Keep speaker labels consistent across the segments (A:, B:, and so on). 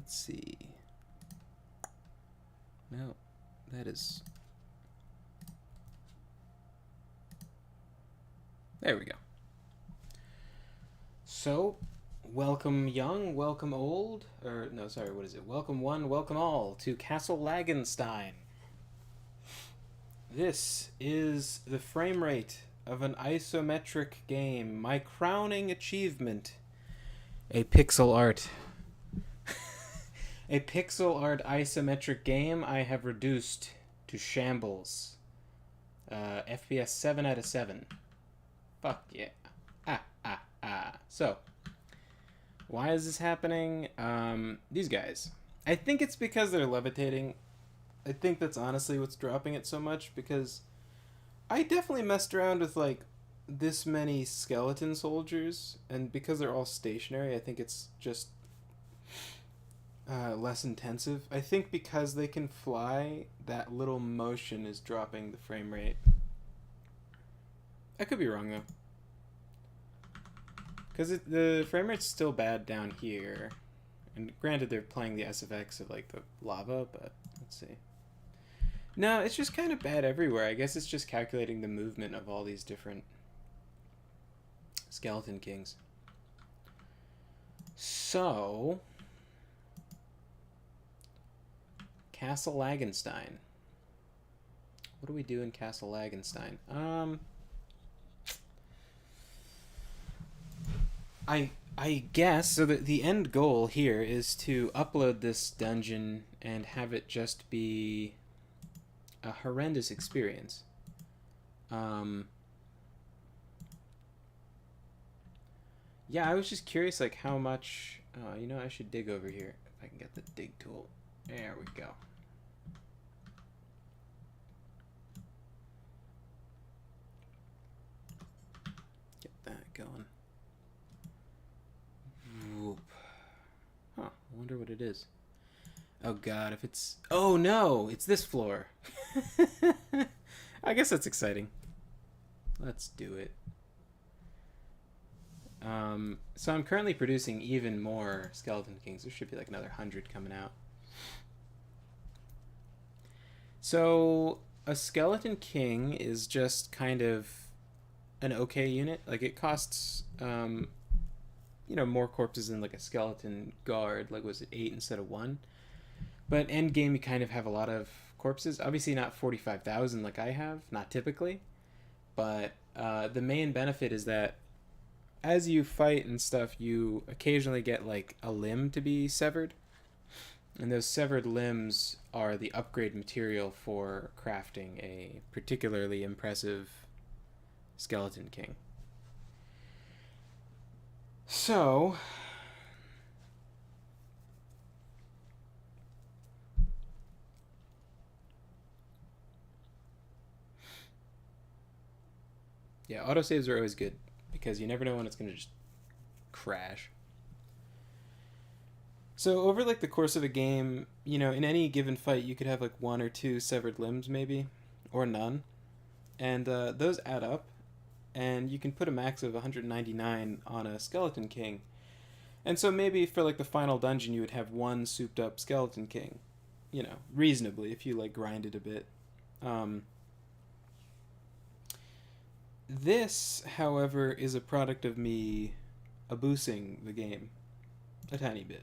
A: Let's see. No, that is... There we go. So, welcome young, welcome old, or no, sorry, what is it? Welcome one, welcome all to Castle Lagenstein. This is the frame rate of an isometric game, my crowning achievement. A pixel art. A pixel art isometric game I have reduced to shambles. FPS 7 out of 7. Fuck yeah. So, why is this happening? These guys. I think it's because they're levitating. I think that's honestly what's dropping it so much, because I definitely messed around with, like, this many skeleton soldiers, and because they're all stationary, I think it's just less intensive. I think because they can fly, that little motion is dropping the frame rate. I could be wrong, though. Because the frame rate's still bad down here. And granted, they're playing the SFX of, like, the lava, but let's see. No, it's just kind of bad everywhere. I guess it's just calculating the movement of all these different skeleton kings. So, Castle Lagenstein. What do we do in Castle Lagenstein? I guess, so the end goal here is to upload this dungeon and have it just be a horrendous experience. Yeah, I was just curious, like, how much... you know, I should dig over here if I can get the dig tool. There we go. Get that going. Whoop. Huh, I wonder what it is. Oh god, if it's... Oh no! It's this floor! I guess that's exciting. Let's do it. So I'm currently producing even more Skeleton Kings. There should be like another 100 coming out. So a Skeleton King is just kind of an okay unit. Like, it costs, you know, more corpses than like a Skeleton Guard. Like, was it 8 instead of 1? But end game, you kind of have a lot of corpses. Obviously not 45,000 like I have, not typically. But the main benefit is that as you fight and stuff, you occasionally get like a limb to be severed. And those severed limbs are the upgrade material for crafting a particularly impressive Skeleton King. So... yeah, autosaves are always good, because you never know when it's going to just crash. So over like the course of a game, you know, in any given fight, you could have like 1 or 2 severed limbs maybe, or none. And those add up, and you can put a max of 199 on a Skeleton King. And so maybe for like the final dungeon, you would have 1 souped up Skeleton King. You know, reasonably, if you like grind it a bit. This, however, is a product of me abusing the game a tiny bit.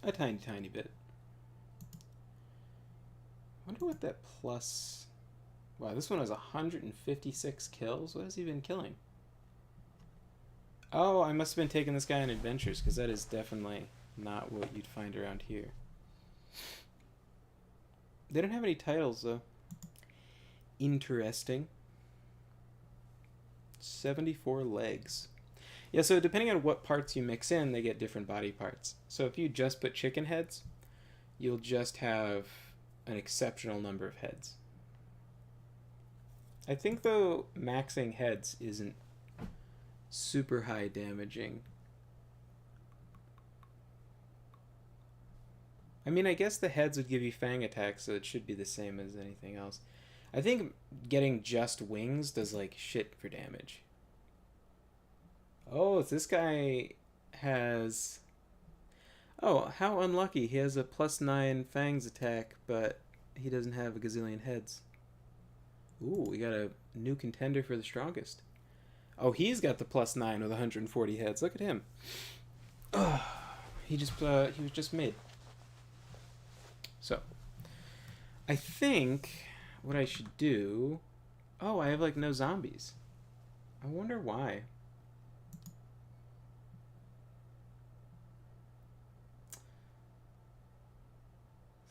A: A tiny, tiny bit. I wonder what that plus... Wow, this one has 156 kills? What has he been killing? Oh, I must have been taking this guy on adventures, because that is definitely not what you'd find around here. They don't have any titles, though. Interesting. 74 legs. Yeah, so depending on what parts you mix in, they get different body parts. So if you just put chicken heads, you'll just have an exceptional number of heads. I think, though, maxing heads isn't super high damaging. I mean, I guess the heads would give you fang attacks, so it should be the same as anything else. I think getting just wings does, like, shit for damage. Oh, this guy has... Oh, how unlucky. He has a +9 fangs attack, but he doesn't have a gazillion heads. Ooh, we got a new contender for the strongest. Oh, he's got the +9 with 140 heads. Look at him. Oh, he was just made. So, I think what I should do... Oh, I have like no zombies. I wonder why.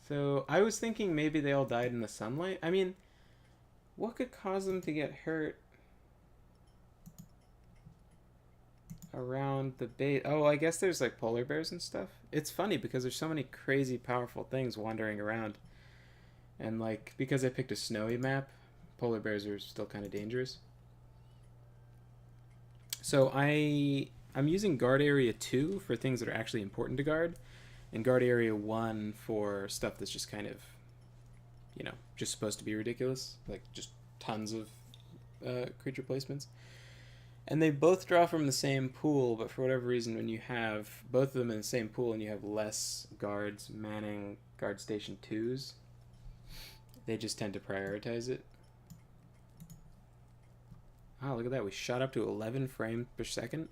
A: So, I was thinking maybe they all died in the sunlight. I mean, what could cause them to get hurt around the base? Oh, I guess there's like polar bears and stuff. It's funny because there's so many crazy powerful things wandering around. And like, because I picked a snowy map, polar bears are still kind of dangerous. So I'm using guard area 2 for things that are actually important to guard, and guard area 1 for stuff that's just kind of, you know, just supposed to be ridiculous, like just tons of creature placements. And they both draw from the same pool, but for whatever reason, when you have both of them in the same pool and you have less guards manning guard station 2s, they just tend to prioritize it. Oh, look at that. We shot up to 11 frames per second.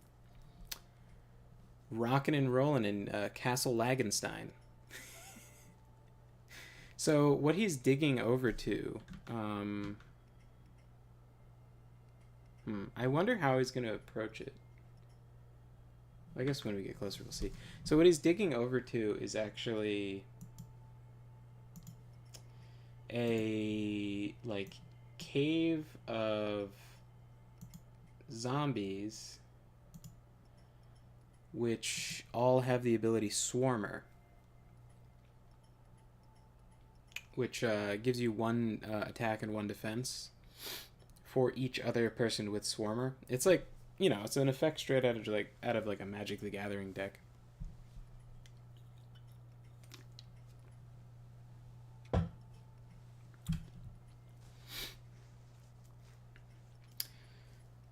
A: Rocking and rolling in Castle Lagenstein. So what he's digging over to... I wonder how he's going to approach it. I guess when we get closer we'll see. So what he's digging over to is actually a like cave of zombies which all have the ability Swarmer, which gives you 1 attack and 1 defense for each other person with Swarmer. It's like, you know, it's an effect straight out of like a Magic the Gathering deck.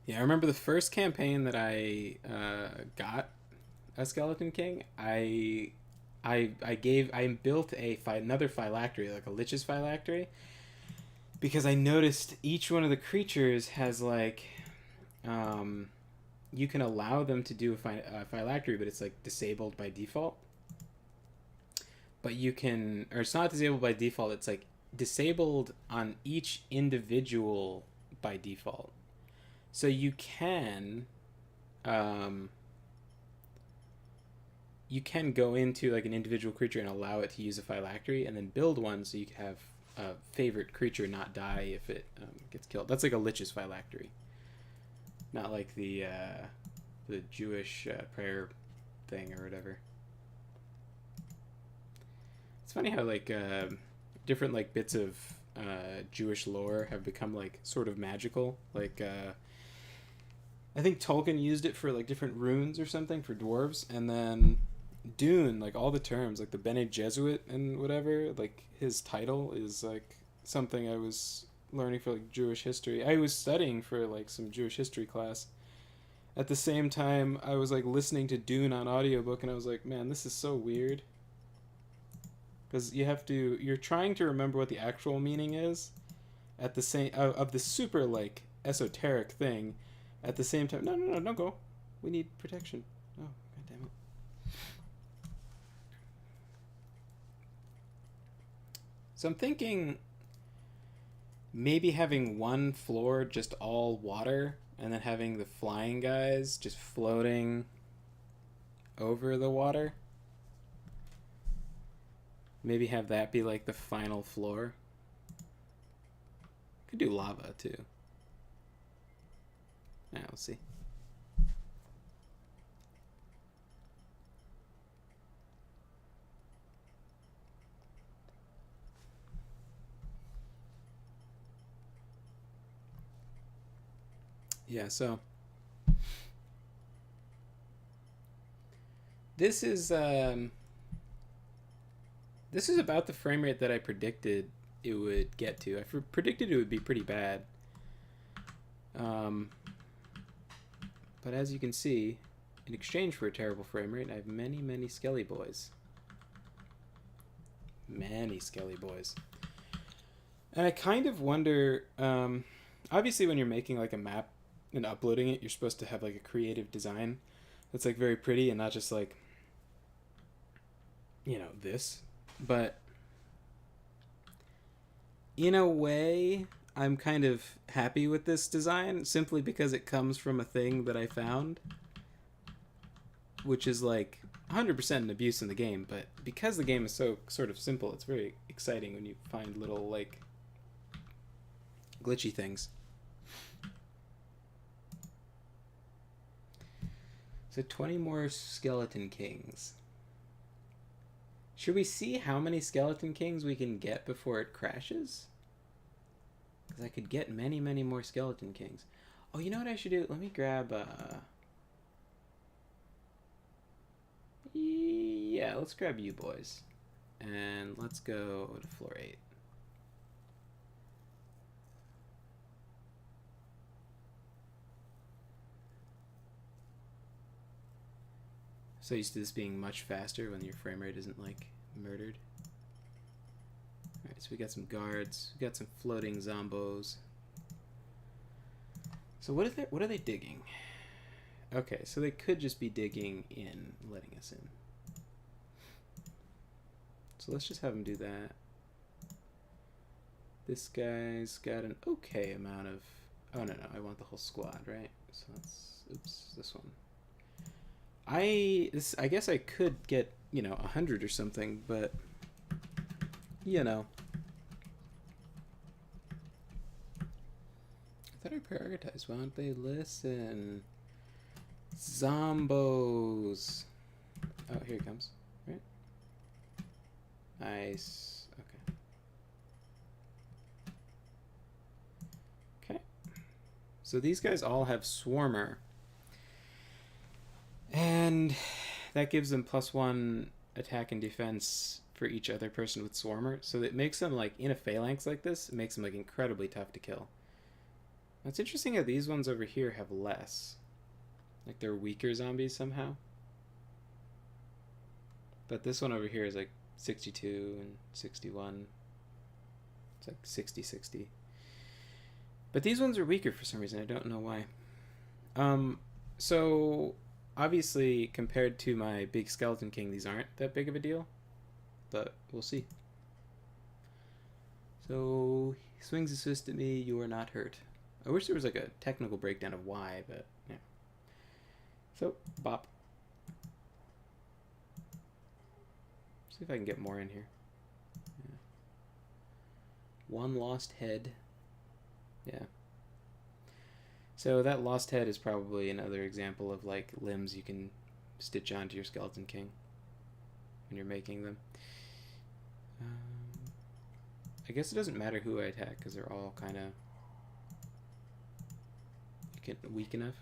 A: Yeah, I remember the first campaign that I got a Skeleton King. I built another phylactery, like a Lich's phylactery, because I noticed each one of the creatures has like, you can allow them to do a phylactery, but it's like disabled by default. But you can, or it's not disabled by default. It's like disabled on each individual by default. So you can go into like an individual creature and allow it to use a phylactery, and then build one so you can have a favorite creature not die if it gets killed. That's like a Lich's phylactery, not like the Jewish prayer thing or whatever. It's funny how like different like bits of Jewish lore have become like sort of magical. Like I think Tolkien used it for like different runes or something for dwarves, and then Dune, like all the terms, like the Bene Gesserit and whatever, like his title is like something I was learning for like Jewish history. I was studying for like some Jewish history class. At the same time, I was like listening to Dune on audiobook, and I was like, man, this is so weird. Because you're trying to remember what the actual meaning is at the same, of the super like esoteric thing. At the same time, no, don't go. We need protection. Oh, god damn it. So I'm thinking maybe having one floor just all water, and then having the flying guys just floating over the water. Maybe have that be like the final floor. Could do lava too. Yeah, we'll see. Yeah, so this is about the frame rate that I predicted it would get to. I predicted it would be pretty bad. But But as you can see, in exchange for a terrible frame rate, I have many, many skelly boys. Many skelly boys. And I kind of wonder, obviously when you're making like a map and uploading it, you're supposed to have like a creative design that's like very pretty and not just like, you know, this. But in a way, I'm kind of happy with this design simply because it comes from a thing that I found, which is like 100% an abuse in the game, but because the game is so sort of simple, it's very exciting when you find little like glitchy things. So 20 more skeleton kings. Should we see how many skeleton kings we can get before it crashes? Because I could get many, many more skeleton kings. Oh, you know what I should do? Let me grab, yeah, let's grab you boys. And let's go to floor 8. So used to this being much faster when your frame rate isn't like murdered. Alright, so we got some guards, we got some floating zombos. So what are they digging? Okay, so they could just be digging in, letting us in. So let's just have them do that. This guy's got an okay amount of... Oh, no, I want the whole squad, right? So that's... Oops, this one. I guess I could get, you know, 100 or something, but... You know. I thought I prioritized. Why don't they listen? Zombos. Oh, here he comes. Right? Nice. Okay. Okay. So these guys all have Swarmer. And that gives them +1 attack and defense for each other person with Swarmer. So it makes them, like, in a phalanx like this, it makes them, like, incredibly tough to kill. It's interesting how these ones over here have less. Like, they're weaker zombies somehow. But this one over here is, like, 62 and 61. It's, like, 60-60. But these ones are weaker for some reason. I don't know why. So... Obviously, compared to my big skeleton king, these aren't that big of a deal, but we'll see. So, he swings his fist at me, you are not hurt. I wish there was like a technical breakdown of why, but yeah. So, bop. See if I can get more in here. Yeah. One lost head. Yeah. So that lost head is probably another example of like limbs you can stitch onto your skeleton king when you're making them. I guess it doesn't matter who I attack because they're all kind of weak enough.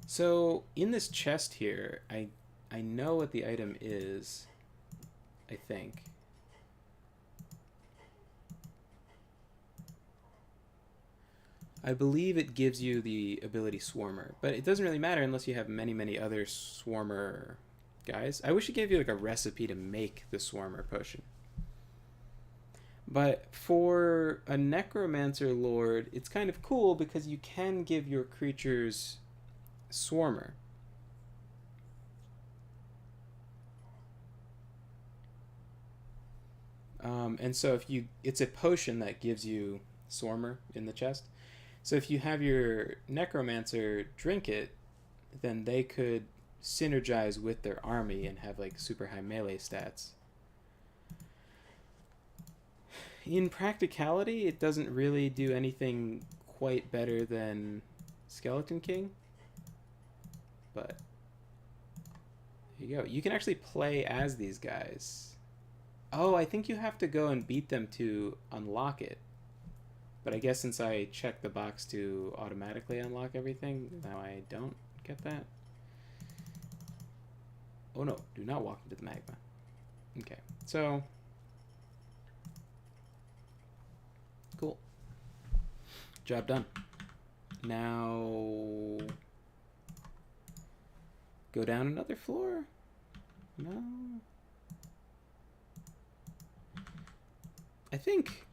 A: So in this chest here, I know what the item is, I think. I believe it gives you the ability Swarmer, but it doesn't really matter unless you have many, many other Swarmer guys. I wish it gave you like a recipe to make the Swarmer potion. But for a Necromancer Lord, it's kind of cool because you can give your creatures Swarmer. And so if you, it's a potion that gives you Swarmer in the chest. So if you have your Necromancer drink it, then they could synergize with their army and have like super high melee stats. In practicality, it doesn't really do anything quite better than Skeleton King. But here you go. You can actually play as these guys. Oh, I think you have to go and beat them to unlock it. But I guess since I checked the box to automatically unlock everything, now I don't get that. Oh no, do not walk into the magma. Okay, so... Cool. Job done. Now go down another floor? No. I think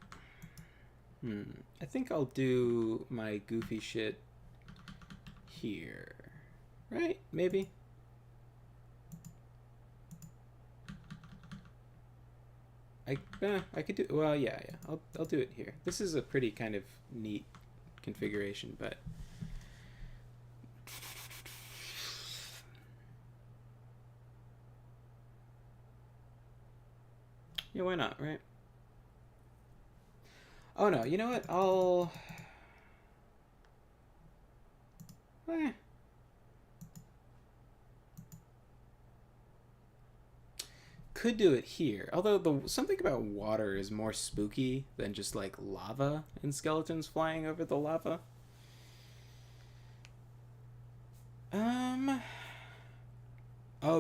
A: I'll do my goofy shit here. Right? Maybe. I could do, well, yeah. I'll do it here. This is a pretty kind of neat configuration, but yeah, why not, right? Oh no, you know what? Could do it here. Although something about water is more spooky than just like lava and skeletons flying over the lava. Oh,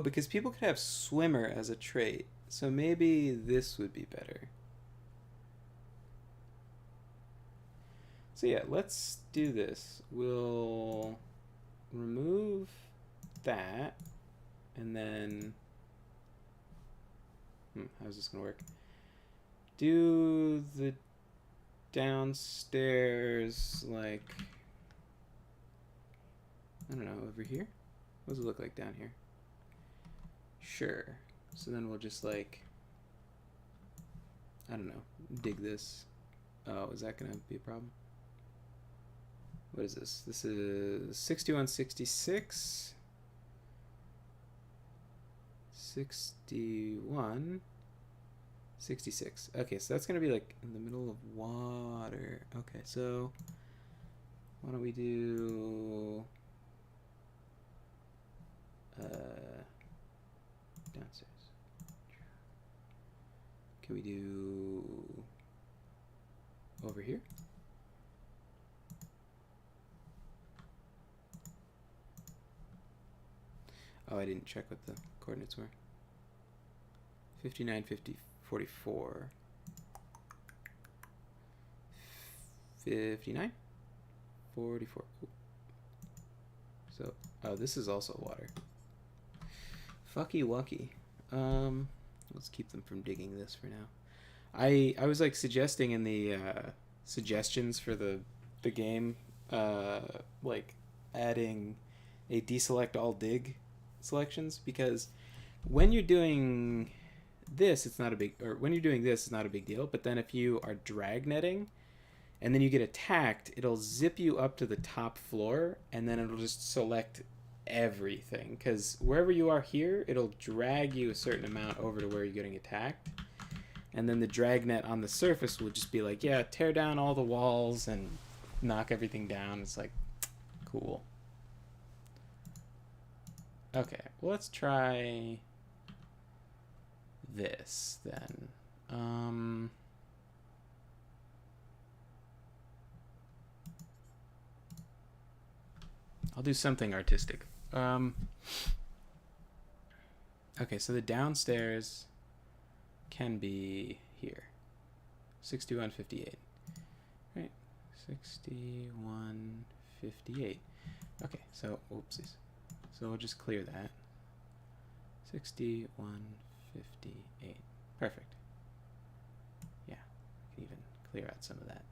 A: because people could have swimmer as a trait. So maybe this would be better. So yeah, let's do this. We'll remove that, and then how's this gonna work? Do the downstairs, like, I don't know, over here? What does it look like down here? Sure. So then we'll just, like, I don't know, dig this. Oh, is that gonna be a problem? What is this? This is 6166. 61. 66. Okay, so that's going to be like in the middle of water. Okay, so why don't we do downstairs? Can we do over here? Oh, I didn't check what the coordinates were. 59, 50, 44. 59? 44. Ooh. So, oh, this is also water. Fucky wucky. Let's keep them from digging this for now. I was like suggesting in the suggestions for the game, like adding a deselect all dig selections, because when you're doing this, it's not a big, or when you're doing this, it's not a big deal. But then if you are drag netting and then you get attacked, it'll zip you up to the top floor, and then it'll just select everything, because wherever you are here, it'll drag you a certain amount over to where you're getting attacked, and then the dragnet on the surface will just be like, yeah, tear down all the walls and knock everything down. It's like, cool. Okay, well, let's try this then. I'll do something artistic. Okay, so the downstairs can be here. 6158. Right? 6158. Okay, so oopsies. So we'll just clear that. 6158. Perfect. Yeah, I can even clear out some of that.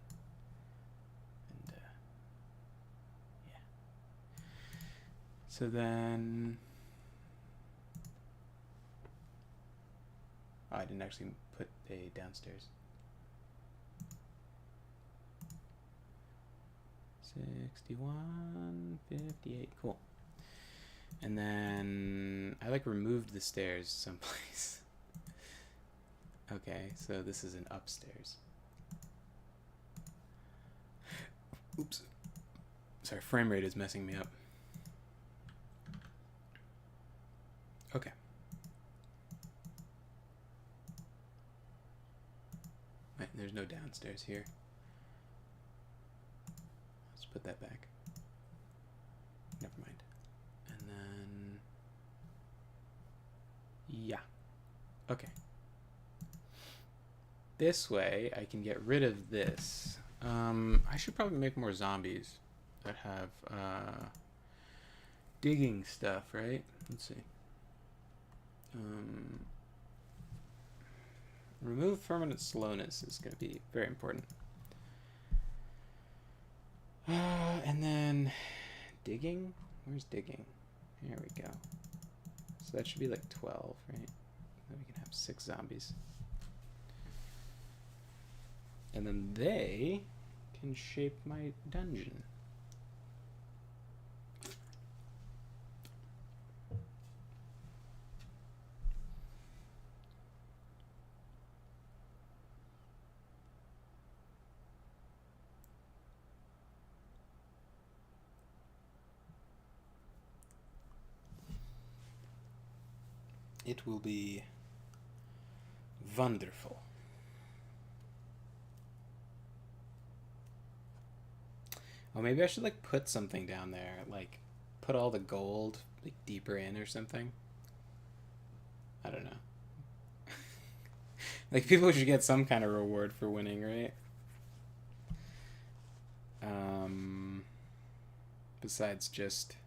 A: And yeah. So then, oh, I didn't actually put a downstairs. 6158. Cool. And then I like removed the stairs someplace. Okay, so this is an upstairs. Oops. Sorry, frame rate is messing me up. Okay. Right, there's no downstairs here. Let's put that back. Never mind. And then, yeah. Okay. This way, I can get rid of this. I should probably make more zombies. that have digging stuff, right? Let's see. Remove permanent slowness is going to be very important. And then digging? Where's digging? There we go. So that should be like 12, right? Then we can have 6 zombies. And then they can shape my dungeon. It will be wonderful. Oh, maybe I should like put something down there, like put all the gold like deeper in or something. I don't know. Like people should get some kind of reward for winning, right? Besides just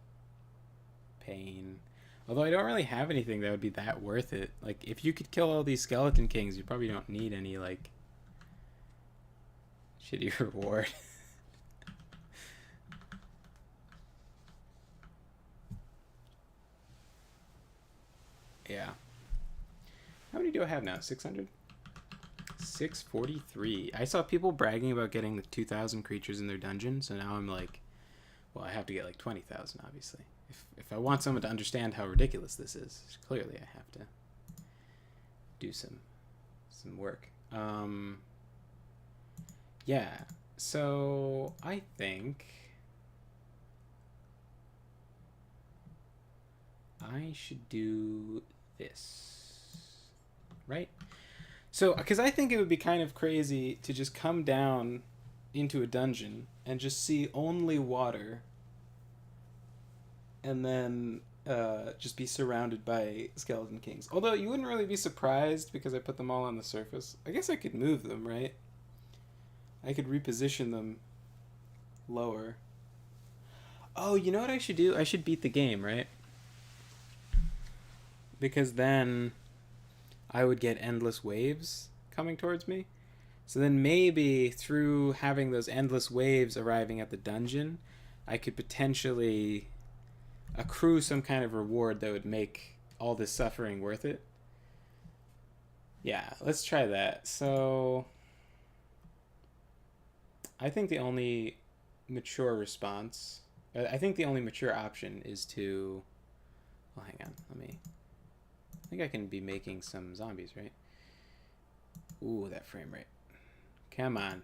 A: pain. Although I don't really have anything that would be that worth it. Like, if you could kill all these skeleton kings, you probably don't need any, like, shitty reward. Yeah. How many do I have now? 600? 643. I saw people bragging about getting the 2,000 creatures in their dungeon, so now I'm like, well, I have to get like 20,000, obviously. If I want someone to understand how ridiculous this is, clearly I have to do some work. Yeah, so I think I should do this, right? So, because I think it would be kind of crazy to just come down into a dungeon and just see only water and then just be surrounded by skeleton kings. Although you wouldn't really be surprised because I put them all on the surface. I guess I could move them, right? I could reposition them lower. Oh, you know what I should do? I should beat the game, right? Because then I would get endless waves coming towards me. So then maybe through having those endless waves arriving at the dungeon, I could potentially accrue some kind of reward that would make all this suffering worth it. Yeah, let's try that. So I think the only mature response, I think the only mature option is to, well, hang on, I think I can be making some zombies, right? Ooh, that frame rate. Come on.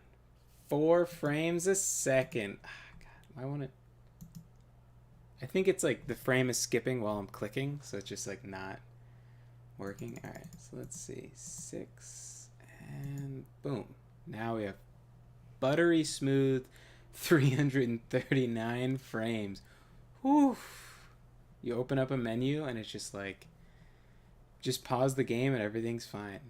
A: 4 frames a second. God, I want it. I think it's like the frame is skipping while I'm clicking, so it's just like not working. All right, so let's see. 6 and boom. Now we have buttery smooth 339 frames. Whew. You open up a menu and it's just like, just pause the game and everything's fine.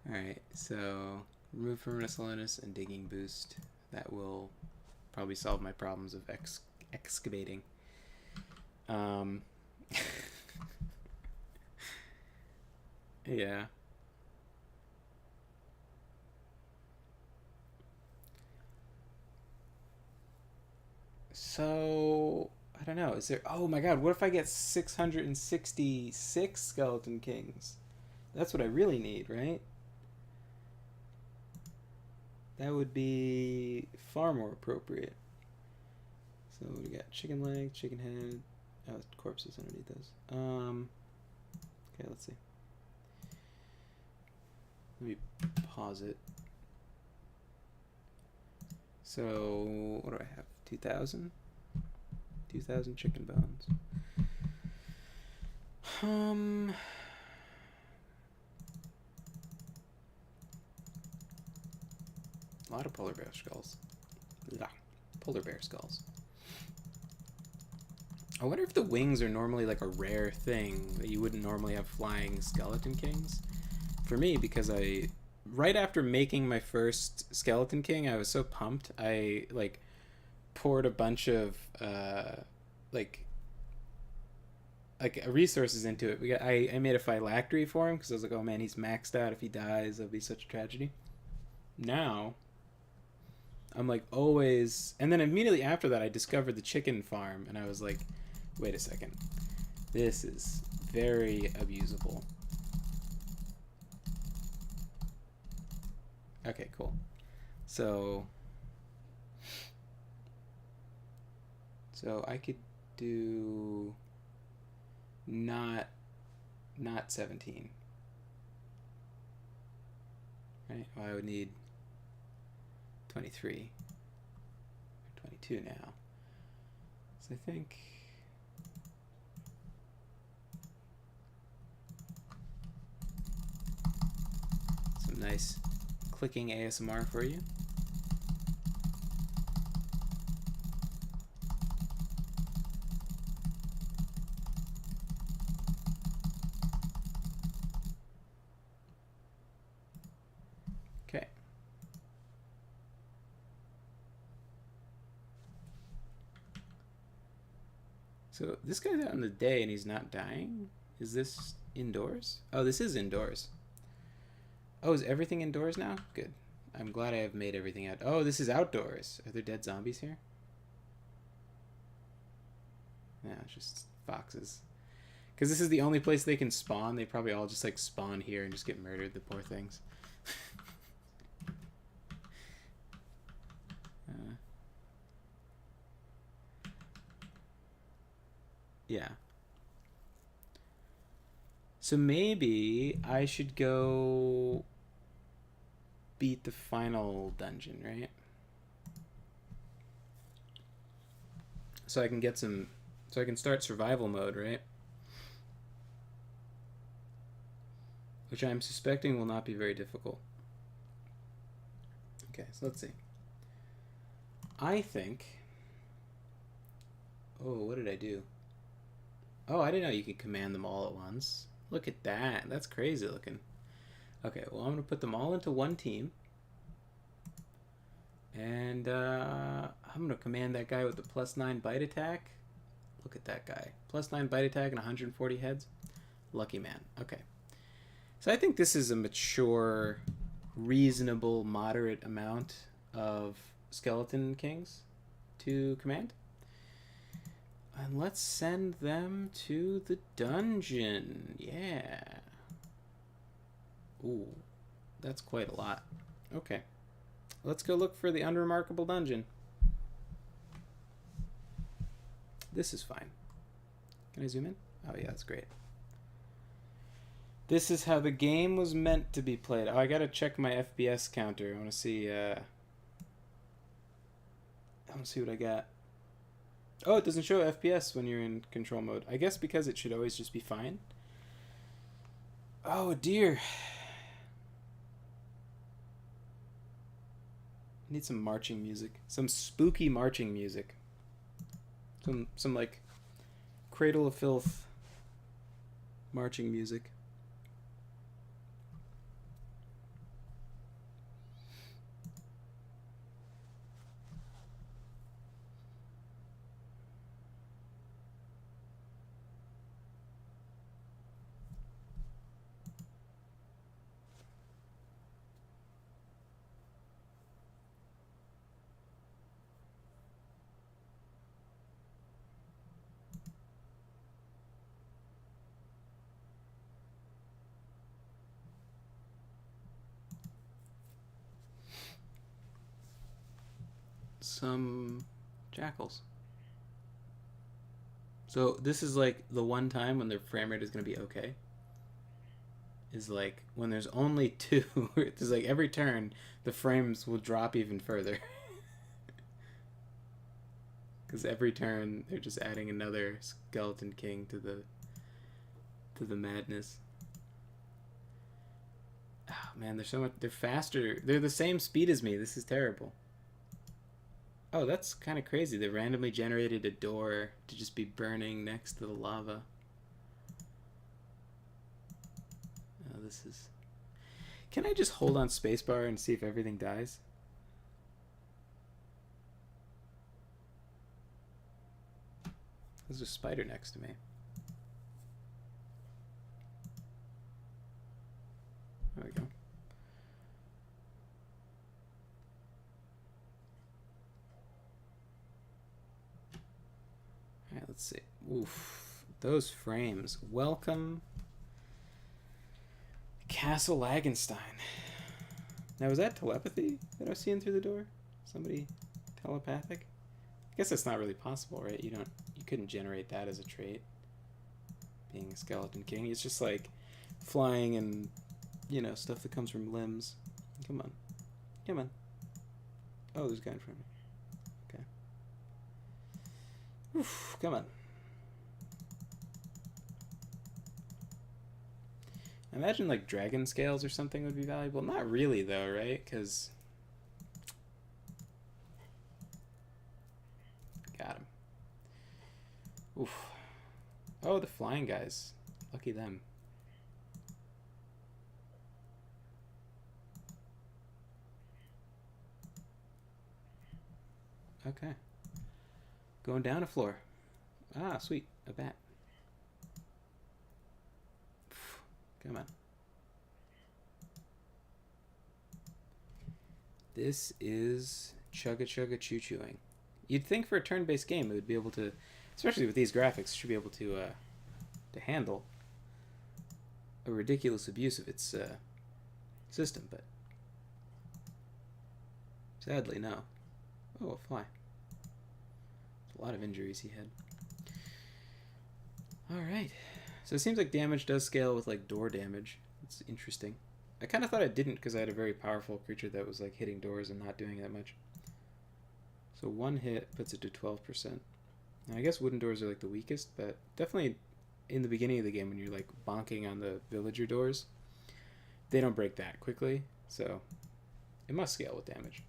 A: All right, so remove permanent slowness and digging boost. That will probably solve my problems of excavating. Yeah. So I don't know. Is there? Oh my God! What if I get 666 skeleton kings? That's what I really need, right? That would be far more appropriate. So we got chicken leg, chicken head. Oh, corpses underneath those. Okay, let's see. Let me pause it. So what do I have? 2,000? 2,000 chicken bones. A lot of polar bear skulls. Yeah, polar bear skulls. I wonder if the wings are normally like a rare thing that you wouldn't normally have flying skeleton kings. For me, because right after making my first skeleton king, I was so pumped. I like poured a bunch of like resources into it. I made a phylactery for him because I was like, oh man, he's maxed out. If he dies, that'll be such a tragedy. Now I'm like always, and then immediately after that, I discovered the chicken farm, and I was like, wait a second, this is very abusable. Okay, cool. So I could do not 17. Right? Well, I would need 23. 22 now. So I think some nice clicking ASMR for you. Okay. So this guy's out in the day and he's not dying? Is this indoors? Oh, this is indoors. Oh, is everything indoors now? Good. I'm glad I have made everything out. Oh, this is outdoors. Are there dead zombies here? No, it's just foxes. Because this is the only place they can spawn. They probably all just like spawn here and just get murdered, the poor things. Yeah. So maybe I should go beat the final dungeon, right? So I can get some... So I can start survival mode, right? Which I'm suspecting will not be very difficult. Okay, so let's see. I think... Oh, what did I do? Oh, I didn't know you could command them all at once. Look at that. That's crazy looking. Okay, well, I'm going to put them all into one team. And I'm going to command that guy with the +9 bite attack. Look at that guy. +9 bite attack and 140 heads. Lucky man. Okay. So I think this is a mature, reasonable, moderate amount of skeleton kings to command. And let's send them to the dungeon. Yeah. Ooh, that's quite a lot. Okay. Let's go look for the unremarkable dungeon. This is fine. Can I zoom in? Oh yeah, that's great. This is how the game was meant to be played. Oh, I gotta check my FPS counter. I wanna see what I got. Oh, it doesn't show FPS when you're in control mode. I guess because it should always just be fine. Oh dear. I need some marching music. Some spooky marching music. Some like Cradle of Filth marching music. Some jackals. So this is like the one time when the frame rate is going to be okay. Is like when there's only two. It's like every turn the frames will drop even further. Because every turn they're just adding another skeleton king to the madness. Oh man, they're so much. They're faster. They're the same speed as me. This is terrible. Oh, that's kind of crazy. They randomly generated a door to just be burning next to the lava. Oh, this is... Can I just hold on spacebar and see if everything dies? there's a spider next to me. There we go. Alright, let's see. Oof. Those frames. Welcome, Castle Lagenstein. Now, was that telepathy that I was seeing through the door? Somebody telepathic? I guess that's not really possible, right? You couldn't generate that as a trait. Being a skeleton king. It's just like flying and, you know, stuff that comes from limbs. Come on. Come on. Oh, there's a guy in front of me. Okay. Oof, come on. I imagine like dragon scales or something would be valuable. Not really though, right? Because got him. Oof. Oh, the flying guys. Lucky them. Okay. Going down a floor. Ah, sweet. A bat. Come on. This is chugga chugga choo chooing. You'd think for a turn-based game it would be able to, especially with these graphics, it should be able to handle a ridiculous abuse of its system, but sadly no. Oh, a fly. There's a lot of injuries he had. All right. So it seems like damage does scale with like door damage. It's interesting. I kind of thought it didn't because I had a very powerful creature that was like hitting doors and not doing that much. So one hit puts it to 12%. Now, I guess wooden doors are like the weakest, but definitely in the beginning of the game when you're like bonking on the villager doors, they don't break that quickly. So it must scale with damage.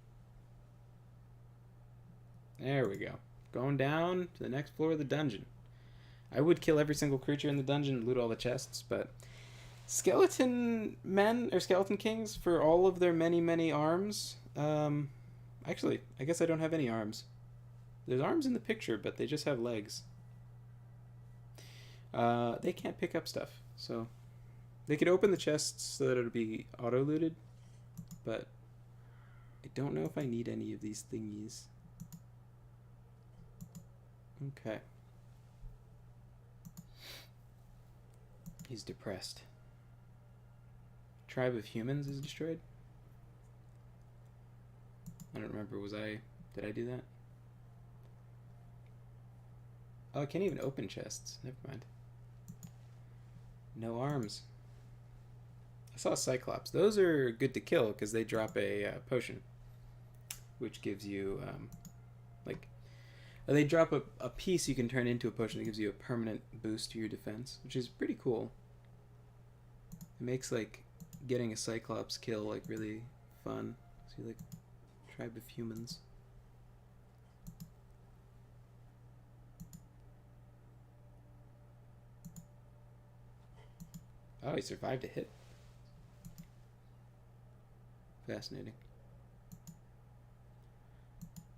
A: There we go. Going down to the next floor of the dungeon. I would kill every single creature in the dungeon and loot all the chests, but skeleton men or skeleton kings, for all of their many arms, actually, I guess I don't have any arms. There's arms in the picture, but they just have legs. They can't pick up stuff, so they could open the chests so that it would be auto-looted, but I don't know if I need any of these thingies. Okay. He's depressed. Tribe of humans is destroyed? I don't remember, did I do that? Oh, I can't even open chests. Never mind. No arms. I saw Cyclops. Those are good to kill because they drop a potion, which gives you, they drop a piece you can turn into a potion that gives you a permanent boost to your defense, which is pretty cool. It makes, like, getting a Cyclops kill, like, really fun. See, like, tribe of humans. Oh, he survived a hit. Fascinating.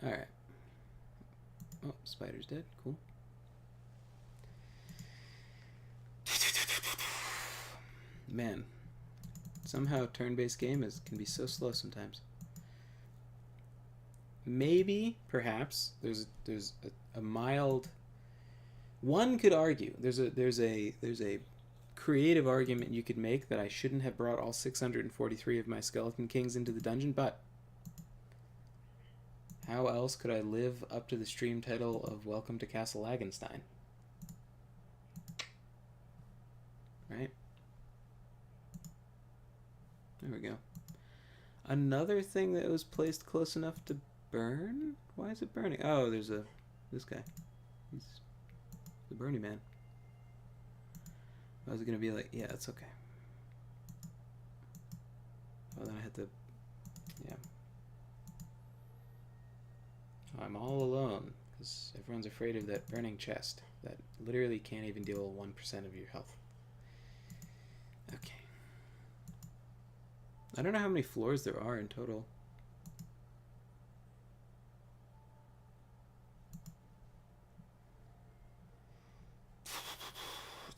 A: Alright. Oh, spider's dead. Cool. Man, somehow turn-based game can be so slow sometimes. Maybe, perhaps, there's a mild. One could argue there's a creative argument you could make that I shouldn't have brought all 643 of my skeleton kings into the dungeon, but how else could I live up to the stream title of Welcome to Castle Lagenstein? Right? There we go. Another thing that was placed close enough to burn? Why is it burning? Oh, there's this guy. He's the Bernie man. I was gonna be like, yeah, it's okay. Oh, then I had to, yeah. I'm all alone because everyone's afraid of that burning chest that literally can't even deal with 1% of your health. Okay. I don't know how many floors there are in total.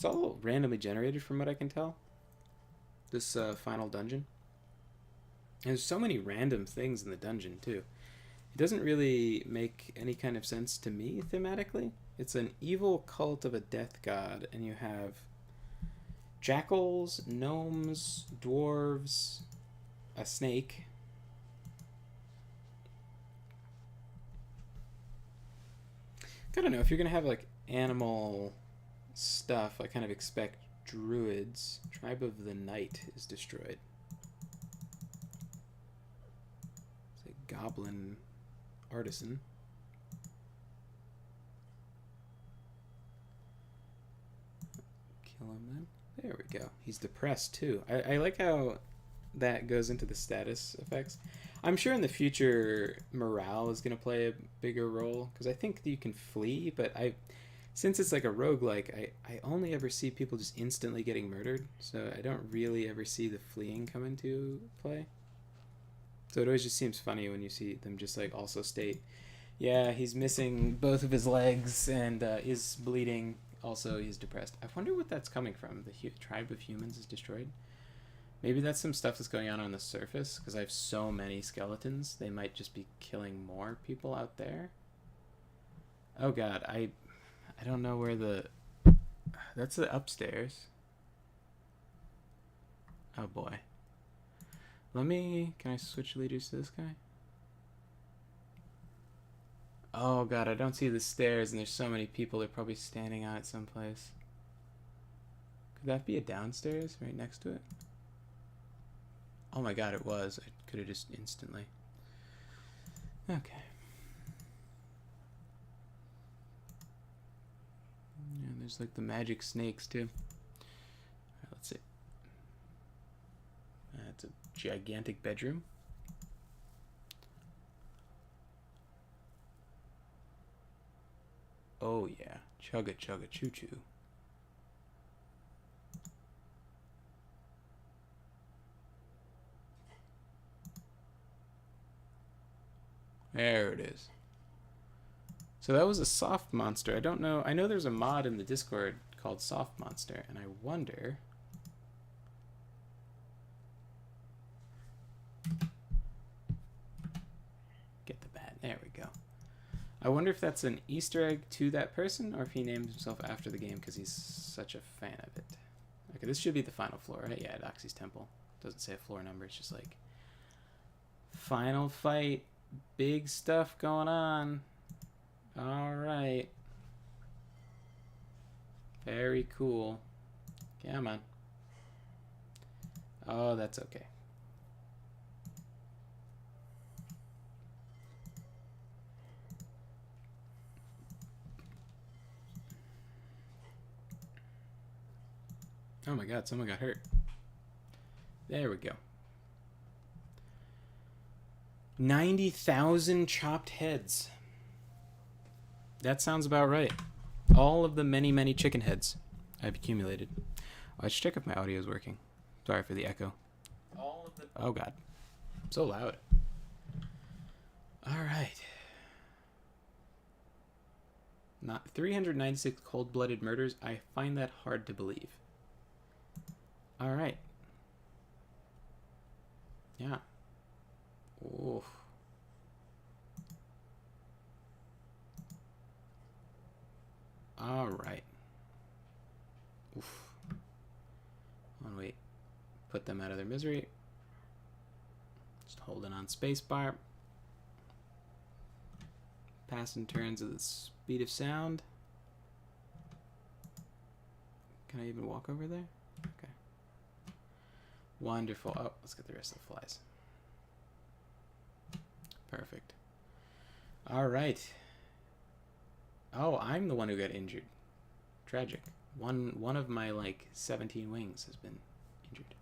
A: It's all randomly generated from what I can tell. This final dungeon. There's so many random things in the dungeon too. It doesn't really make any kind of sense to me thematically. It's an evil cult of a death god, and you have jackals, gnomes, dwarves, a snake. I don't know, if you're gonna have like animal stuff, I kind of expect druids. Tribe of the Night is destroyed. It's a goblin artisan. Kill him then. There we go. He's depressed too. I like how that goes into the status effects. I'm sure in the future morale is going to play a bigger role, because I think you can flee, but since it's like a roguelike, I only ever see people just instantly getting murdered, so I don't really ever see the fleeing come into play. So it always just seems funny when you see them just like also state, yeah, he's missing both of his legs and is bleeding. Also, he's depressed. I wonder what that's coming from. The tribe of humans is destroyed. Maybe that's some stuff that's going on the surface, because I have so many skeletons. They might just be killing more people out there. Oh god, I don't know where the... That's the upstairs. Oh boy. Can I switch leaders to this guy? Oh god, I don't see the stairs, and there's so many people. They're probably standing on it someplace. Could that be a downstairs right next to it? Oh my god, it was. I could have just instantly. Okay. Yeah, there's like the magic snakes too. Alright, let's see. It's a gigantic bedroom. Oh yeah, chugga chugga choo choo. There it is. So that was a soft monster. I don't know. I know there's a mod in the Discord called Soft Monster, and I wonder... Get the bat. There we go. I wonder if that's an Easter egg to that person, or if he named himself after the game because he's such a fan of it. Okay, this should be the final floor, right? Yeah, Doxy's Temple. Doesn't say a floor number. It's just like... Final fight. Big stuff going on. Alright. Very cool. Come on. Oh, that's okay. Oh my god, someone got hurt. There we go. 90,000 chopped heads. That sounds about right. All of the many, many chicken heads I've accumulated. Oh, I should check if my audio is working. Sorry for the echo. All of the... Oh god. So loud. Alright. Not 396 cold-blooded murders. I find that hard to believe. Alright. Yeah. Oof. All right. Oof. Hold on, wait. Put them out of their misery. Just holding on spacebar. Passing turns at the speed of sound. Can I even walk over there? Okay. Wonderful. Oh, let's get the rest of the flies. Perfect. All right. Oh, I'm the one who got injured. Tragic. One of my like 17 wings has been injured.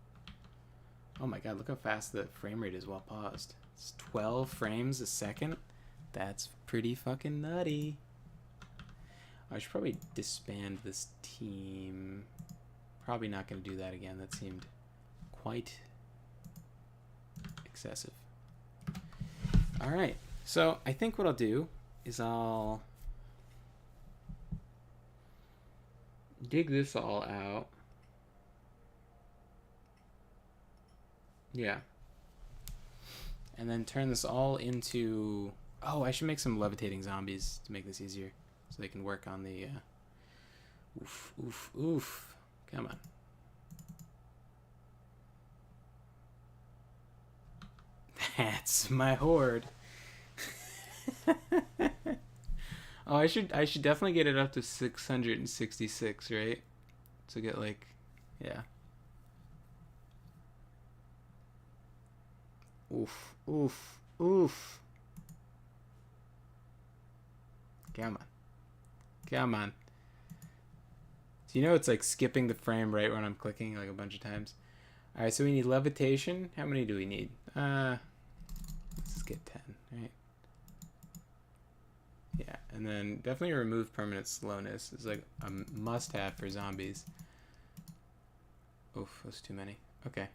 A: Oh my god, look how fast the frame rate is while paused. It's 12 frames a second. That's pretty fucking nutty. I should probably disband this team. Probably not going to do that again. That seemed quite excessive. Alright, so I think what I'll do is I'll dig this all out. Yeah. And then turn this all into... Oh, I should make some levitating zombies to make this easier. So they can work on the... Oof, oof, oof. Come on. That's my horde. Oh, I should definitely get it up to 666, right? To get like, yeah. Oof, oof, oof. Come on. Come on. Do you know it's like skipping the frame right when I'm clicking like a bunch of times? Alright, so we need levitation. How many do we need? Let's just get 10, right? Yeah, and then definitely remove permanent slowness. It's like a must-have for zombies. Oof, that's too many. Okay.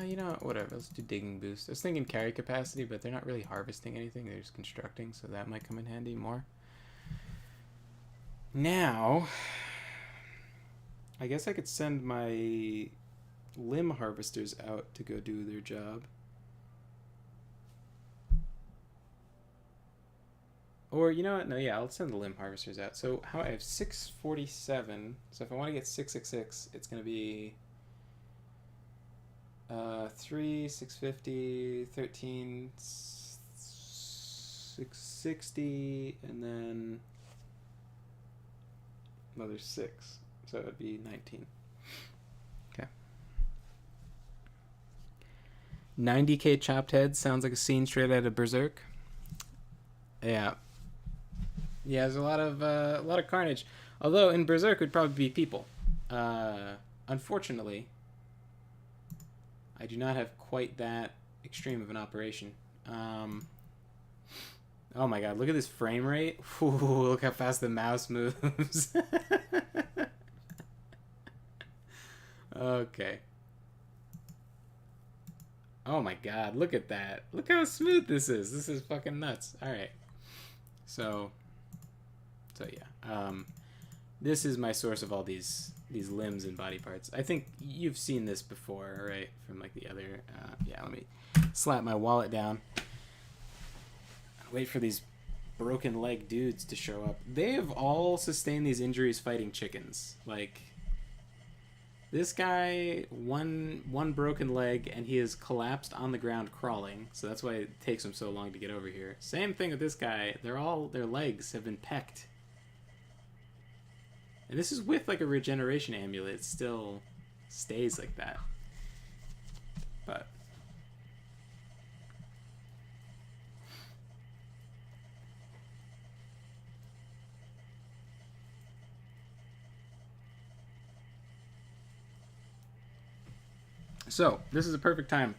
A: You know what, whatever. Let's do digging boost. I was thinking carry capacity, but they're not really harvesting anything. They're just constructing, so that might come in handy more. Now, I guess I could send my limb harvesters out to go do their job. Or, you know what? No, yeah, I'll send the limb harvesters out. So, how I have 647. So, if I want to get 666, it's going to be 3, 650, 13, 660, and then another 6. So, it would be 19. Okay. 90k chopped heads sounds like a scene straight out of Berserk. Yeah. Yeah, there's a lot of carnage. Although in Berserk it would probably be people. Unfortunately, I do not have quite that extreme of an operation. Oh my god, look at this frame rate. Ooh, look how fast the mouse moves. Okay. Oh my god, look at that. Look how smooth this is. This is fucking nuts. Alright. So yeah. This is my source of all these limbs and body parts. I think you've seen this before, right? From like the other... yeah, let me slap my wallet down. Wait for these broken leg dudes to show up. They have all sustained these injuries fighting chickens. Like... This guy, one broken leg, and he is collapsed on the ground crawling. So that's why it takes him so long to get over here. Same thing with this guy. Their legs have been pecked. And this is with like a regeneration amulet. It still stays like that. But... So, this is a perfect time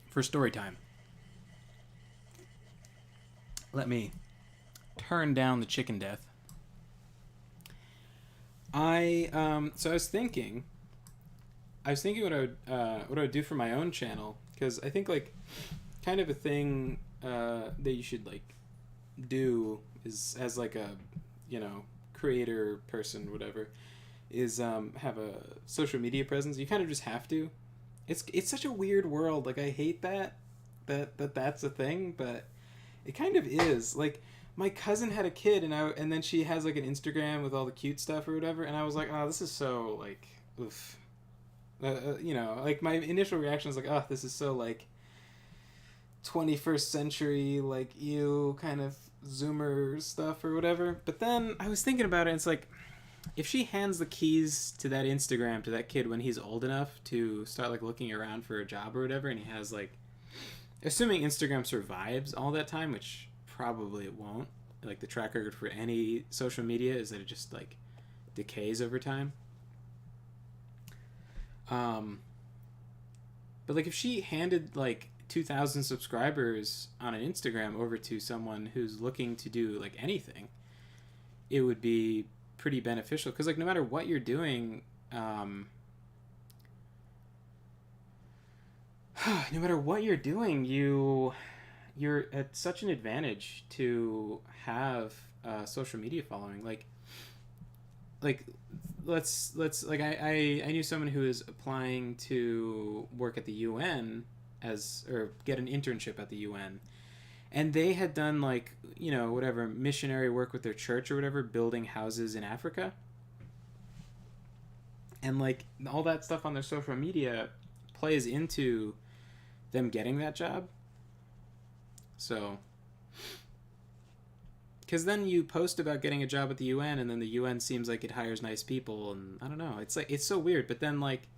A: for story time. Let me turn down the chicken death. So I was thinking what I would do for my own channel, because I think like kind of a thing that you should like do is, as like a, you know, creator person, whatever, is have a social media presence. You kind of just have to. It's such a weird world. Like, I hate that's a thing, but it kind of is. Like, my cousin had a kid, and then she has like an Instagram with all the cute stuff or whatever, and I was like, oh, this is so like, oof. You know, like my initial reaction was like, oh, this is so like 21st century, like, ew, kind of Zoomer stuff or whatever. But then I was thinking about it, and it's like, if she hands the keys to that Instagram to that kid when he's old enough to start like looking around for a job or whatever, and he has like, assuming Instagram survives all that time, which probably it won't, like the track record for any social media is that it just like decays over time. But like if she handed like 2,000 subscribers on an Instagram over to someone who's looking to do like anything, it would be pretty beneficial, because like no matter what you're doing, no matter what you're doing, you you're at such an advantage to have a social media following. Like let's like I knew someone who was applying to work at the UN as or get an internship at the UN, and they had done like whatever missionary work with their church or whatever, building houses in Africa, and like all that stuff on their social media plays into them getting that job. So because then you post about getting a job at the UN, and then the UN seems like it hires nice people, and I don't know, it's like it's so weird. But then like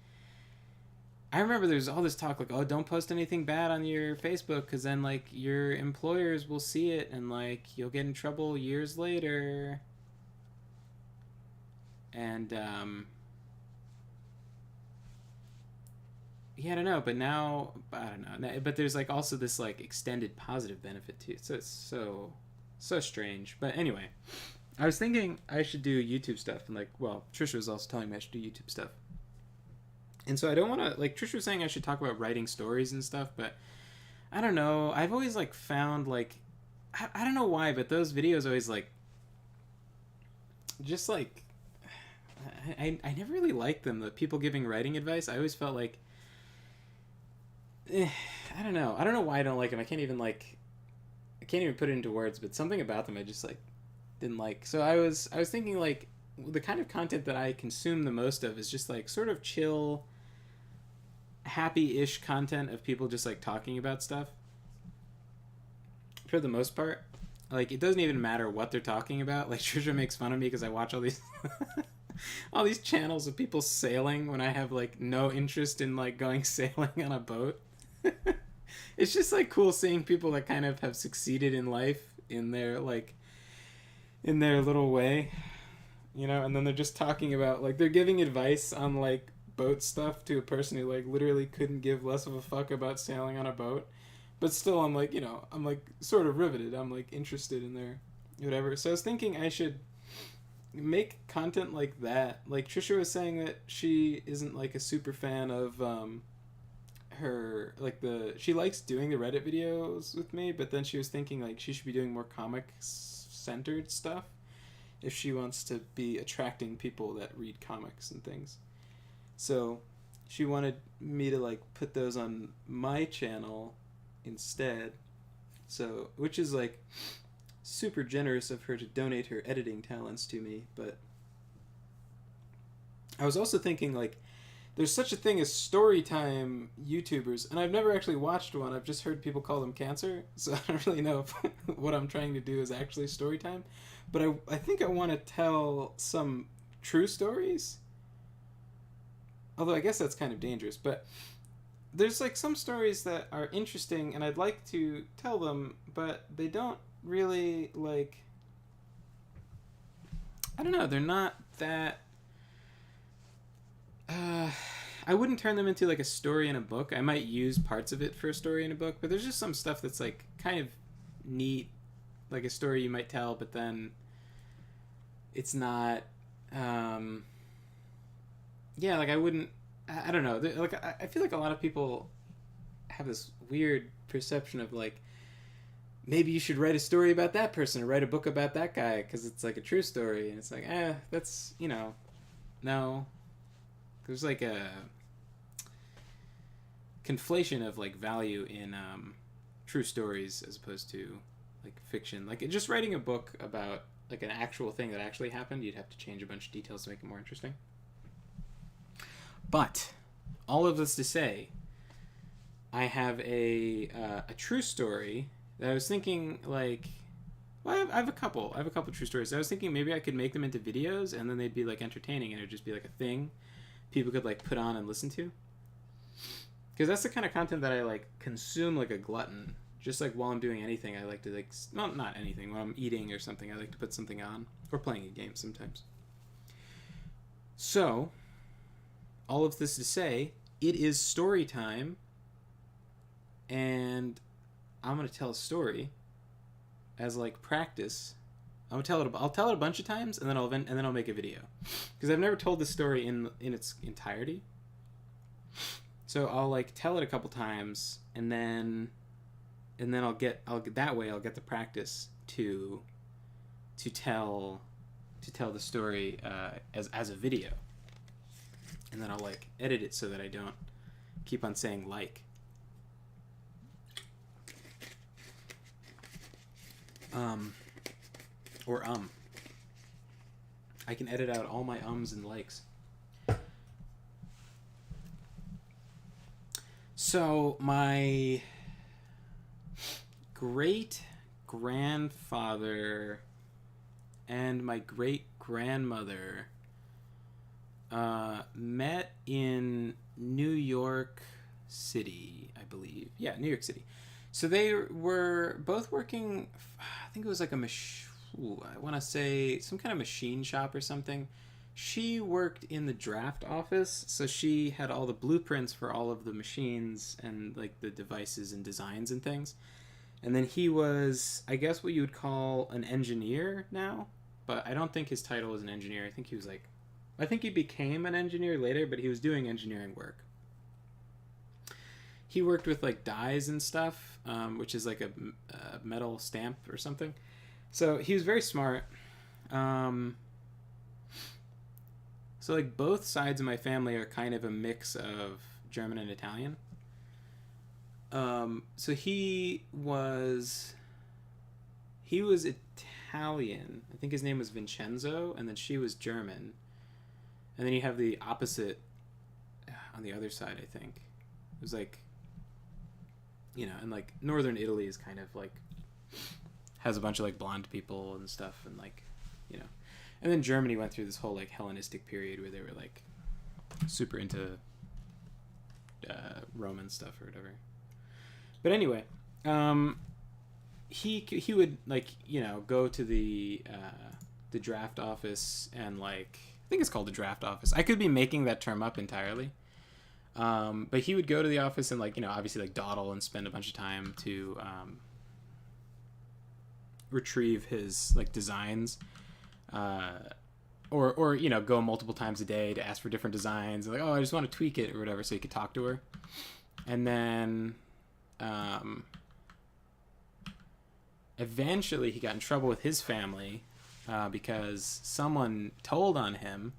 A: I remember there's all this talk like, oh, don't post anything bad on your Facebook because then like your employers will see it and like you'll get in trouble years later. And yeah, I don't know, but now I don't know. But there's like also this like extended positive benefit too. So it's so strange. But anyway, I was thinking I should do YouTube stuff, and like, well, Trisha was also telling me I should do YouTube stuff. And so I don't want to, like, Trisha was saying I should talk about writing stories and stuff, but I don't know. I've always like found like I don't know why, but those videos always like just like I never really liked them. The people giving writing advice, I always felt like I don't know. I don't know why I don't like them. I can't even put it into words, but something about them I just like didn't like. So I was thinking like the kind of content that I consume the most of is just like sort of chill, happy-ish content of people just like talking about stuff. For the most part, like it doesn't even matter what they're talking about. Like Trisha makes fun of me because I watch all these all these channels of people sailing when I have like no interest in like going sailing on a boat. It's just like cool seeing people that kind of have succeeded in life in their little way, and then they're just talking about like they're giving advice on like boat stuff to a person who like literally couldn't give less of a fuck about sailing on a boat. But still I'm like, I'm like sort of riveted. I'm like interested in their whatever. So I was thinking I should make content like that. Like Trisha was saying that she isn't like a super fan of her like she likes doing the Reddit videos with me, but then she was thinking like she should be doing more comic centered stuff if she wants to be attracting people that read comics and things. So she wanted me to like put those on my channel instead. So which is like super generous of her to donate her editing talents to me, but I was also thinking like there's such a thing as storytime YouTubers, and I've never actually watched one. I've just heard people call them cancer, so I don't really know if what I'm trying to do is actually storytime. But I think I want to tell some true stories. Although I guess that's kind of dangerous, but there's like some stories that are interesting and I'd like to tell them, but they don't really like I don't know, they're not that I wouldn't turn them into like a story in a book. I might use parts of it for a story in a book, but there's just some stuff that's like kind of neat, like a story you might tell, but then it's not yeah, like I don't know, like I feel like a lot of people have this weird perception of like maybe you should write a story about that person or write a book about that guy because it's like a true story, and it's like that's no, there's like a conflation of like value in true stories as opposed to like fiction. Like just writing a book about like an actual thing that actually happened, you'd have to change a bunch of details to make it more interesting. But all of this to say, I have a true story that I was thinking like, well, I have a couple true stories. I was thinking maybe I could make them into videos and then they'd be like entertaining and it'd just be like a thing people could like put on and listen to. Because that's the kind of content that I like consume like a glutton. Just like while I'm doing anything, I like to like, well, not anything, when I'm eating or something, I like to put something on, or playing a game sometimes. So, all of this to say, it is story time, and I'm gonna tell a story as like practice. I'll tell it a bunch of times, and then I'll make a video, because I've never told this story in its entirety. So I'll like tell it a couple times, and then and then I'll get that way I'll get the practice to tell the story as a video, and then I'll like edit it so that I don't keep on saying like. Or I can edit out all my ums and likes. So my great grandfather and my great grandmother met in New York City, I believe. Yeah, New York City. So they were both working, I think it was like I want to say some kind of machine shop or something. She worked in the draft office, so she had all the blueprints for all of the machines and like the devices and designs and things. And then he was, I guess, what you would call an engineer now, but I don't think his title was an engineer. I think he became an engineer later, but he was doing engineering work. He worked with like dyes and stuff, which is like a metal stamp or something. So he was very smart. So like both sides of my family are kind of a mix of German and Italian. So he was Italian. I think his name was Vincenzo, and then she was German. And then you have the opposite on the other side, I think. It was like, you know, and like northern Italy is kind of like has a bunch of like blonde people and stuff, and like, you know. And then Germany went through this whole like Hellenistic period where they were like super into Roman stuff or whatever. But anyway, he would like, you know, go to the draft office and like, I think it's called the draft office. I could be making that term up entirely. But he would go to the office and like, you know, obviously like dawdle and spend a bunch of time to retrieve his like designs, or you know, go multiple times a day to ask for different designs, like, oh, I just want to tweak it or whatever, so he could talk to her. And then eventually he got in trouble with his family because someone told on him.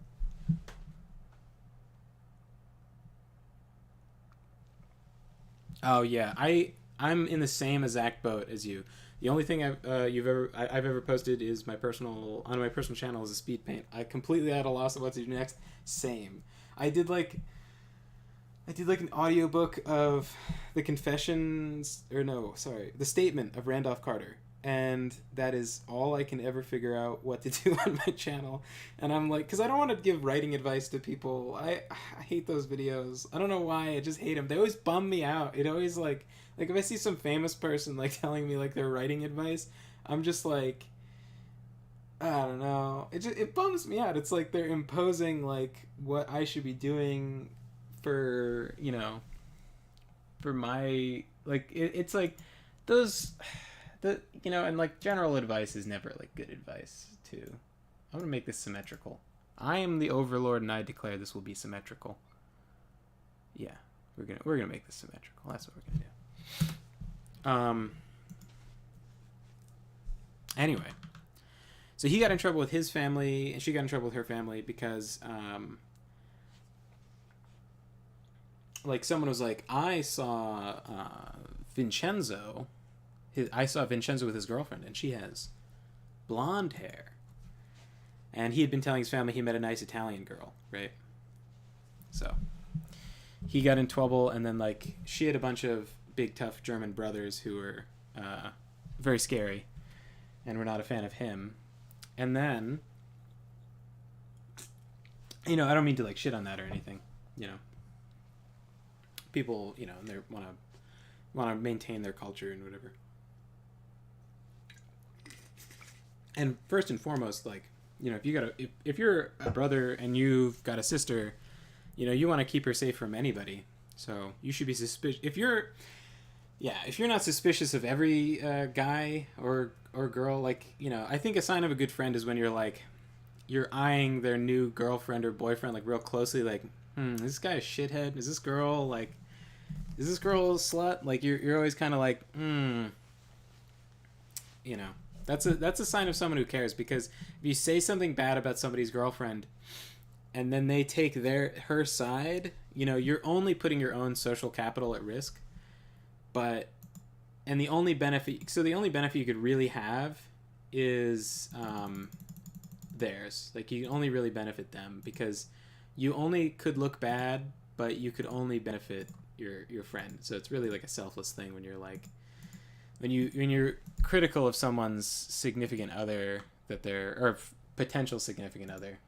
A: Oh yeah, I'm in the same exact boat as you. The only thing I've ever posted is my personal channel is a speed paint. I completely at a loss of what to do next. Same. I did like an audiobook of the the statement of Randolph Carter, and that is all I can ever figure out what to do on my channel. And I'm like, because I don't want to give writing advice to people. I hate those videos. I don't know why. I just hate them. They always bum me out. It always like if I see some famous person like telling me like their writing advice, I'm just like, I don't know. It bums me out. It's like they're imposing like what I should be doing for, you know, for my like it's like those. You know, and like general advice is never like good advice too. I'm gonna make this symmetrical. I am the overlord, and I declare this will be symmetrical. Yeah, we're gonna make this symmetrical. That's what we're gonna do. Anyway, so he got in trouble with his family, and she got in trouble with her family because like someone was like, I saw Vincenzo with his girlfriend, and she has blonde hair. And he had been telling his family he met a nice Italian girl, right? So he got in trouble, and then like she had a bunch of big tough German brothers who were very scary and were not a fan of him. And then, you know, I don't mean to like shit on that or anything, you know. People, you know, they want to maintain their culture and whatever. And first and foremost, like, you know, if you're a brother and you've got a sister, you know, you want to keep her safe from anybody. So you should be suspicious. If you're not suspicious of every guy or girl, like, you know, I think a sign of a good friend is when you're eyeing their new girlfriend or boyfriend like real closely, like, is this guy a shithead? Is this girl like is this girl a slut? Like you're always kind of like, you know, that's a sign of someone who cares, because if you say something bad about somebody's girlfriend and then they take her side, you know, you're only putting your own social capital at risk. But the only benefit you could really have is theirs. Like you only really benefit them, because you only could look bad, but you could only benefit your friend. So it's really like a selfless thing when you're like, when you're critical of someone's significant other, that they're, or potential significant other.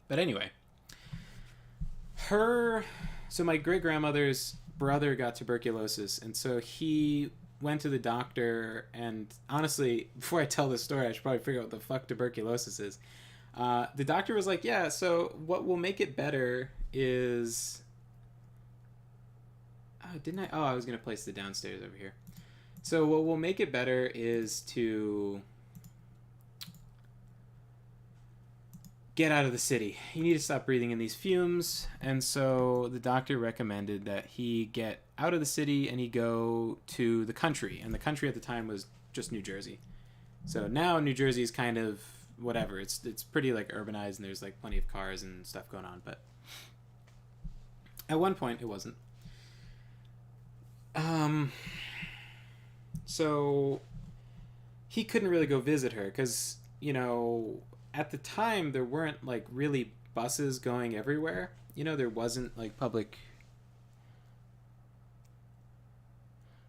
A: But anyway, so my great grandmother's brother got tuberculosis, and so he went to the doctor. And honestly, before I tell this story, I should probably figure out what the fuck tuberculosis is. The doctor was like, yeah, so what will make it better is, I was going to place the downstairs over here. So what will make it better is to get out of the city. You need to stop breathing in these fumes. And so the doctor recommended that he get out of the city and he go to the country. And the country at the time was just New Jersey. So now New Jersey is kind of whatever. It's pretty like urbanized, and there's like plenty of cars and stuff going on. But at one point it wasn't. So he couldn't really go visit her because, you know, at the time there weren't like really buses going everywhere. You know, there wasn't like public.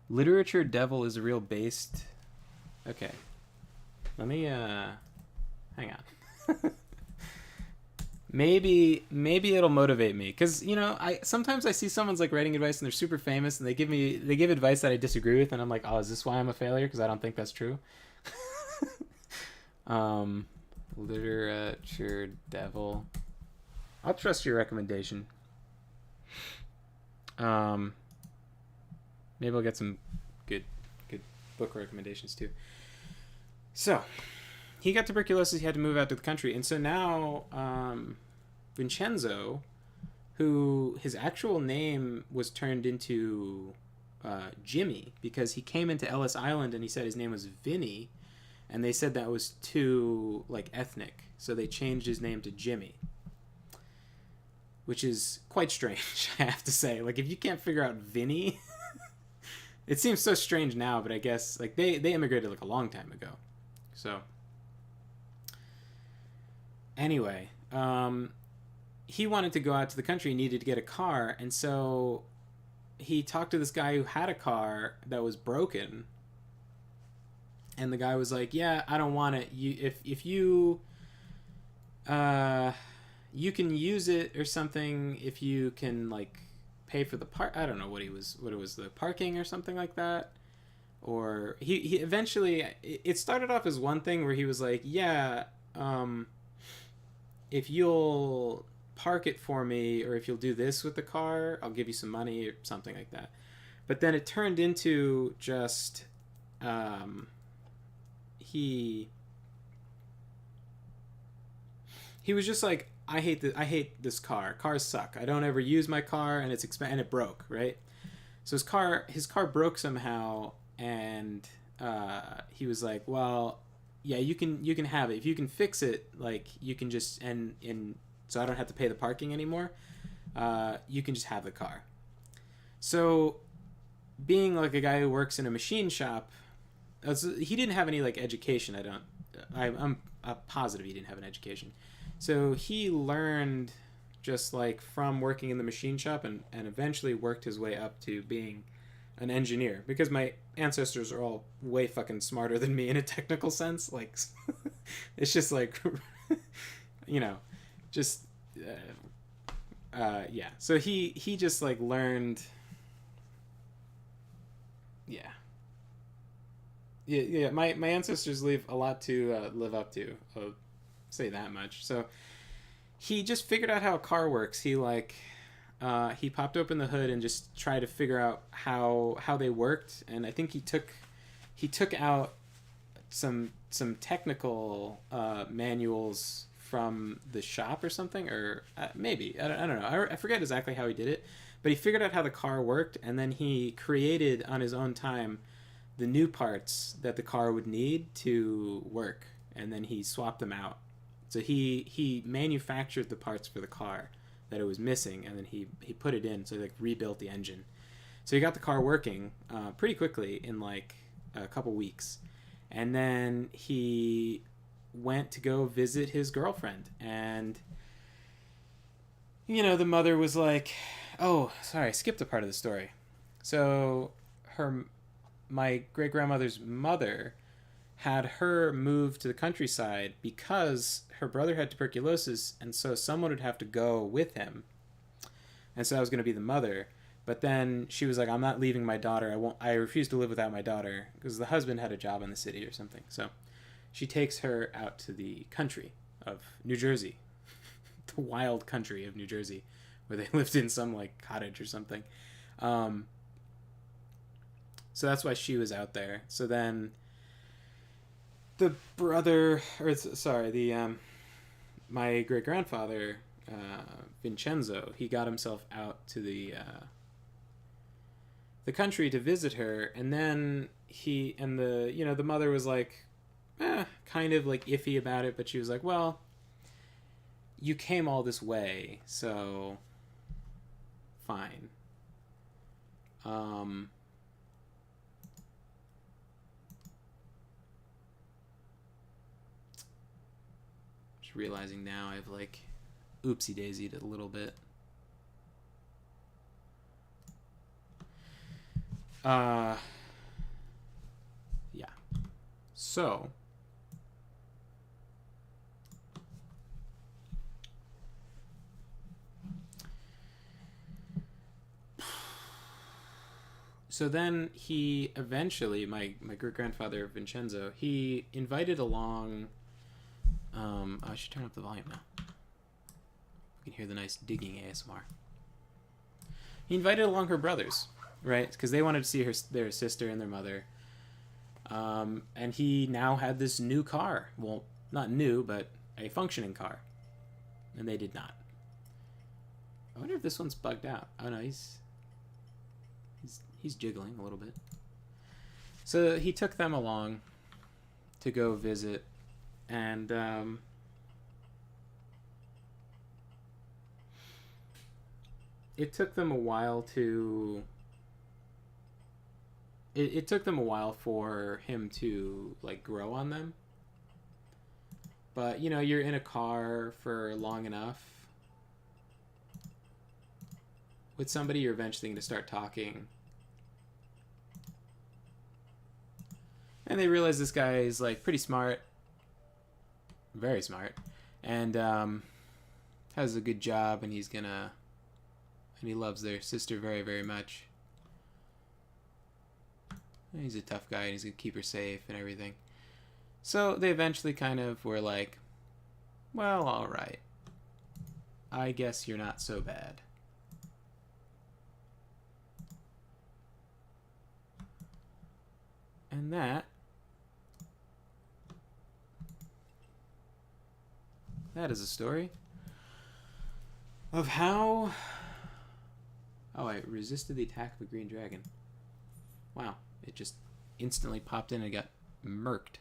A: Literature Devil is a real based. Okay. Let me hang on. maybe it'll motivate me, because, you know, I sometimes I see someone's like writing advice and they're super famous and they give advice that I disagree with, and I'm like, oh, is this why I'm a failure? Because I don't think that's true. Literature Devil. I'll trust your recommendation. Maybe I'll get some good book recommendations too. So he got tuberculosis. He had to move out to the country, and so now Vincenzo, who his actual name was turned into Jimmy, because he came into Ellis Island and he said his name was Vinny, and they said that was too like ethnic, so they changed his name to Jimmy, which is quite strange, I have to say. Like, if you can't figure out Vinny, it seems so strange now, but I guess like they immigrated like a long time ago. So anyway, he wanted to go out to the country, needed to get a car, and so he talked to this guy who had a car that was broken, and the guy was like, yeah, I don't want it. If you you can use it or something, if you can like pay for the I don't know what it was, the parking or something like that. Or he eventually, it started off as one thing where he was like, yeah, if you'll park it for me, or if you'll do this with the car, I'll give you some money, or something like that. But then it turned into just he was just like, I hate this car. Cars suck. I don't ever use my car, and and it broke, right? So his car broke somehow, and he was like, well, yeah, you can have it if you can fix it. Like, you can just and so I don't have to pay the parking anymore. You can just have the car. So, being like a guy who works in a machine shop, he didn't have any like education. I'm positive he didn't have an education. So he learned just like from working in the machine shop, and eventually worked his way up to being an engineer, because my ancestors are all way fucking smarter than me in a technical sense. Like, it's just like, you know, just, yeah. So he just like learned, yeah. Yeah. My ancestors leave a lot to live up to. I'll say that much. So he just figured out how a car works. He like, he popped open the hood and just tried to figure out how they worked, and I think he took out some technical manuals from the shop or something, or maybe I don't know. I forget exactly how he did it, but he figured out how the car worked, and then he created on his own time the new parts that the car would need to work, and then he swapped them out. So he manufactured the parts for the car that it was missing, and then he put it in. So he like rebuilt the engine. So he got the car working pretty quickly in like a couple weeks, and then he went to go visit his girlfriend, and the mother was like, "Oh, sorry, I skipped a part of the story." So my great grandmother's mother had her move to the countryside because her brother had tuberculosis, and so someone would have to go with him. And so that was going to be the mother. But then she was like, "I'm not leaving my daughter. I refuse to live without my daughter," because the husband had a job in the city or something. So she takes her out to the country of New Jersey, the wild country of New Jersey, where they lived in some like cottage or something. So that's why she was out there. So then the brother, or sorry, my great grandfather, Vincenzo, he got himself out to the country to visit her, and then the mother was like, kind of like iffy about it, but she was like, "Well, you came all this way, so fine." Just realizing now I've like oopsie daisied it a little bit. Yeah. So then he eventually, my great grandfather Vincenzo, he invited along. I should turn up the volume now. You can hear the nice digging ASMR. He invited along her brothers, right? Because they wanted to see their sister and their mother. And he now had this new car. Well, not new, but a functioning car. And they did not. I wonder if this one's bugged out. Oh no, he's jiggling a little bit. So he took them along to go visit, and it took them a while to. It took them a while for him to like grow on them. But you're in a car for long enough with somebody, you're eventually going to start talking. And they realize this guy is like pretty smart, very smart, and has a good job, and and he loves their sister very, very much. And he's a tough guy, and he's gonna keep her safe and everything. So they eventually kind of were like, "Well, all right. I guess you're not so bad." And that is a story of how... Oh, I resisted the attack of a green dragon. Wow, it just instantly popped in and got murked.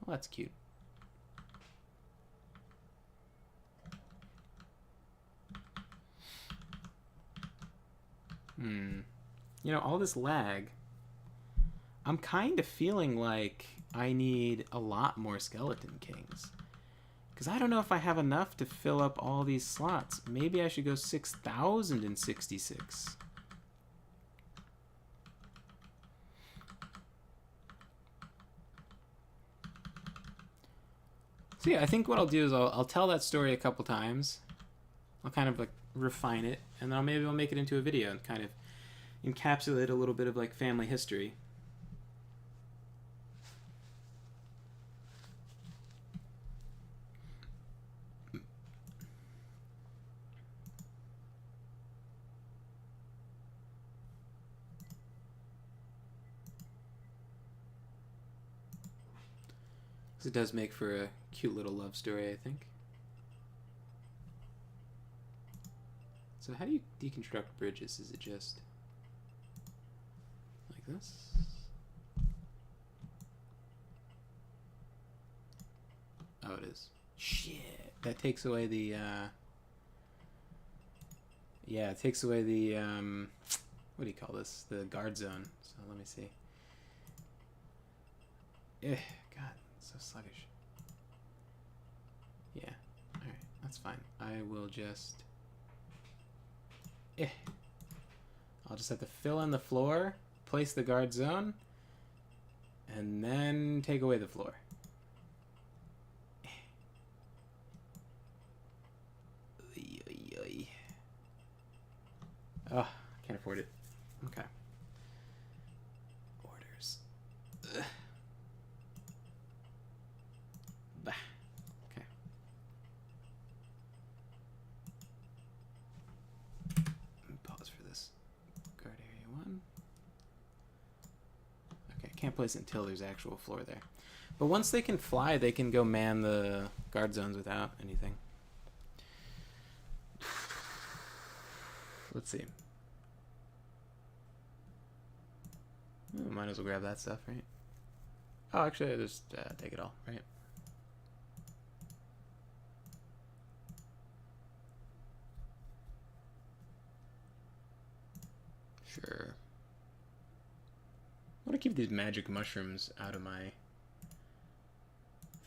A: Well, that's cute. All this lag, I'm kind of feeling like I need a lot more Skeleton Kings. Because I don't know if I have enough to fill up all these slots. Maybe I should go 6,066. So yeah, I think what I'll do is I'll tell that story a couple times. I'll kind of like refine it, and then maybe I'll make it into a video and kind of encapsulate a little bit of like family history. It does make for a cute little love story, I think. So how do you deconstruct bridges? Is it just like this? Oh, it is. Shit. That takes away the, yeah, it takes away the, what do you call this? The guard zone. So let me see. God, so sluggish. Yeah, alright, that's fine. I will just... I'll just have to fill in the floor, place the guard zone, and then take away the floor. Oh, can't afford it. Okay. Orders. Ugh. Bah. Okay. Pause for this. Guard area 1. Okay, can't place it until there's actual floor there. But once they can fly, they can go man the guard zones without anything. Let's see. Oh, might as well grab that stuff, right? Oh, actually, I'll just take it all, right? Sure. I want to keep these magic mushrooms out of my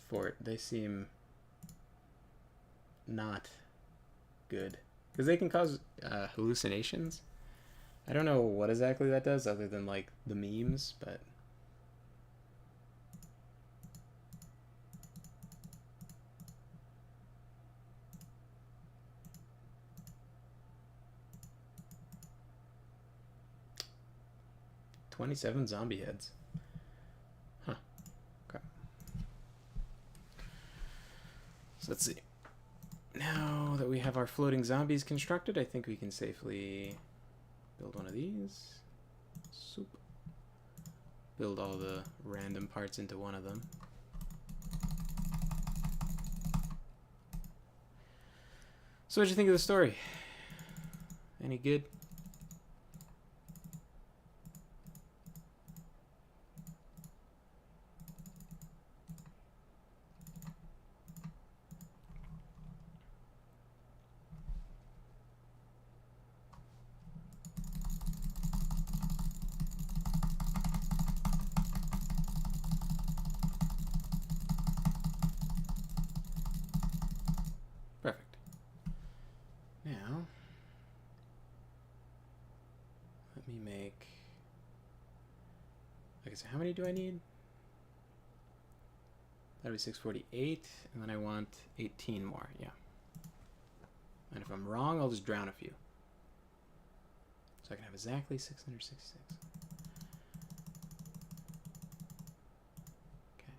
A: fort. They seem not good. Because they can cause hallucinations. I don't know what exactly that does other than, like, the memes, but... "27 zombie heads." Huh. Okay. So let's see. Now that we have our floating zombies constructed, I think we can safely build one of these. Soup. Build all the random parts into one of them. So what'd you think of the story? Any good? Perfect. Now, let me make... Okay, so how many do I need? That'll be 648, and then I want 18 more, yeah. And if I'm wrong, I'll just drown a few. So I can have exactly 666. Okay.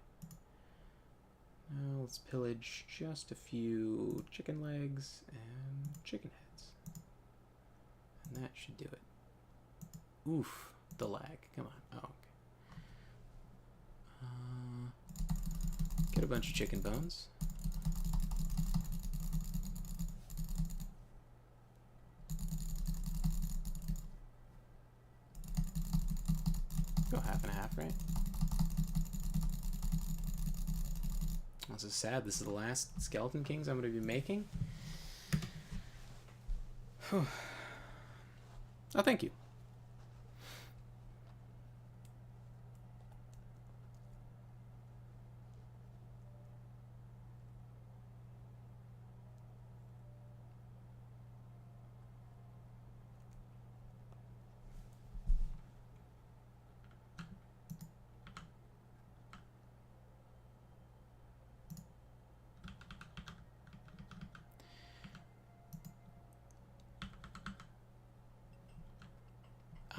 A: Now let's pillage just a few chicken legs and chicken heads. And that should do it. Oof, the lag. Come on. Oh, okay. Get a bunch of chicken bones. Go half and a half, right? This is sad. This is the last Skeleton Kings I'm going to be making. Oh, thank you.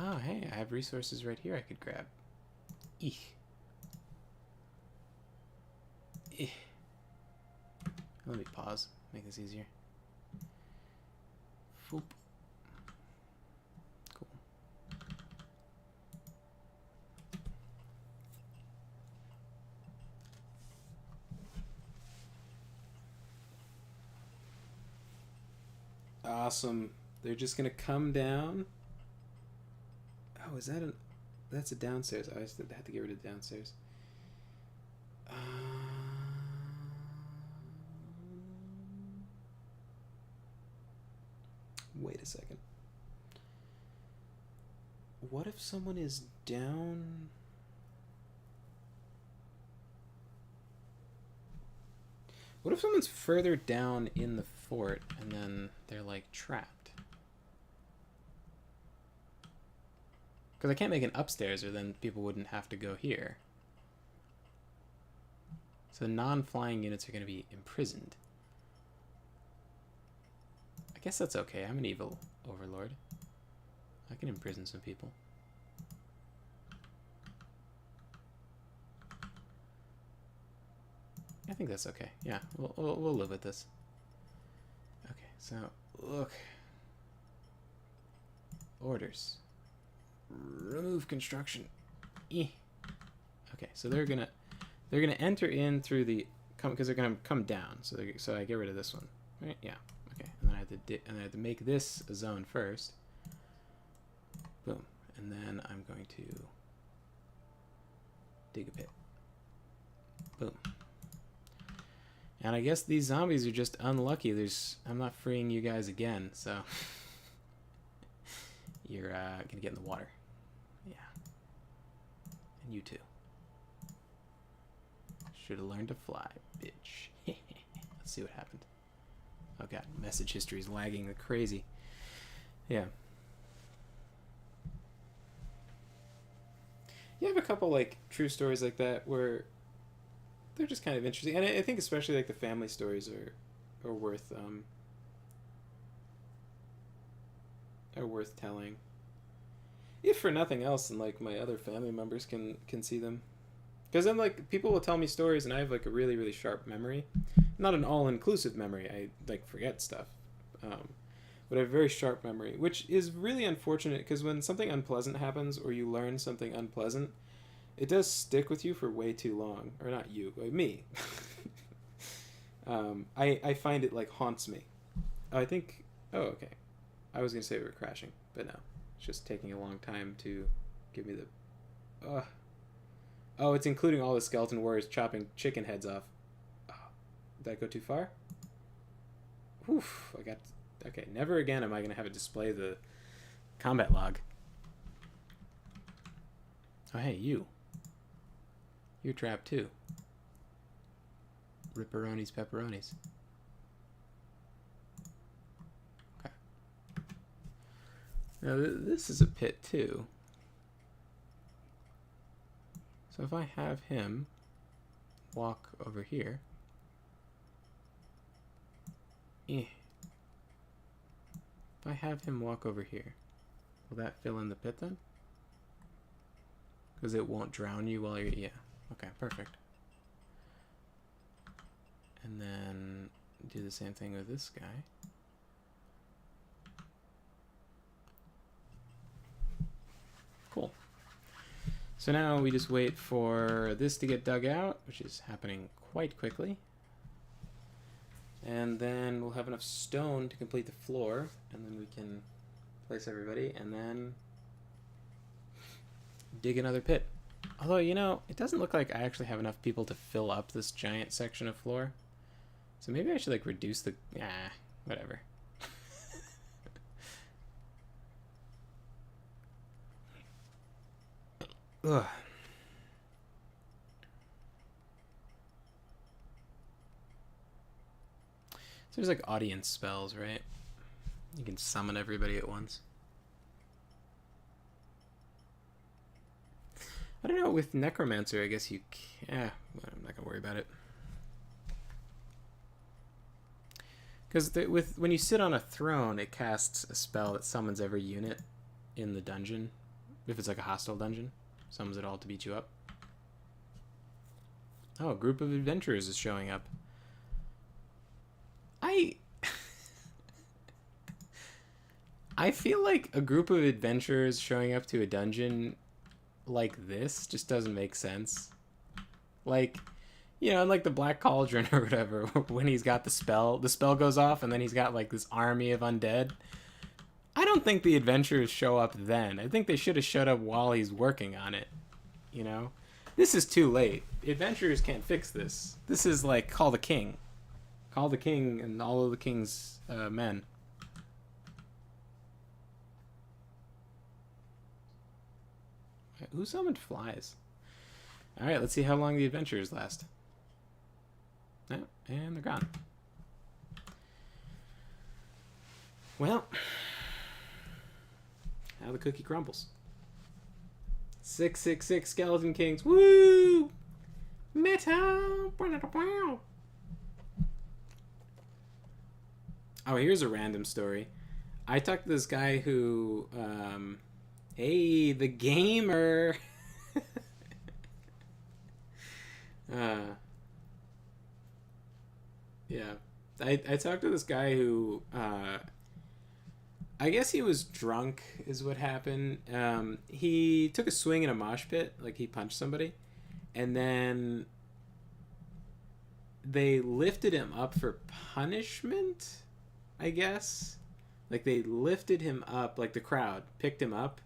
A: Oh, hey, I have resources right here I could grab. Eek. Eek. Let me pause, make this easier. Foop. Cool. Awesome. They're just gonna come down. Oh, is that that's a downstairs. I just had to get rid of downstairs. Wait a second. What if someone is down? What if someone's further down in the fort and then they're like trapped? Because I can't make an upstairs or then people wouldn't have to go here. So non-flying units are going to be imprisoned. I guess that's okay. I'm an evil overlord. I can imprison some people. I think that's okay. Yeah, we'll live with this. Okay, so look. Orders. Remove construction. Okay, so they're gonna enter in through the because they're gonna come down. So I get rid of this one, right? Yeah. Okay, and then I have to make this a zone first. Boom, and then I'm going to dig a pit. Boom. And I guess these zombies are just unlucky. I'm not freeing you guys again, so you're gonna get in the water. Yeah. And you too. Should have learned to fly, bitch. Let's see what happened. Oh god, message history is lagging like crazy. Yeah. You have a couple like true stories like that where they're just kind of interesting, and I think especially like the family stories are worth telling. If for nothing else, and like my other family members can see them, because then like people will tell me stories, and I have like a really really sharp memory, not an all inclusive memory. I like forget stuff, but I have a very sharp memory, which is really unfortunate because when something unpleasant happens or you learn something unpleasant, it does stick with you for way too long. Or not you, but me. I find it like haunts me. I think. Oh, okay. I was gonna say we were crashing, but no. It's just taking a long time to give me the. Oh, it's including all the skeleton warriors chopping chicken heads off. Oh, did that go too far? Oof! I got. Okay, never again am I gonna have it display the combat log. Oh, hey, you. You're trapped too. Ripperonis, pepperonis. Okay. Now this is a pit too. So if I have him walk over here. If I have him walk over here, will that fill in the pit then? Because it won't drown you while you're... Yeah. Okay, perfect. And then do the same thing with this guy. Cool. So now we just wait for this to get dug out, which is happening quite quickly. And then we'll have enough stone to complete the floor, and then we can place everybody, and then dig another pit. Although, you know, it doesn't look like I actually have enough people to fill up this giant section of floor. So maybe I should, like, reduce the... whatever. Ugh. So there's, like, audience spells, right? You can summon everybody at once. I don't know, with Necromancer, I guess you can... I'm not going to worry about it. Because when you sit on a throne, it casts a spell that summons every unit in the dungeon. If it's like a hostile dungeon. Summons it all to beat you up. Oh, a group of adventurers is showing up. I feel like a group of adventurers showing up to a dungeon like this just doesn't make sense. Like, You know, in like the Black Cauldron or whatever, when he's got the spell goes off, and then he's got like this army of undead. I don't think the adventurers show up then. I think they should have showed up while he's working on it. You know, this is too late. The adventurers can't fix this. This is like call the king, and all of the king's men. Who summoned flies? All right, let's see how long the adventures last. Oh, and they're gone. Well, how the cookie crumbles. 666 Skeleton Kings. Woo! Metal! Oh, here's a random story. I talked to this guy who, hey, the gamer. Yeah. I talked to this guy who, I guess he was drunk is what happened. He took a swing in a mosh pit, like he punched somebody, and then they lifted him up for punishment, I guess. Like they lifted him up, like the crowd picked him up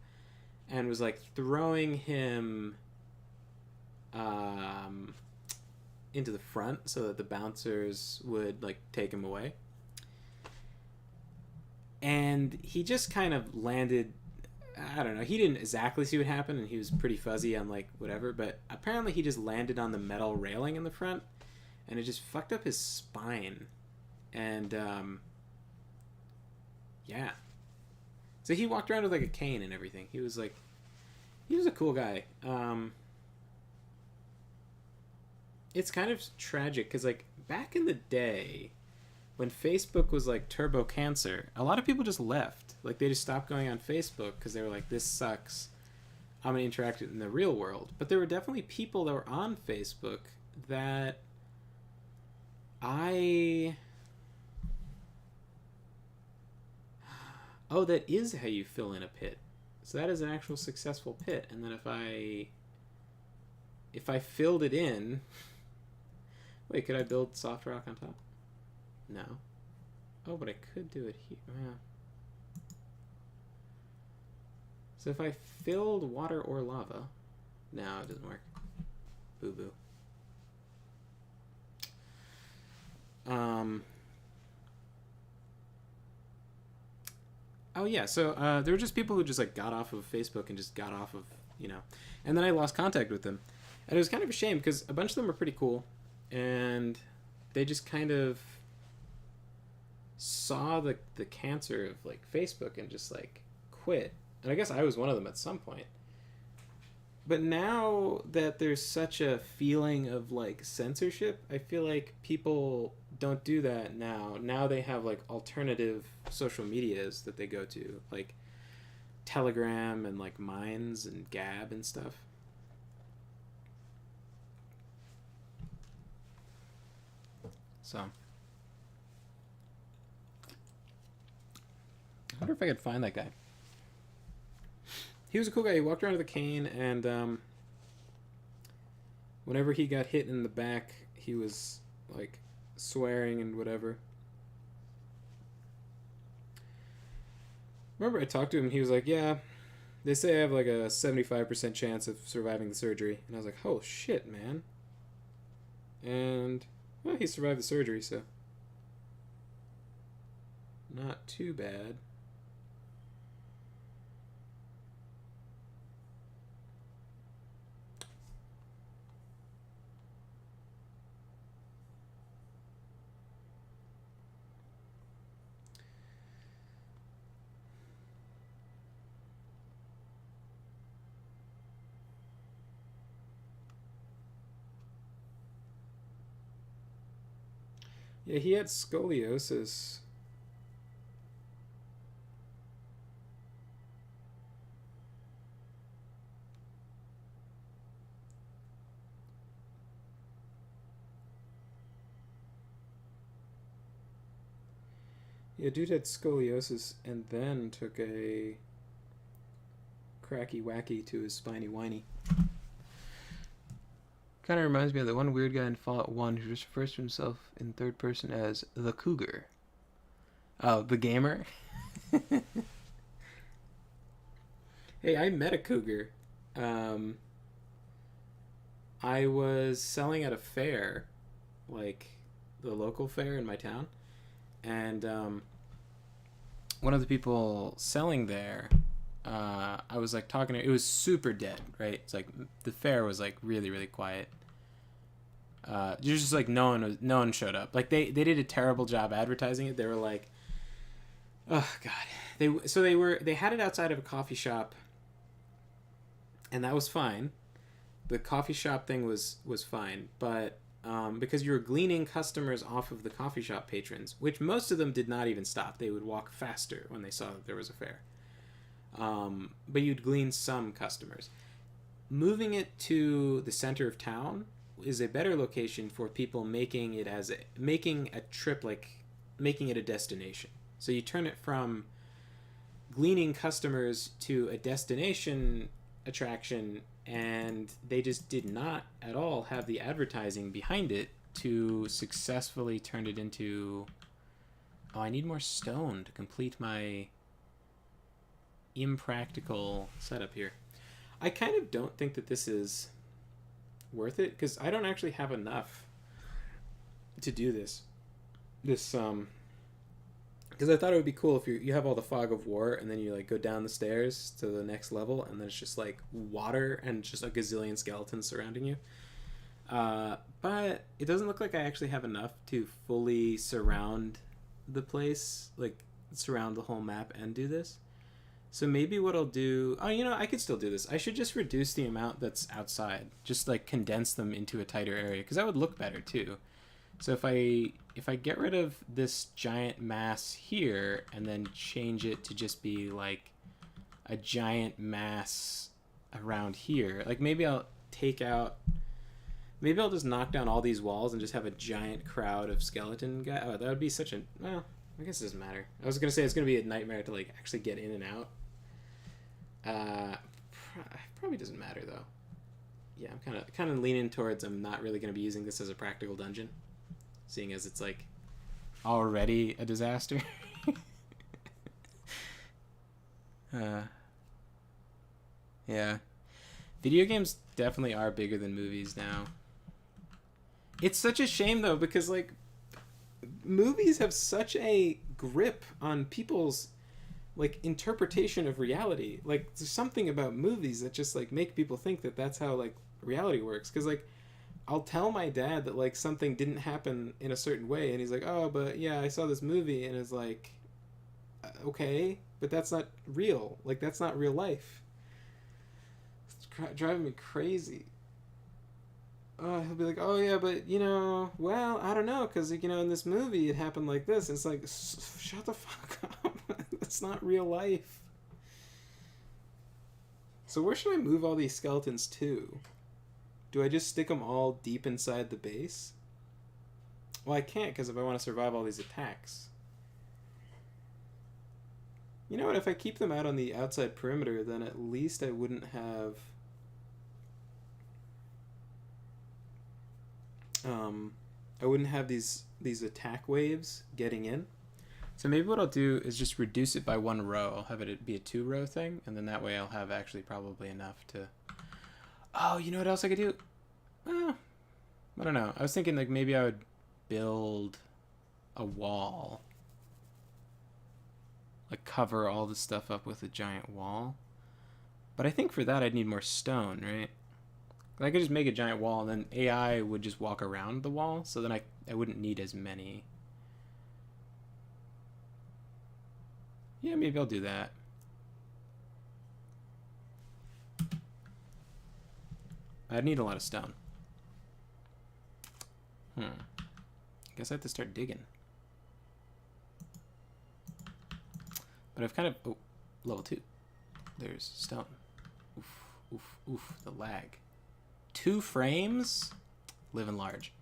A: and was like throwing him into the front so that the bouncers would like take him away. And he just kind of landed, I don't know, he didn't exactly see what happened, and he was pretty fuzzy on like whatever, but apparently he just landed on the metal railing in the front, and it just fucked up his spine. And yeah. So he walked around with like a cane and everything. He was a cool guy. It's kind of tragic because like back in the day when Facebook was like turbo cancer, a lot of people just left. Like they just stopped going on Facebook because they were like, this sucks. I'm going to interact in the real world. But there were definitely people that were on Facebook that Oh, that is how you fill in a pit. So that is an actual successful pit. And then if I filled it in... Wait, could I build soft rock on top? No. Oh, but I could do it here. Yeah. So if I filled water or lava... No, it doesn't work. Boo-boo. Oh, yeah, so there were just people who just, like, got off of Facebook and just got off of, you know... And then I lost contact with them. And it was kind of a shame, because a bunch of them were pretty cool. And they just kind of saw the cancer of, like, Facebook and just, like, quit. And I guess I was one of them at some point. But now that there's such a feeling of, like, censorship, I feel like people don't do that now. Now they have, like, alternative social medias that they go to, like Telegram and, like, Minds and Gab and stuff. So, I wonder if I could find that guy. He was a cool guy. He walked around with a cane, and whenever he got hit in the back, he was, like, swearing and whatever. Remember I talked to him, and he was like, yeah, they say I have, like, a 75% chance of surviving the surgery. And I was like, oh, shit, man. And, well, he survived the surgery, so not too bad. Yeah, he had scoliosis. Yeah, dude had scoliosis and then took a cracky wacky to his spiny whiny. Kind of reminds me of the one weird guy in Fallout 1 who just refers to himself in third person as the Cougar. Oh, the gamer? Hey, I met a cougar. Um, I was selling at a fair, like the local fair in my town, and one of the people selling there, I was like talking to. It was super dead, right? It's like the fair was like really really quiet. There's just like no one showed up. Like they did a terrible job advertising it. They were like, oh god, they had it outside of a coffee shop, and that was fine. The coffee shop thing was fine, but because you were gleaning customers off of the coffee shop patrons, which most of them did not even stop. They would walk faster when they saw that there was a fair. But you'd glean some customers. Moving it to the center of town is a better location for people making a trip, like making it a destination. So you turn it from gleaning customers to a destination attraction, and they just did not at all have the advertising behind it to successfully turn it into... Oh, I need more stone to complete my impractical setup here. I kind of don't think that this is worth it, because I don't actually have enough to do this. Because I thought it would be cool if you have all the fog of war, and then you like go down the stairs to the next level, and then it's just like water and just a gazillion skeletons surrounding you. But it doesn't look like I actually have enough to fully surround the place, like surround the whole map and do this. So maybe what I'll do... Oh, I could still do this. I should just reduce the amount that's outside. Just like condense them into a tighter area, because that would look better too. So if I get rid of this giant mass here and then change it to just be like a giant mass around here, like maybe I'll just knock down all these walls and just have a giant crowd of skeleton guys. Oh, that would be such a... Well, I guess it doesn't matter. I was going to say it's going to be a nightmare to like actually get in and out. Probably doesn't matter though. Yeah, I'm kind of leaning towards I'm not really going to be using this as a practical dungeon, seeing as it's like already a disaster. Yeah. Video games definitely are bigger than movies now. It's such a shame though, because like movies have such a grip on people's like interpretation of reality. Like there's something about movies that just like make people think that that's how like reality works, because like I'll tell my dad that like something didn't happen in a certain way, and he's like, oh, but yeah, I saw this movie, and it's like, okay, but that's not real. Like that's not real life. It's driving me crazy. Oh, he'll be like, oh yeah, but well, I don't know, because in this movie it happened like this. It's like, shut the fuck up. That's not real life. So where should I move all these skeletons to? Do I just stick them all deep inside the base? Well, I can't, because if I want to survive all these attacks. You know what? If I keep them out on the outside perimeter, then at least I wouldn't have... I wouldn't have these attack waves getting in. So maybe what I'll do is just reduce it by one row. I'll have it be a 2-row thing, and then that way I'll have actually probably enough to... Oh, you know what else I could do? I don't know. I was thinking like maybe I would build a wall. Like cover all this stuff up with a giant wall. But I think for that I'd need more stone, right? I could just make a giant wall, and then AI would just walk around the wall, so then I wouldn't need as many. Yeah, maybe I'll do that. I'd need a lot of stone. I guess I have to start digging. But I've kind of... Oh, level 2. There's stone. Oof, oof, oof, the lag. 2 frames? Living large.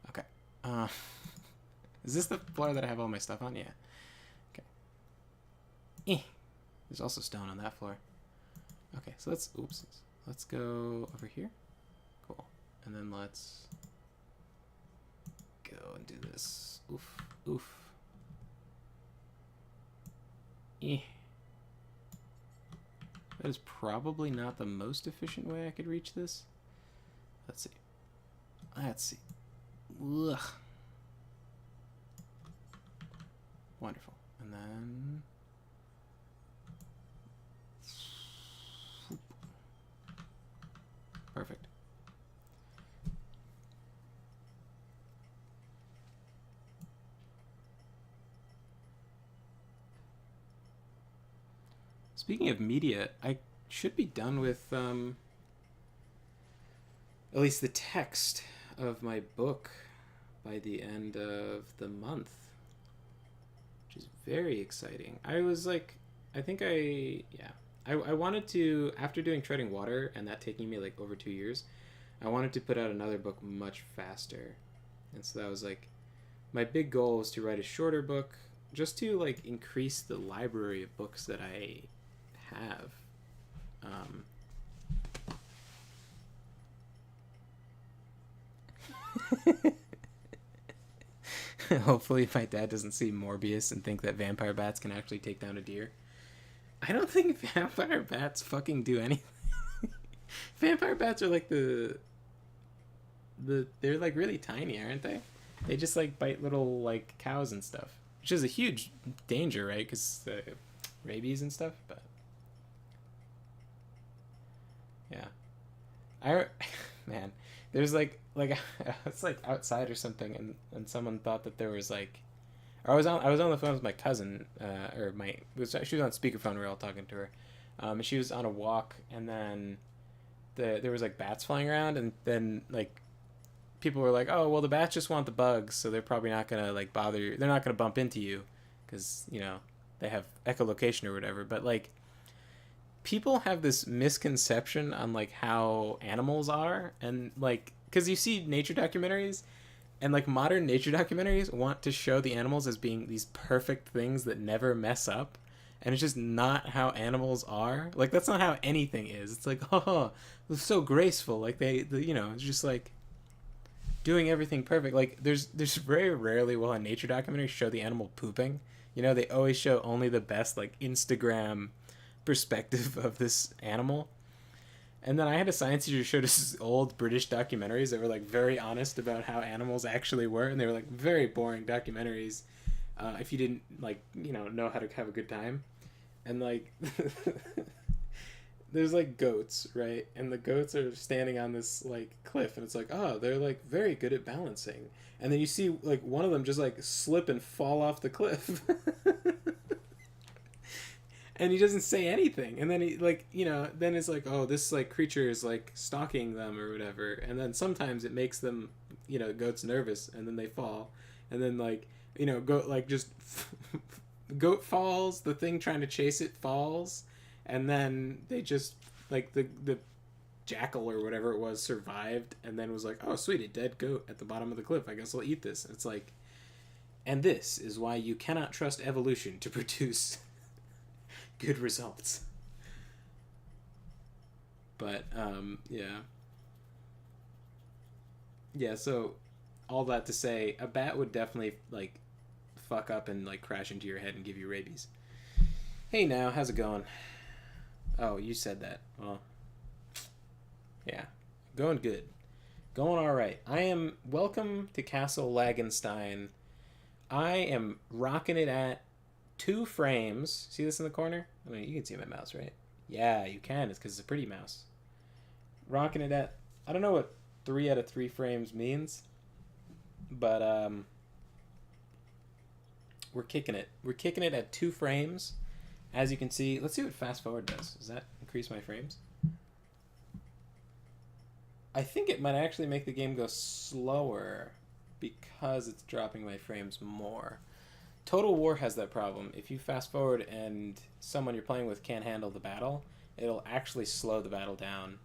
A: Okay. Is this the floor that I have all my stuff on? Yeah. Okay. There's also stone on that floor. Okay, so let's go over here. Cool. and then let's go and do this. Oof, oof. Eh. That is probably not the most efficient way I could reach this. Let's see. Let's see. Ugh. Wonderful. And then... Perfect. Speaking of media, I should be done with at least the text of my book by the end of the month, which is very exciting. I was like, I wanted to, after doing Treading Water and that taking me like over 2 years, I wanted to put out another book much faster. And so that was like, my big goal was to write a shorter book just to like increase the library of books that I have. Hopefully my dad doesn't see Morbius and think that vampire bats can actually take down a deer. I don't think vampire bats fucking do anything. Vampire bats are like they're like really tiny, aren't they? They just like bite little like cows and stuff, which is a huge danger, right? Because rabies and stuff. But yeah, man, there's like it's like outside or something, and someone thought that there was like, or I was on the phone with my cousin, she was on speakerphone. We were all talking to her, and she was on a walk, and then there was like bats flying around, and then like people were like, oh well, the bats just want the bugs, so they're probably not gonna like bother. They're not gonna bump into you, because they have echolocation or whatever. But like, people have this misconception on like how animals are, and like, because you see nature documentaries, and like modern nature documentaries want to show the animals as being these perfect things that never mess up, and it's just not how animals are. Like, that's not how anything is. It's like, oh, it's so graceful, like it's just like doing everything perfect. Like, there's very rarely will a nature documentary show the animal pooping. They always show only the best like Instagram perspective of this animal. And then I had a science teacher show us old British documentaries that were like very honest about how animals actually were, and they were like very boring documentaries if you didn't like know how to have a good time. And like there's like goats, right? And the goats are standing on this like cliff, and it's like, oh, they're like very good at balancing. And then you see like one of them just like slip and fall off the cliff. And he doesn't say anything, and then he like then it's like, oh, this like creature is like stalking them or whatever. And then sometimes it makes them goats nervous, and then they fall, and then like goat like just goat falls, the thing trying to chase it falls, and then they just like the jackal or whatever it was survived, and then was like, oh sweet, a dead goat at the bottom of the cliff, I guess I'll eat this. And it's like, and this is why you cannot trust evolution to produce good results. But yeah, so all that to say, a bat would definitely like fuck up and like crash into your head and give you rabies. Hey now, how's it going? Oh, you said that. Well, yeah, going good, going all right. I am welcome to Castle Lagenstein. I am rocking it at 2 frames. See this in the corner? I mean, you can see my mouse, right? Yeah, you can. It's because it's a pretty mouse. Rocking it at, I don't know what 3 out of 3 frames means, but we're kicking it. We're kicking it at 2 frames. As you can see, let's see what fast forward does. Does that increase my frames? I think it might actually make the game go slower because it's dropping my frames more. Total War has that problem. If you fast forward and someone you're playing with can't handle the battle, it'll actually slow the battle down.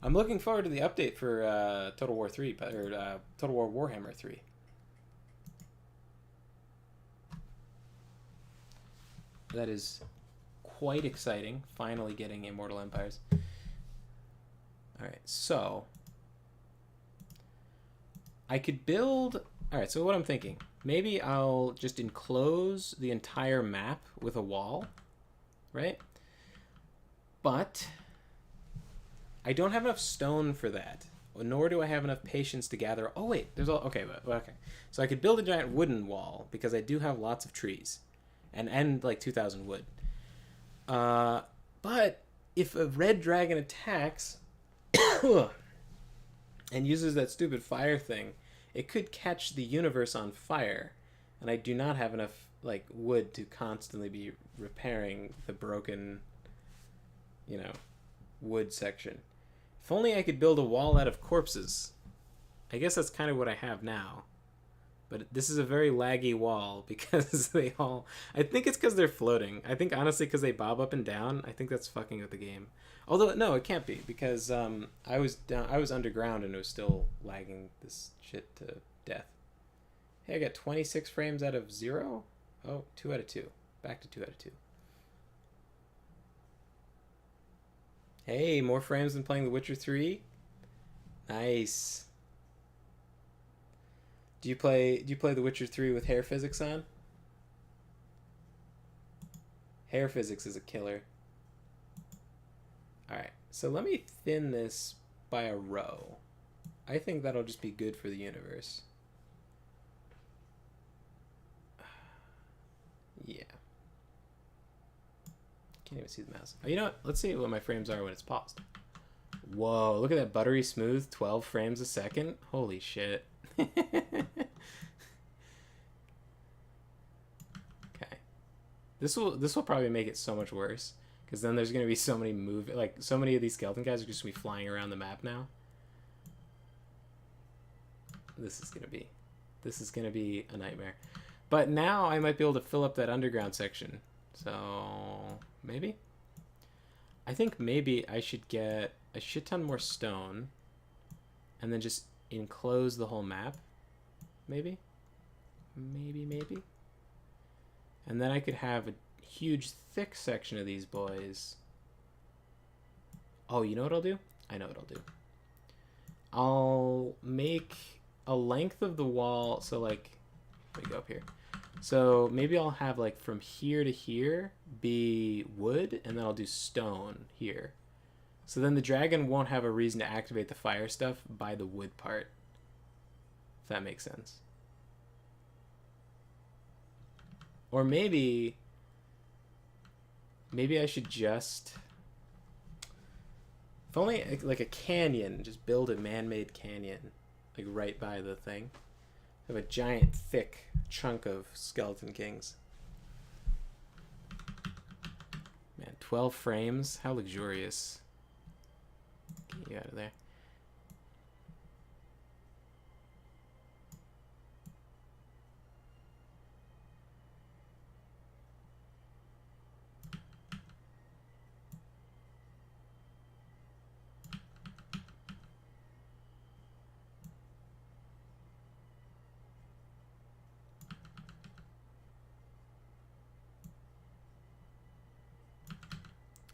A: I'm looking forward to the update for Total War 3, or Total War Warhammer 3. That is quite exciting. Finally getting Immortal Empires. Alright, so I could build... Alright, so what I'm thinking, maybe I'll just enclose the entire map with a wall, right? But I don't have enough stone for that, nor do I have enough patience to gather... Oh, wait, there's all... Okay, okay. So I could build a giant wooden wall, because I do have lots of trees, and like 2,000 wood. But if a red dragon attacks and uses that stupid fire thing, it could catch the universe on fire, and I do not have enough like wood to constantly be repairing the broken, you know, wood section. If only I could build a wall out of corpses. I guess that's kind of what I have now. But this is a very laggy wall because they all... I think it's because they're floating. I think honestly because they bob up and down. I think that's fucking with the game. Although, no, it can't be because I was underground and it was still lagging this shit to death. Hey, I got 26 frames out of 0? Oh, 2 out of 2. Back to 2 out of 2. Hey, more frames than playing The Witcher 3? Nice. Do you play The Witcher 3 with hair physics on? Hair physics is a killer. Alright, so let me thin this by a row. I think that'll just be good for the universe. Yeah. Can't even see the mouse. Oh, you know what? Let's see what my frames are when it's paused. Whoa, look at that buttery smooth 12 frames a second. Holy shit. Okay. This will probably make it so much worse because then there's going to be so many of these skeleton guys are just going to be flying around the map now. This is going to be a nightmare. But now I might be able to fill up that underground section. So, maybe? I think maybe I should get a shit ton more stone and then just enclose the whole map. Maybe? Maybe. And then I could have a huge thick section of these boys. Oh, you know what I'll do? I know what I'll do. I'll make a length of the wall, so like, let me go up here. So maybe I'll have like from here to here be wood, and then I'll do stone here. So then the dragon won't have a reason to activate the fire stuff by the wood part. If that makes sense. Or maybe I should just... If only like a canyon, just build a man-made canyon. Like right by the thing. Have a giant, thick chunk of skeleton kings. Man, 12 frames? How luxurious. Get you out of there.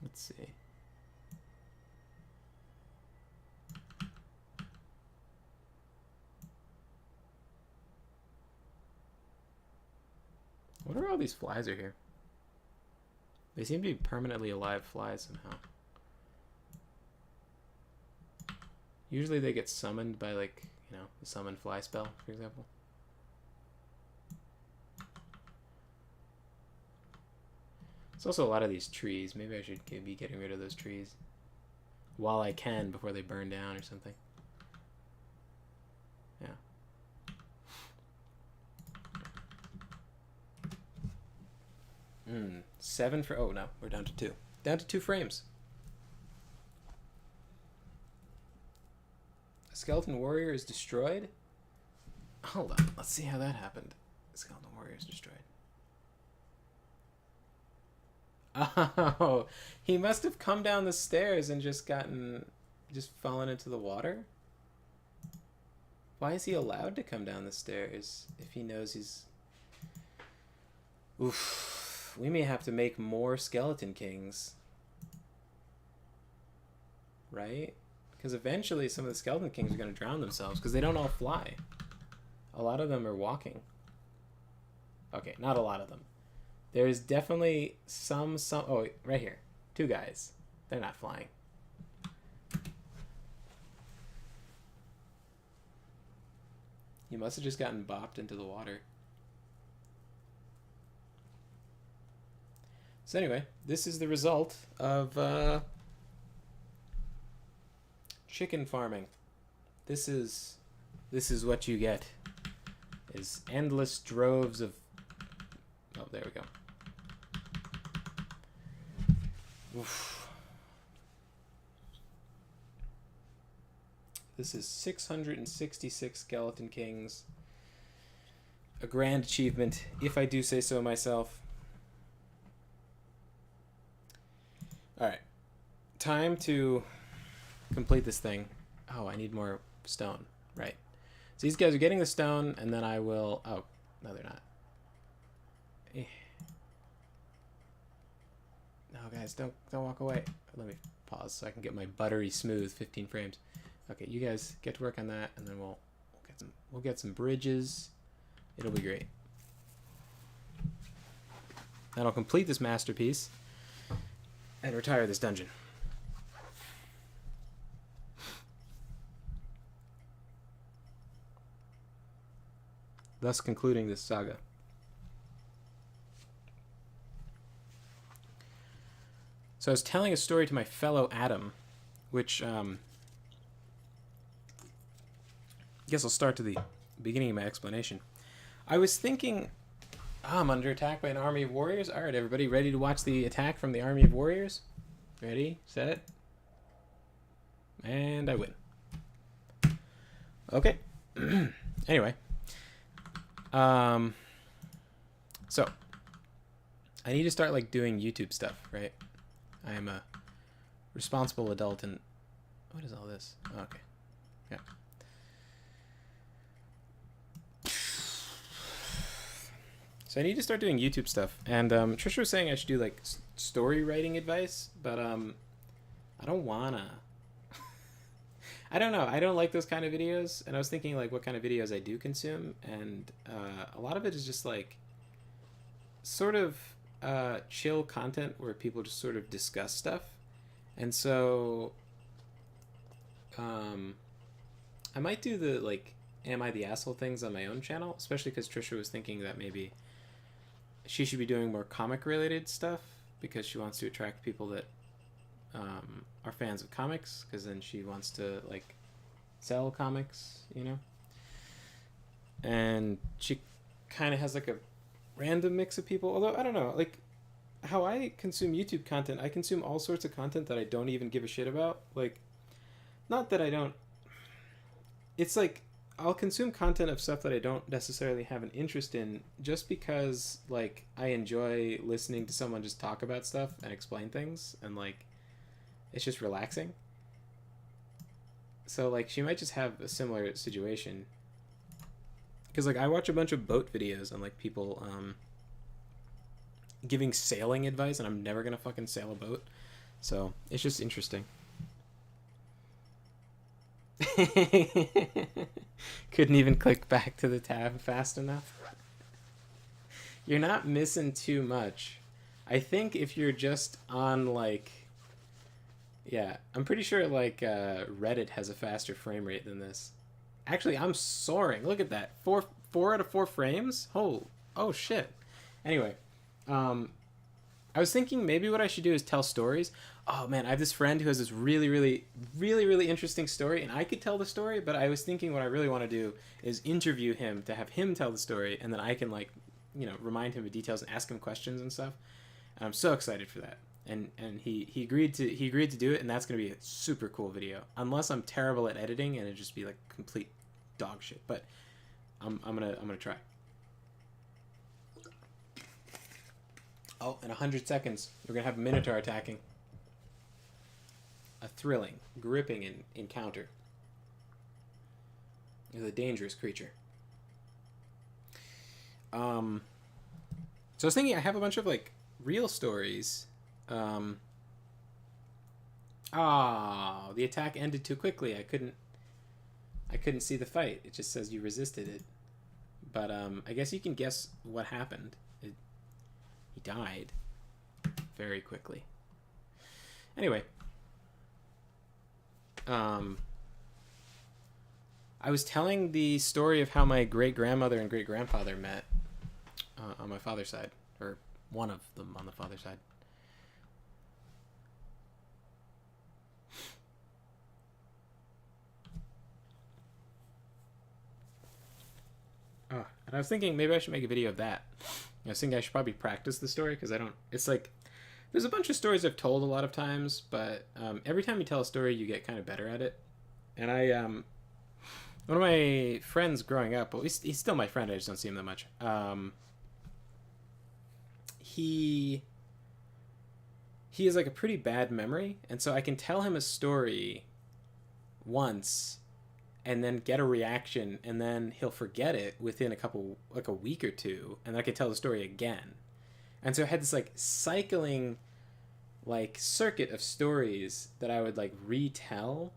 A: Let's see. What are all these flies are here? They seem to be permanently alive flies somehow. Usually they get summoned by like, you know, the summon fly spell, for example. There's also a lot of these trees. Maybe I should be getting rid of those trees while I can before they burn down or something. Yeah. 7 for... Oh, no. We're down to 2. Down to 2 frames. A skeleton warrior is destroyed? Hold on. Let's see how that happened. A skeleton warrior is destroyed. Oh, he must have come down the stairs and just fallen into the water. Why is he allowed to come down the stairs if he knows he's... Oof. We may have to make more skeleton kings. Right? Because eventually some of the Skeleton Kings are going to drown themselves because they don't all fly. A lot of them are walking. Okay, not a lot of them. There's definitely some... Oh, right here. 2 guys. They're not flying. You must have just gotten bopped into the water. So anyway, this is the result of chicken farming. This is what you get. Is endless droves of... Oh, there we go. Oof. This is 666 Skeleton Kings. A grand achievement, if I do say so myself. Alright. Time to complete this thing. Oh, I need more stone. Right. So these guys are getting the stone, and then I will... Oh, no, they're not. No, guys, don't walk away. Let me pause so I can get my buttery smooth 15 frames. Okay, you guys get to work on that, and then we'll get some bridges. It'll be great. That'll complete this masterpiece and retire this dungeon. Thus concluding this saga. So I was telling a story to my fellow Adam, which I guess I'll start to the beginning of my explanation. I was thinking, I'm under attack by an army of warriors. All right, everybody, ready to watch the attack from the army of warriors? Ready, set, and I win. Okay. Anyway. So I need to start like doing YouTube stuff, right? I am a responsible adult and what is all this? Oh, okay. Yeah. So I need to start doing YouTube stuff. And Trisha was saying I should do like story writing advice, but I don't wanna. I don't know. I don't like those kind of videos. And I was thinking like what kind of videos I do consume. And a lot of it is just like sort of chill content where people just sort of discuss stuff. And so I might do the like am I the asshole things on my own channel, especially because Trisha was thinking that maybe she should be doing more comic related stuff because she wants to attract people that are fans of comics, because then she wants to like sell comics, you know. And she kind of has like a random mix of people, although I don't know, like how I consume YouTube content, I consume all sorts of content that I don't even give a shit about. Like, not that I don't, it's like I'll consume content of stuff that I don't necessarily have an interest in just because like I enjoy listening to someone just talk about stuff and explain things, and like it's just relaxing. So like she might just have a similar situation, because like I watch a bunch of boat videos and like people giving sailing advice, and I'm never gonna fucking sail a boat, so it's just interesting. Couldn't even click back to the tab fast enough. You're not missing too much. I think if you're just on like, yeah, I'm pretty sure like Reddit has a faster frame rate than this. Actually, I'm soaring. Look at that. 4 out of 4 frames. Oh shit. Anyway, I was thinking maybe what I should do is tell stories. Oh man, I have this friend who has this really interesting story, and I could tell the story, but I was thinking what I really want to do is interview him to have him tell the story, and then I can like, you know, remind him of details and ask him questions and stuff. And I'm so excited for that. And he agreed to do it, and that's gonna be a super cool video. Unless I'm terrible at editing and it'd just be like complete dog shit. But I'm gonna try. Oh, in 100 seconds, we're gonna have a Minotaur attacking. A thrilling, gripping encounter. It's a dangerous creature. So I was thinking I have a bunch of like real stories. Oh, the attack ended too quickly. I couldn't see the fight. It just says you resisted it. But I guess you can guess what happened. He died very quickly. Anyway, I was telling the story of how my great grandmother and great grandfather met on my father's side, or one of them on the father's side. Oh, and I was thinking maybe I should make a video of that. I was thinking I should probably practice the story because I don't. It's like there's a bunch of stories I've told a lot of times, but every time you tell a story, you get kind of better at it. And one of my friends growing up, well, he's still my friend. I just don't see him that much. He has like a pretty bad memory, and so I can tell him a story once and then get a reaction, and then he'll forget it within a week or two, and I can tell the story again. And so I had this like cycling like circuit of stories that I would like retell.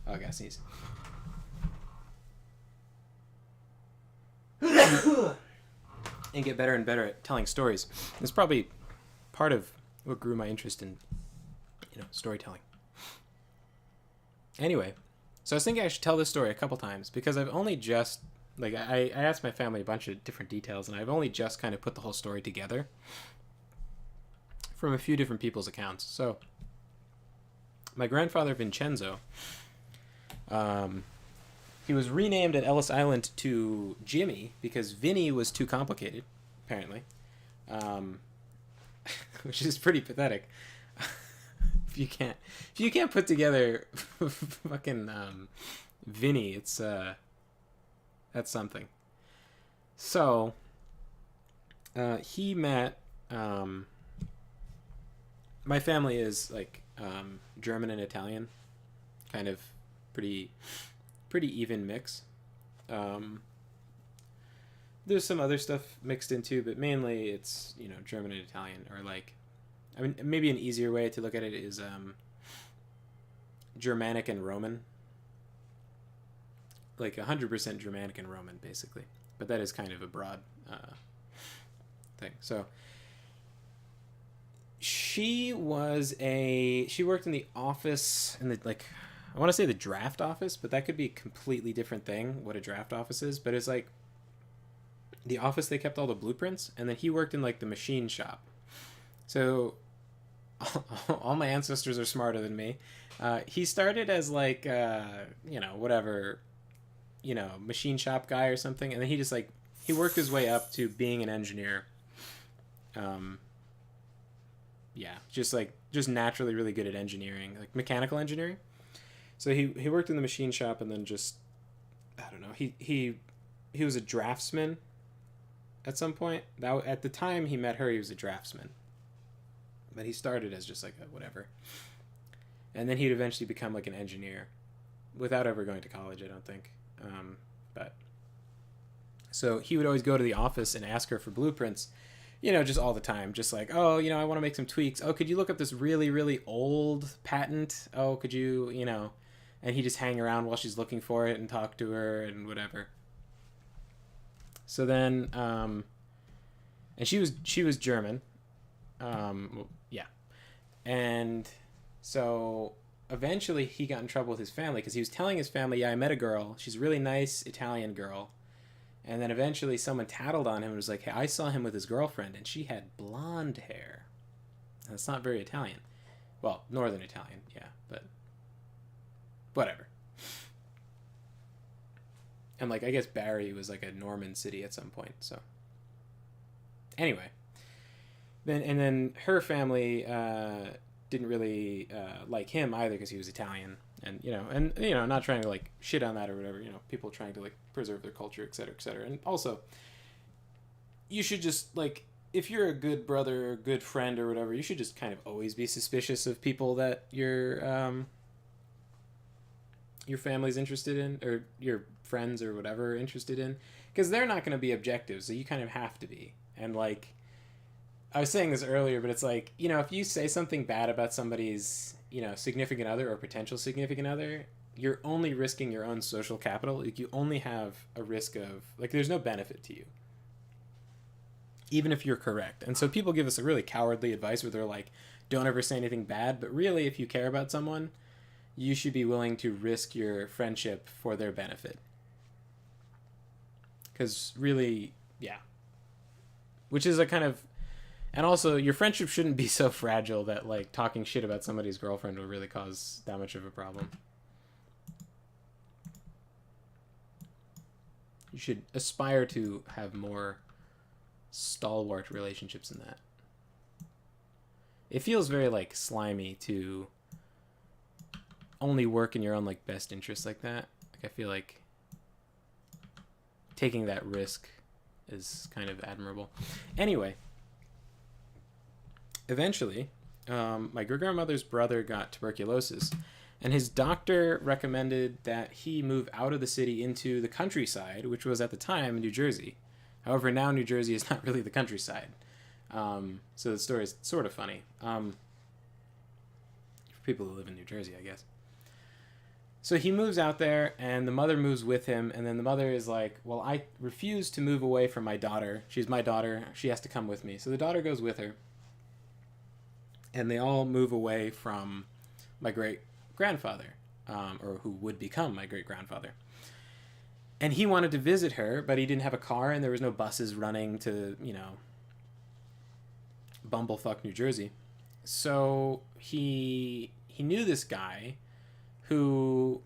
A: Oh, I gotta sneeze. And get better and better at telling stories. It's probably part of what grew my interest in, storytelling. Anyway, so I was thinking I should tell this story a couple times because I've only just, like, I asked my family a bunch of different details, and I've only just kind of put the whole story together from a few different people's accounts. So, my grandfather Vincenzo, he was renamed at Ellis Island to Jimmy because Vinny was too complicated, apparently, which is pretty pathetic. If you can't put together fucking Vinny, it's that's something. So he met my family is like German and Italian, kind of pretty even mix. There's some other stuff mixed into, but mainly it's German and Italian, or like, I mean, maybe an easier way to look at it is Germanic and Roman, like 100% Germanic and Roman, basically. But that is kind of a broad thing. So she worked in the office in the I want to say the draft office, but that could be a completely different thing, what a draft office is. But it's like the office they kept all the blueprints, and then he worked in like the machine shop. So all my ancestors are smarter than me. He started as like whatever, machine shop guy or something, and then he worked his way up to being an engineer. Just naturally really good at engineering, like mechanical engineering. So he worked in the machine shop, and then just, I don't know, he was a draftsman at some point. At the time he met her, he was a draftsman. But he started as just like a whatever. And then he'd eventually become like an engineer without ever going to college, I don't think. But so he would always go to the office and ask her for blueprints, just all the time. Just like, oh, I want to make some tweaks. Oh, could you look up this really, really old patent? Oh, could you, and he just hang around while she's looking for it and talk to her and whatever. So then, and she was German. Yeah. And so eventually he got in trouble with his family because he was telling his family, yeah, I met a girl. She's a really nice Italian girl. And then eventually someone tattled on him and was like, hey, I saw him with his girlfriend and she had blonde hair. And it's not very Italian. Well, Northern Italian, yeah, but whatever. And like, I guess Barry was like a Norman city at some point, so. Anyway. Then her family didn't really like him either because he was Italian, and not trying to like shit on that or whatever. People trying to like preserve their culture, etc., etc. And also, you should just like, if you're a good brother or good friend or whatever, you should just kind of always be suspicious of people that your family's interested in, or your friends or whatever are interested in, because they're not going to be objective, so you kind of have to be. And like, I was saying this earlier, but it's like, if you say something bad about somebody's significant other or potential significant other, you're only risking your own social capital. Like, you only have a risk of, like, there's no benefit to you, even if you're correct. And so people give us a really cowardly advice where they're like, don't ever say anything bad. But really, if you care about someone, you should be willing to risk your friendship for their benefit. Because really, yeah. Which is a kind of... And also, your friendship shouldn't be so fragile that, like, talking shit about somebody's girlfriend will really cause that much of a problem. You should aspire to have more stalwart relationships in that. It feels very, like, slimy to only work in your own, like, best interest like that. Like, I feel like taking that risk is kind of admirable. Anyway, eventually, my great-grandmother's brother got tuberculosis, and his doctor recommended that he move out of the city into the countryside, which was at the time New Jersey. However, now New Jersey is not really the countryside. So the story is sort of funny. For people who live in New Jersey, I guess. So he moves out there, and the mother moves with him, and then the mother is like, well, I refuse to move away from my daughter. She's my daughter. She has to come with me. So the daughter goes with her, and they all move away from my great-grandfather, or who would become my great-grandfather. And he wanted to visit her, but he didn't have a car, and there was no buses running to, bumblefuck New Jersey. So he knew this guy who,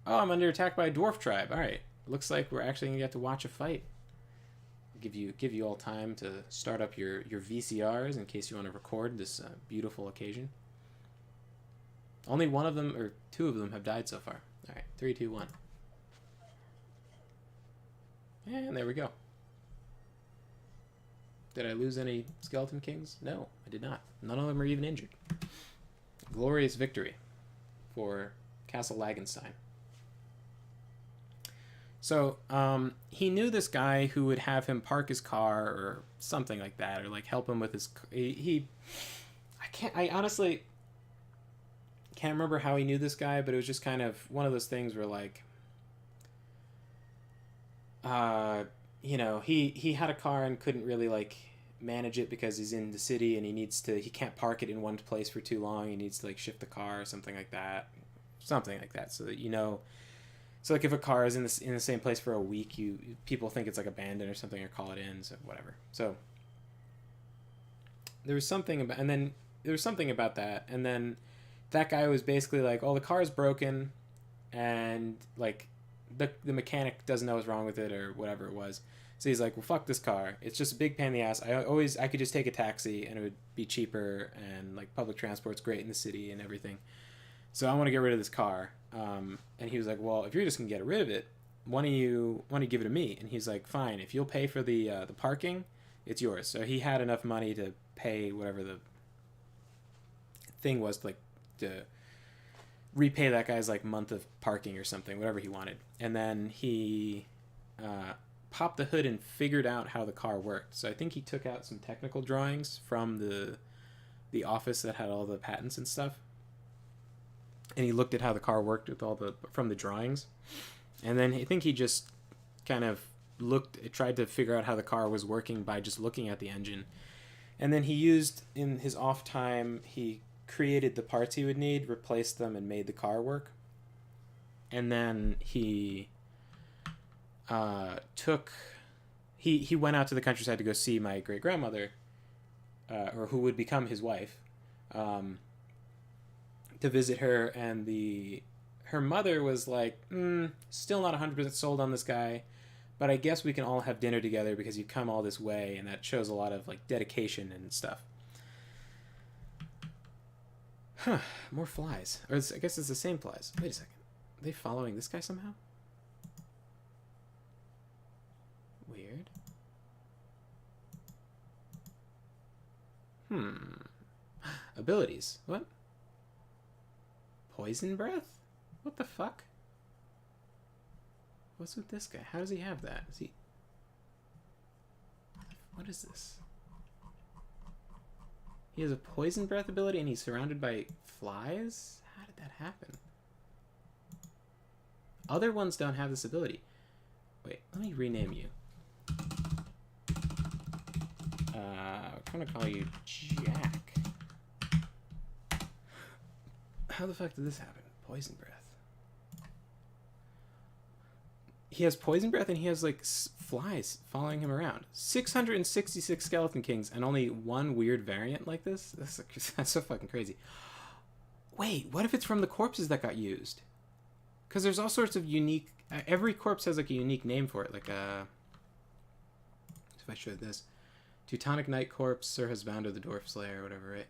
A: I'm under attack by a dwarf tribe. All right, looks like we're actually gonna get to watch a fight. Give you all time to start up your VCRs in case you want to record this beautiful occasion. Only one of them, or two of them, have died so far. All right, 3, 2, 1. And there we go. Did I lose any skeleton kings? No, I did not. None of them are even injured. Glorious victory for Castle Lagenstein. So he knew this guy who would have him park his car or something like that, or like help him with his... I honestly can't remember how he knew this guy, but it was just kind of one of those things where, like, he had a car and couldn't really, like, manage it because he's in the city and he can't park it in one place for too long. He needs to, like, shift the car or something like that. So that, so, like, if a car is in the same place for a week, people think it's, like, abandoned or something, or call it in, so whatever. So there was something about that, and then that guy was basically like, oh, the car's broken, and, like, the mechanic doesn't know what's wrong with it or whatever it was. So he's like, well, fuck this car. It's just a big pain in the ass. I could just take a taxi and it would be cheaper, and, like, public transport's great in the city and everything. So I want to get rid of this car. And he was like, well, if you're just going to get rid of it, why don't you give it to me? And he's like, fine, if you'll pay for the parking, it's yours. So he had enough money to pay whatever the thing was, like, to repay that guy's, like, month of parking or something, whatever he wanted. And then he popped the hood and figured out how the car worked. So I think he took out some technical drawings from the office that had all the patents and stuff, and he looked at how the car worked from the drawings. And then I think he just kind of tried to figure out how the car was working by just looking at the engine. And then he used, in his off time, he created the parts he would need, replaced them, and made the car work. And then he he went out to the countryside to go see my great-grandmother, or who would become his wife, to visit her, and her mother was like, still not 100% sold on this guy, but I guess we can all have dinner together because you've come all this way, and that shows a lot of, like, dedication and stuff. Huh, more flies. Or I guess it's the same flies. Wait a second. Are they following this guy somehow? Weird. Abilities. What? Poison breath? What the fuck? What's with this guy? How does he have that? What is this? He has a poison breath ability and he's surrounded by flies? How did that happen? Other ones don't have this ability. Wait, let me rename you. I'm gonna call you Jack. How the fuck did this happen? Poison breath. He has poison breath and he has like flies following him around. 666 skeleton kings and only one weird variant like this? That's so fucking crazy. Wait, what if it's from the corpses that got used? Because there's all sorts of unique... every corpse has like a unique name for it. Like if I showed this. Teutonic Knight Corpse, Sir Husbando the Dwarf Slayer, or whatever, right?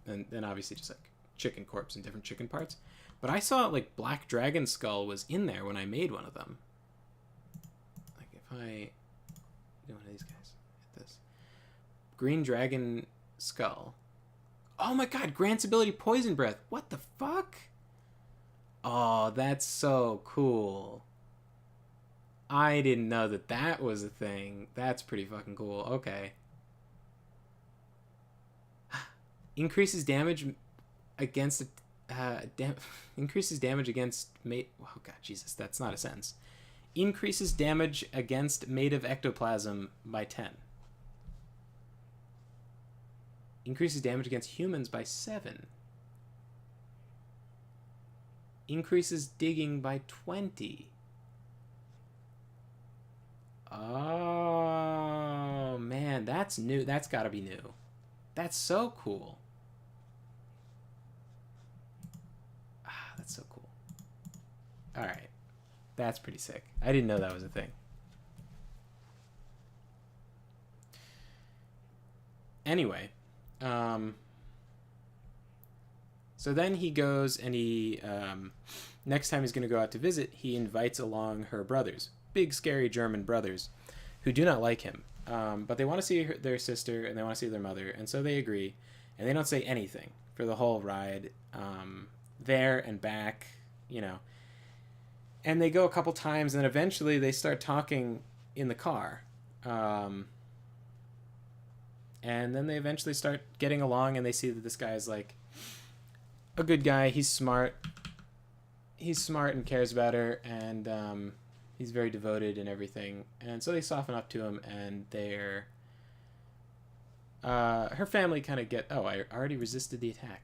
A: And then obviously just like chicken corpse and different chicken parts. But I saw like Black Dragon Skull was in there when I made one of them. Like if I do one of these guys, hit this. Green Dragon Skull. Oh my god, grants ability Poison Breath. What the fuck? Oh, that's so cool. I didn't know that that was a thing. That's pretty fucking cool. Okay. Increases damage against... increases damage against... Oh god, Jesus, that's not a sentence. Increases damage against made of ectoplasm by 10. Increases damage against humans by 7. Increases digging by 20. Oh, man, that's new. That's gotta be new. That's so cool. Ah, that's so cool. Alright. That's pretty sick. I didn't know that was a thing. Anyway. So then he goes and he... next time he's going to go out to visit, he invites along her brothers. Big, scary German brothers who do not like him. But they want to see their sister and they want to see their mother. And so they agree. And they don't say anything for the whole ride. There and back, you know. And they go a couple times and then eventually they start talking in the car. And then they eventually start getting along and they see that this guy is like a good guy. He's smart. He's smart and cares about her. And he's very devoted and everything. And so they soften up to him and they're... her family kind of get... Oh, I already resisted the attack.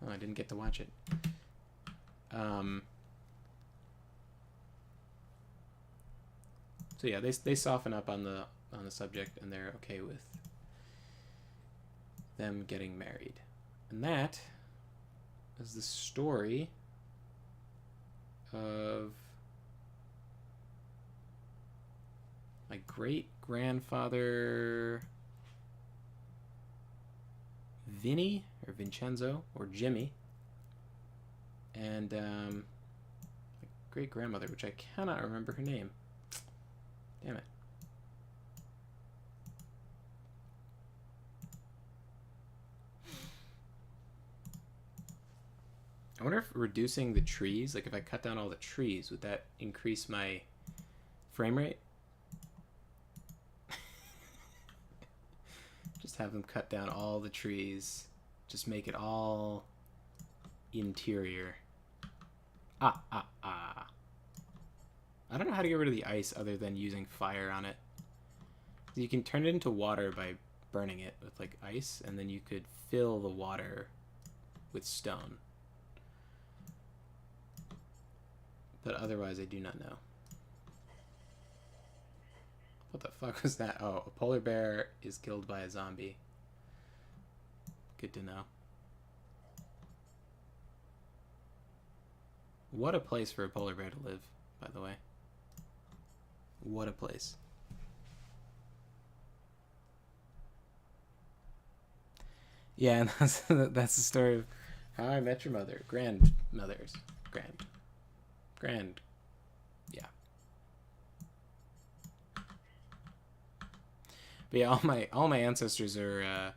A: Oh, I didn't get to watch it. So yeah, they soften up on the subject and they're okay with them getting married. And that is the story of my great-grandfather Vinny, or Vincenzo, or Jimmy, and my great-grandmother, which I cannot remember her name. Damn it. I wonder if reducing the trees, like if I cut down all the trees, would that increase my frame rate? Just have them cut down all the trees. Just make it all interior. I don't know how to get rid of the ice other than using fire on it. You can turn it into water by burning it with like ice, and then you could fill the water with stone. But otherwise, I do not know. What the fuck was that? Oh, a polar bear is killed by a zombie. Good to know. What a place for a polar bear to live, by the way. What a place. Yeah, and that's the story of How I Met Your Mother. Grandmothers. Grand. Yeah. But yeah, all my ancestors are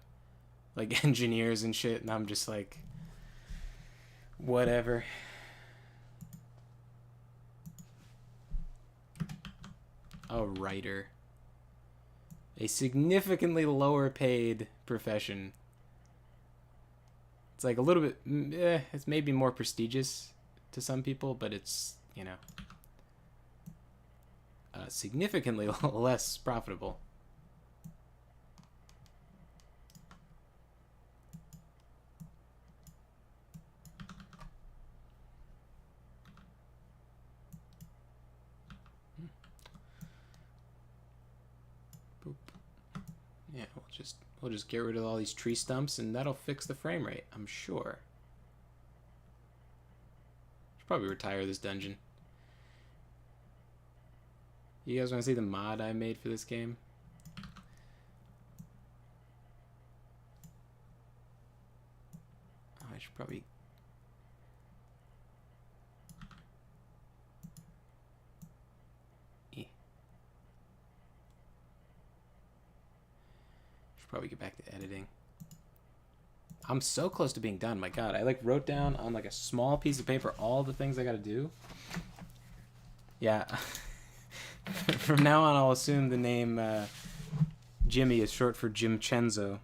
A: like engineers and shit, and I'm just like whatever. A writer. A significantly lower paid profession. It's like a little bit, it's maybe more prestigious to some people, but it's, significantly less profitable. Boop. Yeah, we'll just get rid of all these tree stumps, and that'll fix the frame rate, I'm sure. Should probably retire this dungeon. You guys want to see the mod I made for this game? Oh, I should probably... Should probably get back to editing. I'm so close to being done. My God, I like wrote down on like a small piece of paper all the things I got to do. Yeah. From now on, I'll assume the name Jimmy is short for Jim Chenzo.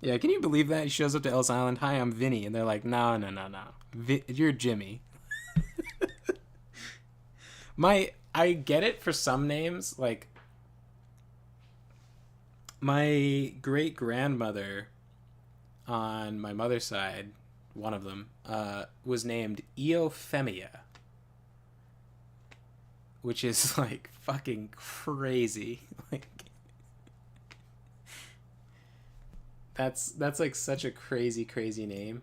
A: Yeah, can you believe that? He shows up to Ellis Island. Hi, I'm Vinny. And they're like, no. You're Jimmy. I get it for some names. Like, my great-grandmother on my mother's side, one of them, was named Eophemia. Which is, like, fucking crazy. Like, that's like such a crazy name.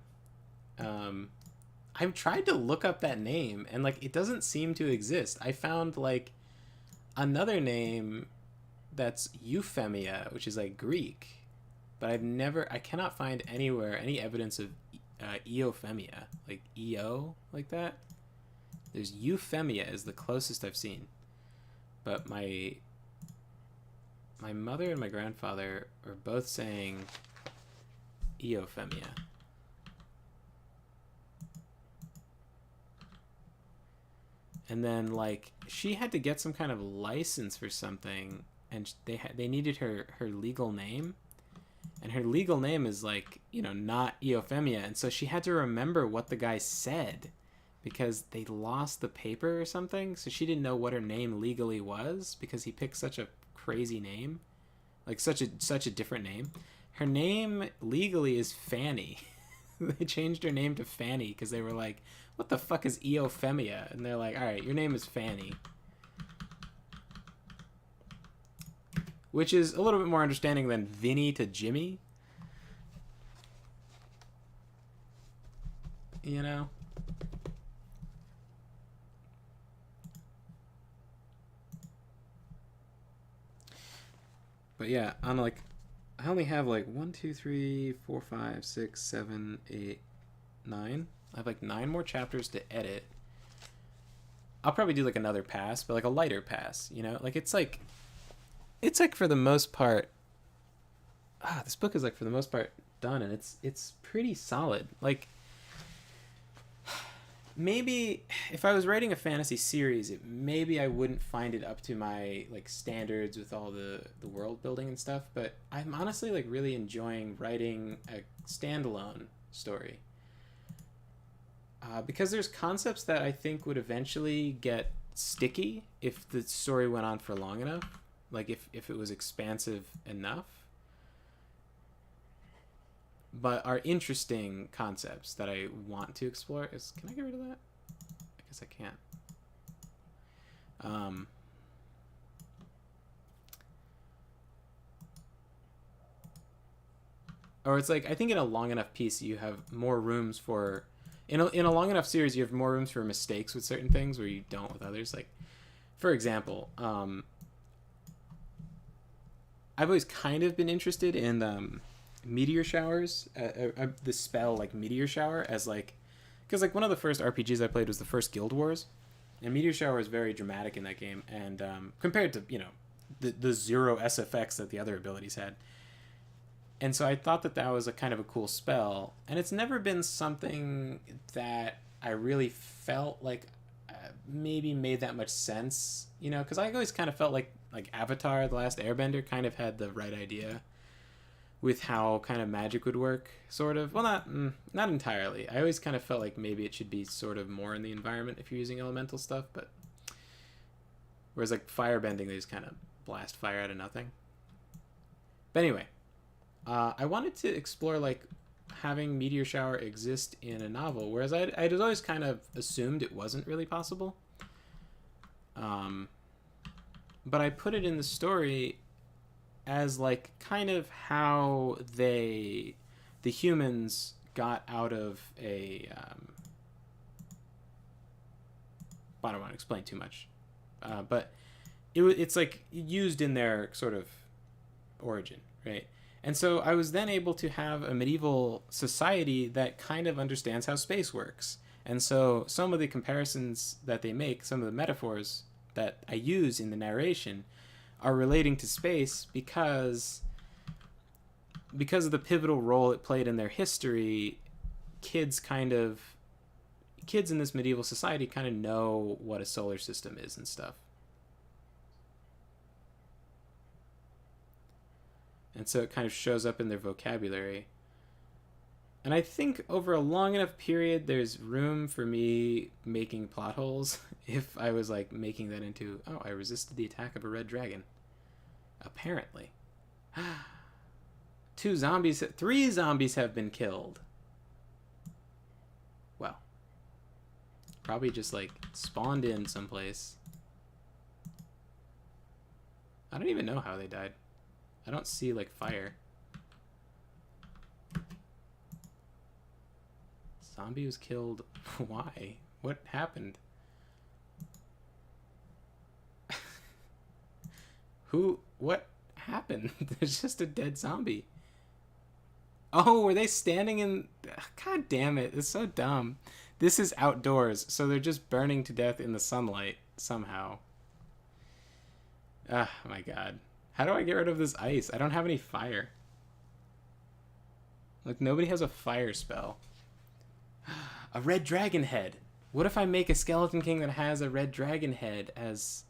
A: I've tried to look up that name, and, like, it doesn't seem to exist. I found, like, another name that's Euphemia, which is, like, Greek. But I cannot find anywhere any evidence of Eophemia. Like, EO, like that. There's Euphemia is the closest I've seen. But my mother and my grandfather are both saying Eophemia. And then, like, she had to get some kind of license for something, and they needed her legal name. And her legal name is, like, not Eophemia. And so she had to remember what the guy said, because they lost the paper or something, so she didn't know what her name legally was, because he picked such a crazy name. Like, such a different name. Her name legally is Fanny. They changed her name to Fanny, because they were like, what the fuck is Eophemia? And they're like, alright, your name is Fanny. Which is a little bit more understanding than Vinny to Jimmy. But yeah, on like, I only have like 1, 2, 3, 4, 5, 6, 7, 8, 9. I have like 9 more chapters to edit. I'll probably do like another pass, but like a lighter pass, Like it's like for the most part, this book is like for the most part done, and it's pretty solid. Like, maybe if I was writing a fantasy series, maybe I wouldn't find it up to my like standards with all the world building and stuff, but I'm honestly like really enjoying writing a standalone story. Because there's concepts that I think would eventually get sticky if the story went on for long enough. Like if it was expansive enough. But are interesting concepts that I want to explore. Can I get rid of that? I guess I can't. Or it's like, I think in a long enough piece you have more rooms for... In a long enough series, you have more rooms for mistakes with certain things where you don't with others. Like, for example, I've always kind of been interested in meteor showers, the spell like meteor shower, as like, because like one of the first RPGs I played was the first Guild Wars, and meteor shower is very dramatic in that game, and compared to the 0 SFX that the other abilities had. And so I thought that was a kind of a cool spell, and it's never been something that I really felt like maybe made that much sense, because I always kind of felt like Avatar: The Last Airbender kind of had the right idea, with how kind of magic would work, sort of. Well, not entirely. I always kind of felt like maybe it should be sort of more in the environment if you're using elemental stuff, but whereas like firebending, they just kind of blast fire out of nothing. But anyway, I wanted to explore like having meteor shower exist in a novel, whereas I'd always kind of assumed it wasn't really possible. But I put it in the story as like kind of how the humans got out of a I don't want to explain too much, but it's like used in their sort of origin, right? And so I was then able to have a medieval society that kind of understands how space works. And so some of the comparisons that they make, some of the metaphors that I use in the narration are relating to space because of the pivotal role it played in their history. Kids in this medieval society kind of know what a solar system is and stuff. And so it kind of shows up in their vocabulary. And I think over a long enough period, there's room for me making plot holes if I was like making that into, oh, I resisted the attack of a red dragon. Apparently. 3 zombies have been killed. Well, probably just like spawned in someplace. I don't even know how they died. I don't see like fire. Zombie was killed. Why? What happened? What happened? There's just a dead zombie. Oh, were they standing in... God damn it. It's so dumb. This is outdoors, so they're just burning to death in the sunlight somehow. Ah, my God. How do I get rid of this ice? I don't have any fire. Like, nobody has a fire spell. A red dragon head. What if I make a skeleton king that has a red dragon head as...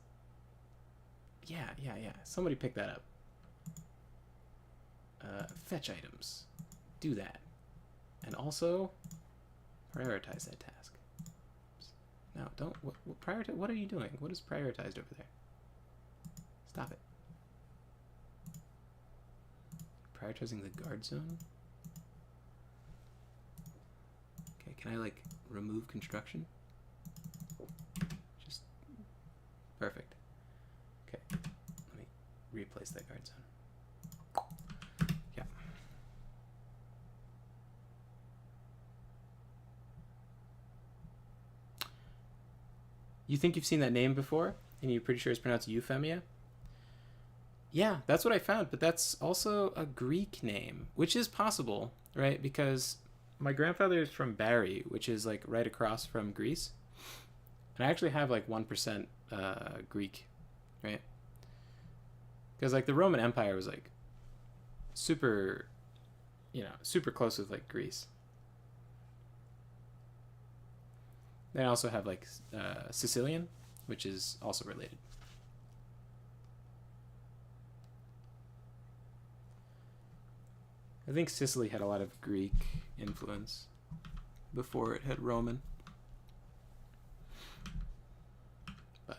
A: Yeah. Somebody pick that up. Fetch items. Do that. And also, prioritize that task. No, don't... Prioritize... What are you doing? What is prioritized over there? Stop it. Prioritizing the guard zone? Okay, can I, like, remove construction? Just... Perfect. Okay, let me replace that guard zone. Yeah. You think you've seen that name before? And you're pretty sure it's pronounced Euphemia? Yeah, that's what I found, but that's also a Greek name, which is possible, right? Because my grandfather is from Bari, which is like right across from Greece. And I actually have like 1% Greek, right? Because like the Roman Empire was like super, super close with like Greece. They also have like Sicilian, which is also related. I think Sicily had a lot of Greek influence before it had Roman. But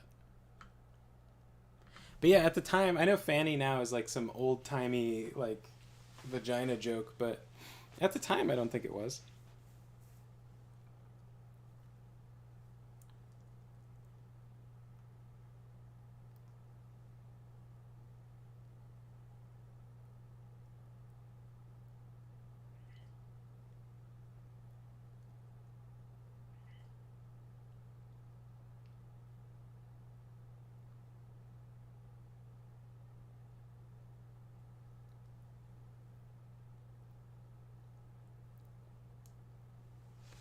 A: yeah, at the time, I know Fanny now is like some old-timey like vagina joke, but at the time I don't think it was.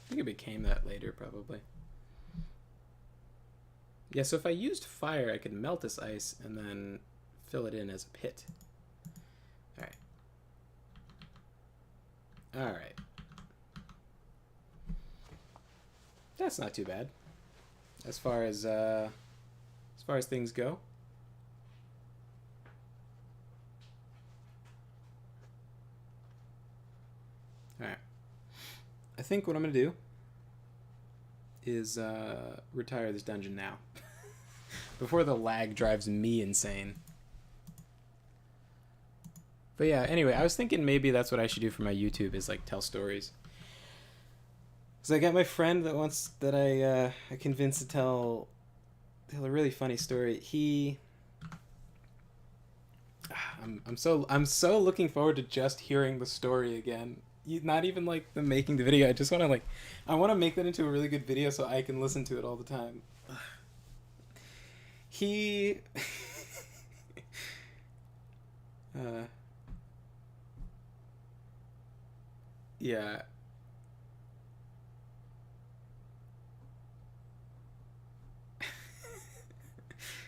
A: I think it became that later, probably. Yeah, so if I used fire, I could melt this ice and then fill it in as a pit. Alright. Alright. That's not too bad. As far as things go. All right. I think what I'm gonna do is retire this dungeon now, before the lag drives me insane. But yeah, anyway, I was thinking maybe that's what I should do for my YouTube, is like tell stories. Cause I got my friend that I convinced to tell a really funny story. I'm so looking forward to just hearing the story again. Not even like the making the video. I just want to I want to make that into a really good video so I can listen to it all the time. He yeah.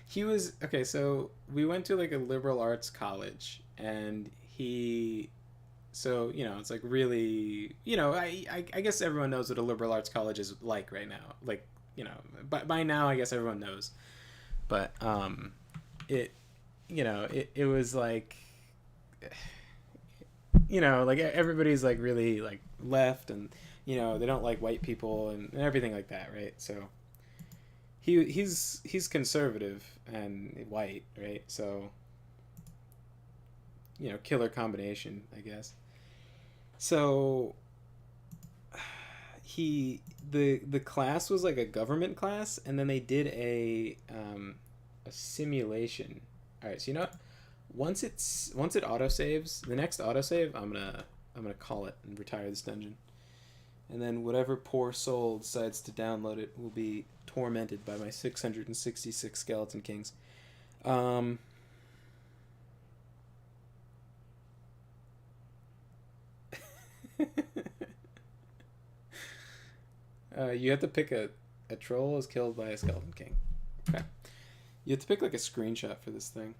A: He was okay, so we went to like a liberal arts college, and it's like really, I guess everyone knows what a liberal arts college is like right now. Like, by now I guess everyone knows. But it it was like, like everybody's like really like left, and they don't like white people and everything like that, right? So he's conservative and white, right? So killer combination, I guess. So the class was like a government class, and then they did a simulation. All right, so once it autosaves, the next autosave, I'm gonna call it and retire this dungeon, and then whatever poor soul decides to download it will be tormented by my 666 skeleton kings. You have to pick a troll is killed by a skeleton king. Okay. You have to pick like a screenshot for this thing.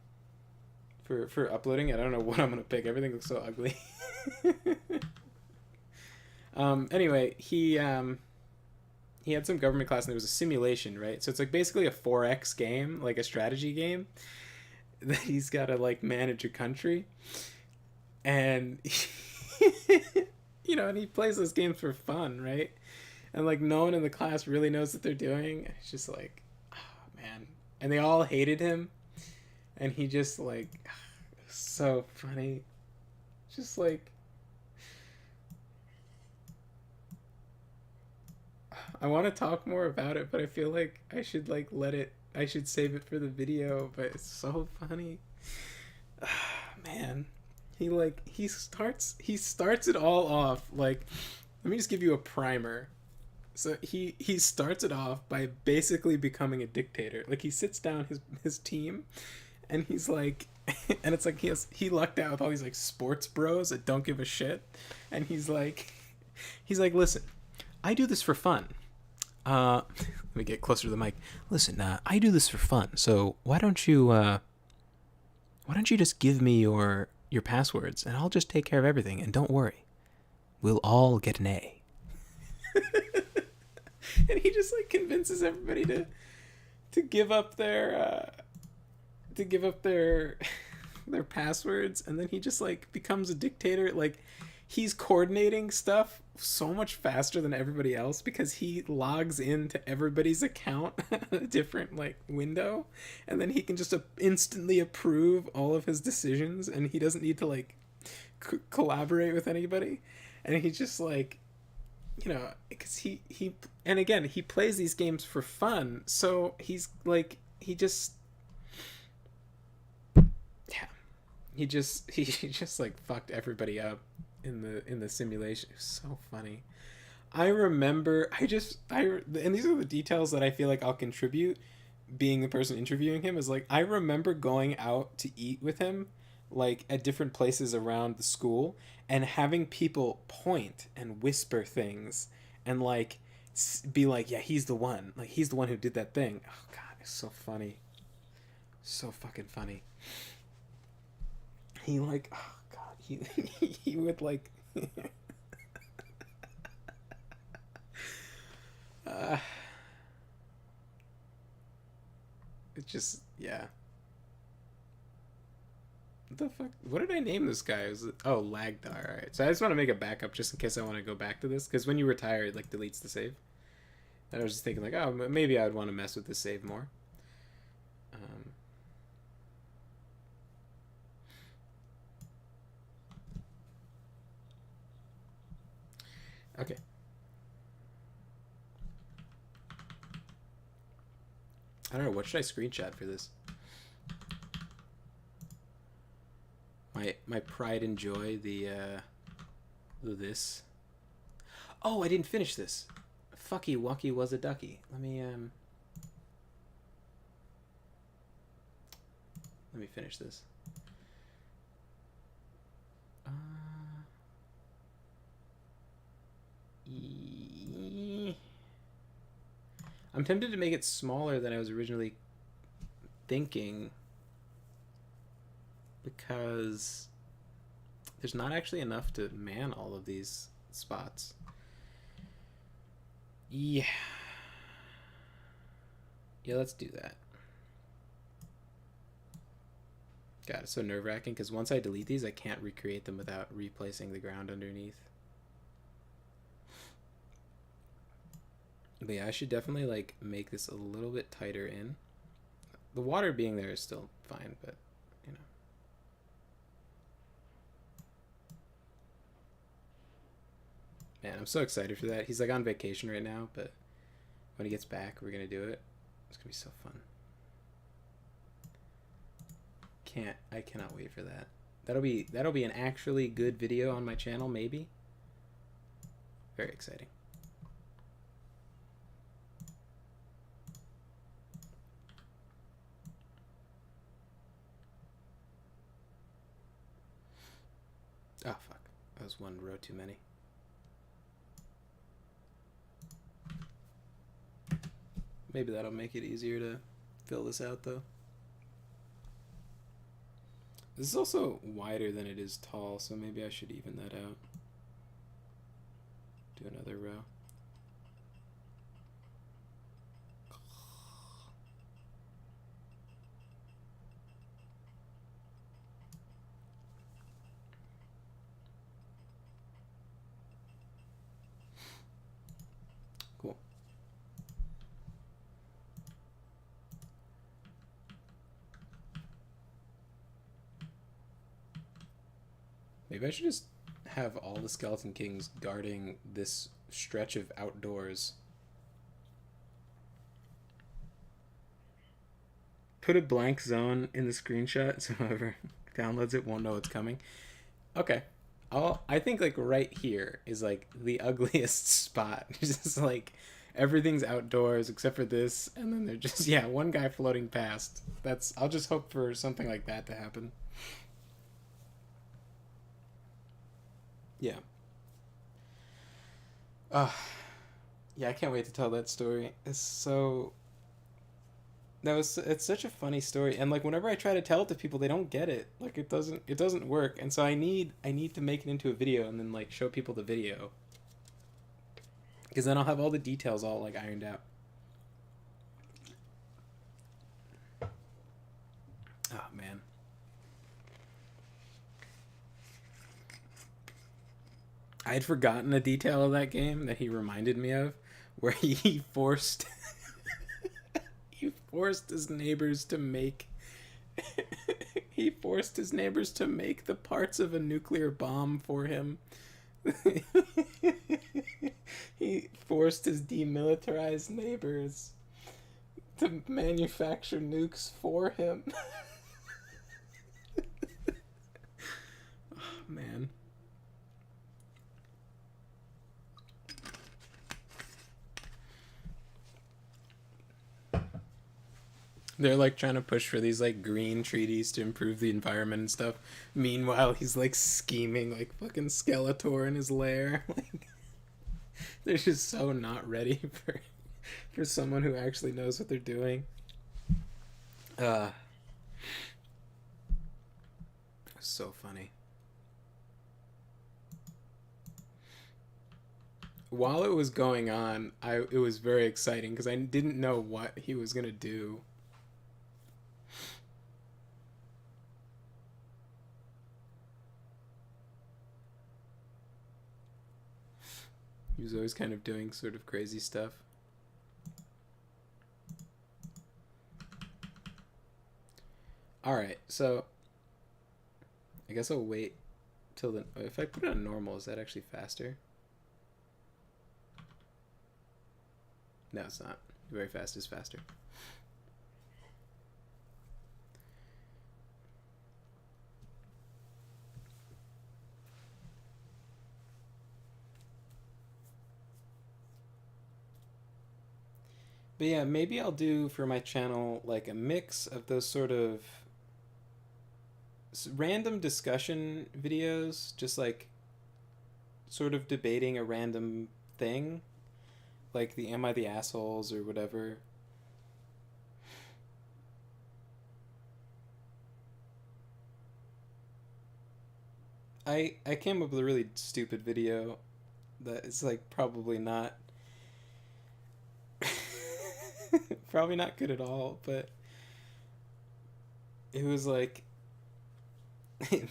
A: For uploading it, I don't know what I'm gonna pick. Everything looks so ugly. Anyway, he had some government class, and there was a simulation, right? So it's like basically a 4X game, like a strategy game, that he's got to like manage a country, and and he plays those games for fun, right? And like no one in the class really knows what they're doing. It's just like, oh man, and they all hated him, and he just like, so funny, just like. I want to talk more about it, but I feel like I should like I should save it for the video, but it's so funny. Man, he starts it all off like, let me just give you a primer. So he starts it off by basically becoming a dictator. Like he sits down his team, and he's like, and it's like he lucked out with all these like sports bros that don't give a shit, and he's like, listen, I do this for fun. Let me get closer to the mic. Listen, I do this for fun. So why don't you just give me your passwords, and I'll just take care of everything, and don't worry, we'll all get an A. And he just like convinces everybody to give up their their passwords, and then he just like becomes a dictator. Like he's coordinating stuff so much faster than everybody else because he logs into everybody's account at a different like window, and then he can just instantly approve all of his decisions, and he doesn't need to like collaborate with anybody. And he's just like, because he and again, he plays these games for fun, so he's like, he just like fucked everybody up in the simulation. It was so funny. I remember, and these are the details that I feel like I'll contribute, being the person interviewing him, is like, I remember going out to eat with him, like at different places around the school, and having people point and whisper things, and like be like, yeah, he's the one who did that thing. Oh god, it's so funny, so fucking funny. He like, oh god, he would like it just, yeah, What the fuck? What did I name this guy? Was it... Oh, Lagdar. All right. So I just want to make a backup just in case I want to go back to this, because when you retire, it like deletes the save. And I was just thinking like, oh, maybe I would want to mess with this save more. Okay. I don't know. What should I screenshot for this? My pride and joy. This. Oh, I didn't finish this. Fucky Wucky was a ducky. Let me finish this. I'm tempted to make it smaller than I was originally thinking, because there's not actually enough to man all of these spots. Yeah, let's do that. God, it's so nerve-wracking because once I delete these, I can't recreate them without replacing the ground underneath. But yeah, I should definitely like make this a little bit tighter in. The water being there is still fine, but you know. Man, I'm so excited for that. He's like on vacation right now, but when he gets back, we're gonna do it. It's gonna be so fun. I cannot wait for that. That'll be an actually good video on my channel, maybe. Very exciting. Oh fuck, that was one row too many. Maybe that'll make it easier to fill this out though. This is also wider than it is tall, so maybe I should even that out. Do another row. Cool. Maybe I should just have all the Skeleton Kings guarding this stretch of outdoors. Put a blank zone in the screenshot so whoever downloads it won't know it's coming. Okay. I think like right here is like the ugliest spot. It's just like everything's outdoors except for this, and then they're just one guy floating past. I'll just hope for something like that to happen. Yeah. Yeah, I can't wait to tell that story. It's such a funny story, and like whenever I try to tell it to people, they don't get it. Like it doesn't work, and so I need to make it into a video and then like show people the video, because then I'll have all the details all like ironed out. Oh man. I had forgotten a detail of that game that he reminded me of, where he forced his neighbors to make the parts of a nuclear bomb for him. He forced his demilitarized neighbors to manufacture nukes for him. Oh, man. They're like trying to push for these like green treaties to improve the environment and stuff. Meanwhile, he's like scheming like fucking Skeletor in his lair. Like, they're just so not ready for someone who actually knows what they're doing. So funny. While it was going on, it was very exciting because I didn't know what he was gonna do. He was always kind of doing sort of crazy stuff. Alright, so I guess I'll wait till the... If I put it on normal, is that actually faster? No, it's not. Very fast is faster. But yeah, maybe I'll do for my channel like a mix of those sort of random discussion videos, just like sort of debating a random thing, like the Am I the Assholes or whatever. I came up with a really stupid video that is like probably not probably not good at all, but it was like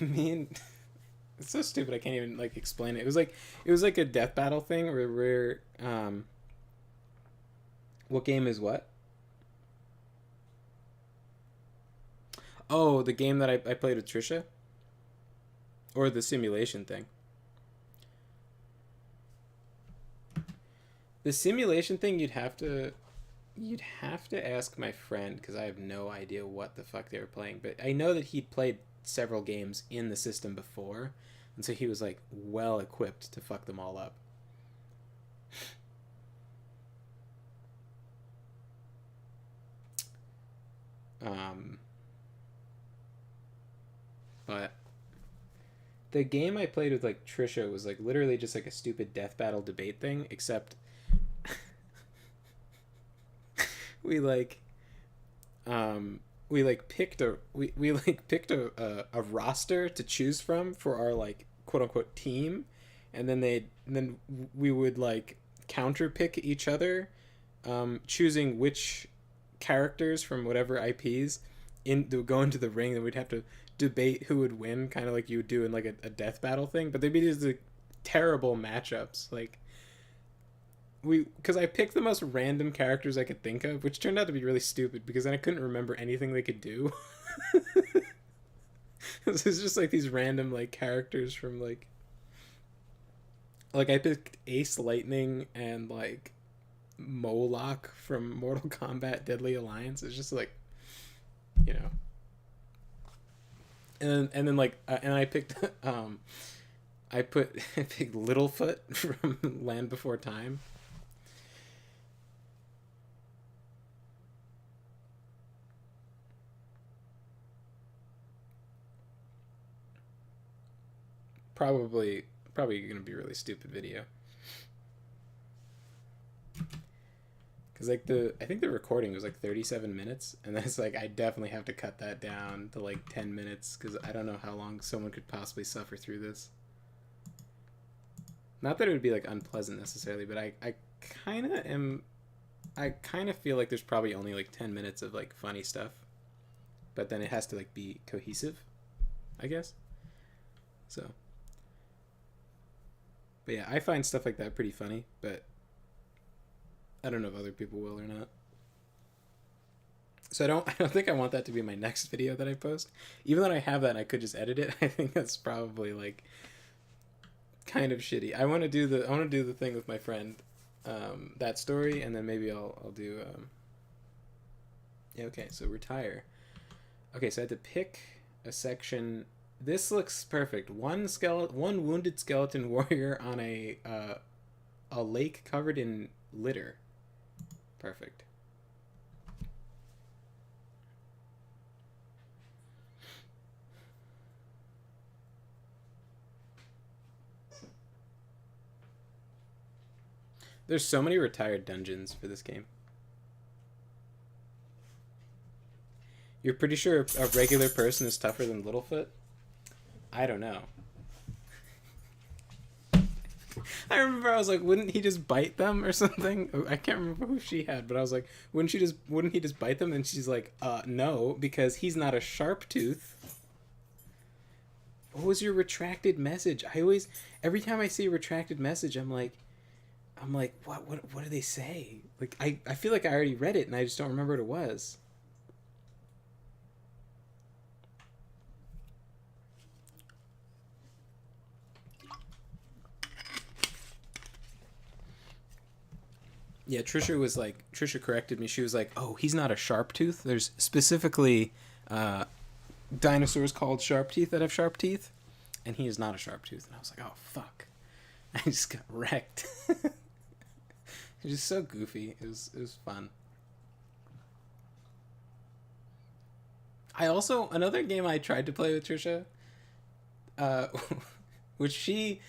A: me and it's so stupid I can't even like explain it. It was like a death battle thing where what game is what? Oh, the game that I played with Trisha? Or the simulation thing? The simulation thing you'd have to ask my friend because I have no idea what the fuck they were playing, but I know that he'd played several games in the system before, and so he was like well equipped to fuck them all up. But the game I played with like Trisha was like literally just like a stupid death battle debate thing, except we like picked a roster to choose from for our like quote unquote team, and then we would like counter pick each other, choosing which characters from whatever IPs to go into the ring, and we'd have to debate who would win, kind of like you would do in like a death battle thing. But they'd be these like, terrible matchups, like because I picked the most random characters I could think of, which turned out to be really stupid because then I couldn't remember anything they could do. This is just like these random like characters from like I picked Ace Lightning and like Moloch from Mortal Kombat Deadly Alliance. It's just like, you know. And then like and I picked I picked Littlefoot from Land Before Time. Probably gonna be a really stupid video. Because like I think the recording was like 37 minutes, and then it's like I definitely have to cut that down to like 10 minutes because I don't know how long someone could possibly suffer through this. Not that it would be like unpleasant necessarily, but I kind of feel like there's probably only like 10 minutes of like funny stuff, but then it has to like be cohesive, I guess. So, but yeah, I find stuff like that pretty funny, but I don't know if other people will or not. So I don't think I want that to be my next video that I post. Even though I have that and I could just edit it, I think that's probably like kind of shitty. I want to do the thing with my friend, that story, and then maybe I'll do yeah, okay, so retire. Okay, so I had to pick a section. This looks perfect. One wounded skeleton warrior on a lake covered in litter. Perfect. There's so many retired dungeons for this game. You're pretty sure a regular person is tougher than Littlefoot? I don't know. I remember I was like, wouldn't he just bite them or something? I can't remember who she had, but I was like, wouldn't he just bite them? And she's like, no, because he's not a sharp tooth. What was your retracted message? Every time I see a retracted message, I'm like, I'm like, what do they say? Like, I feel like I already read it and I just don't remember what it was. Yeah, Trisha corrected me. She was like, "Oh, he's not a sharp tooth. There's specifically dinosaurs called sharp teeth that have sharp teeth, and he is not a sharp tooth." And I was like, "Oh fuck!" I just got wrecked. It was just so goofy. It was fun. I also another game I tried to play with Trisha, uh, which she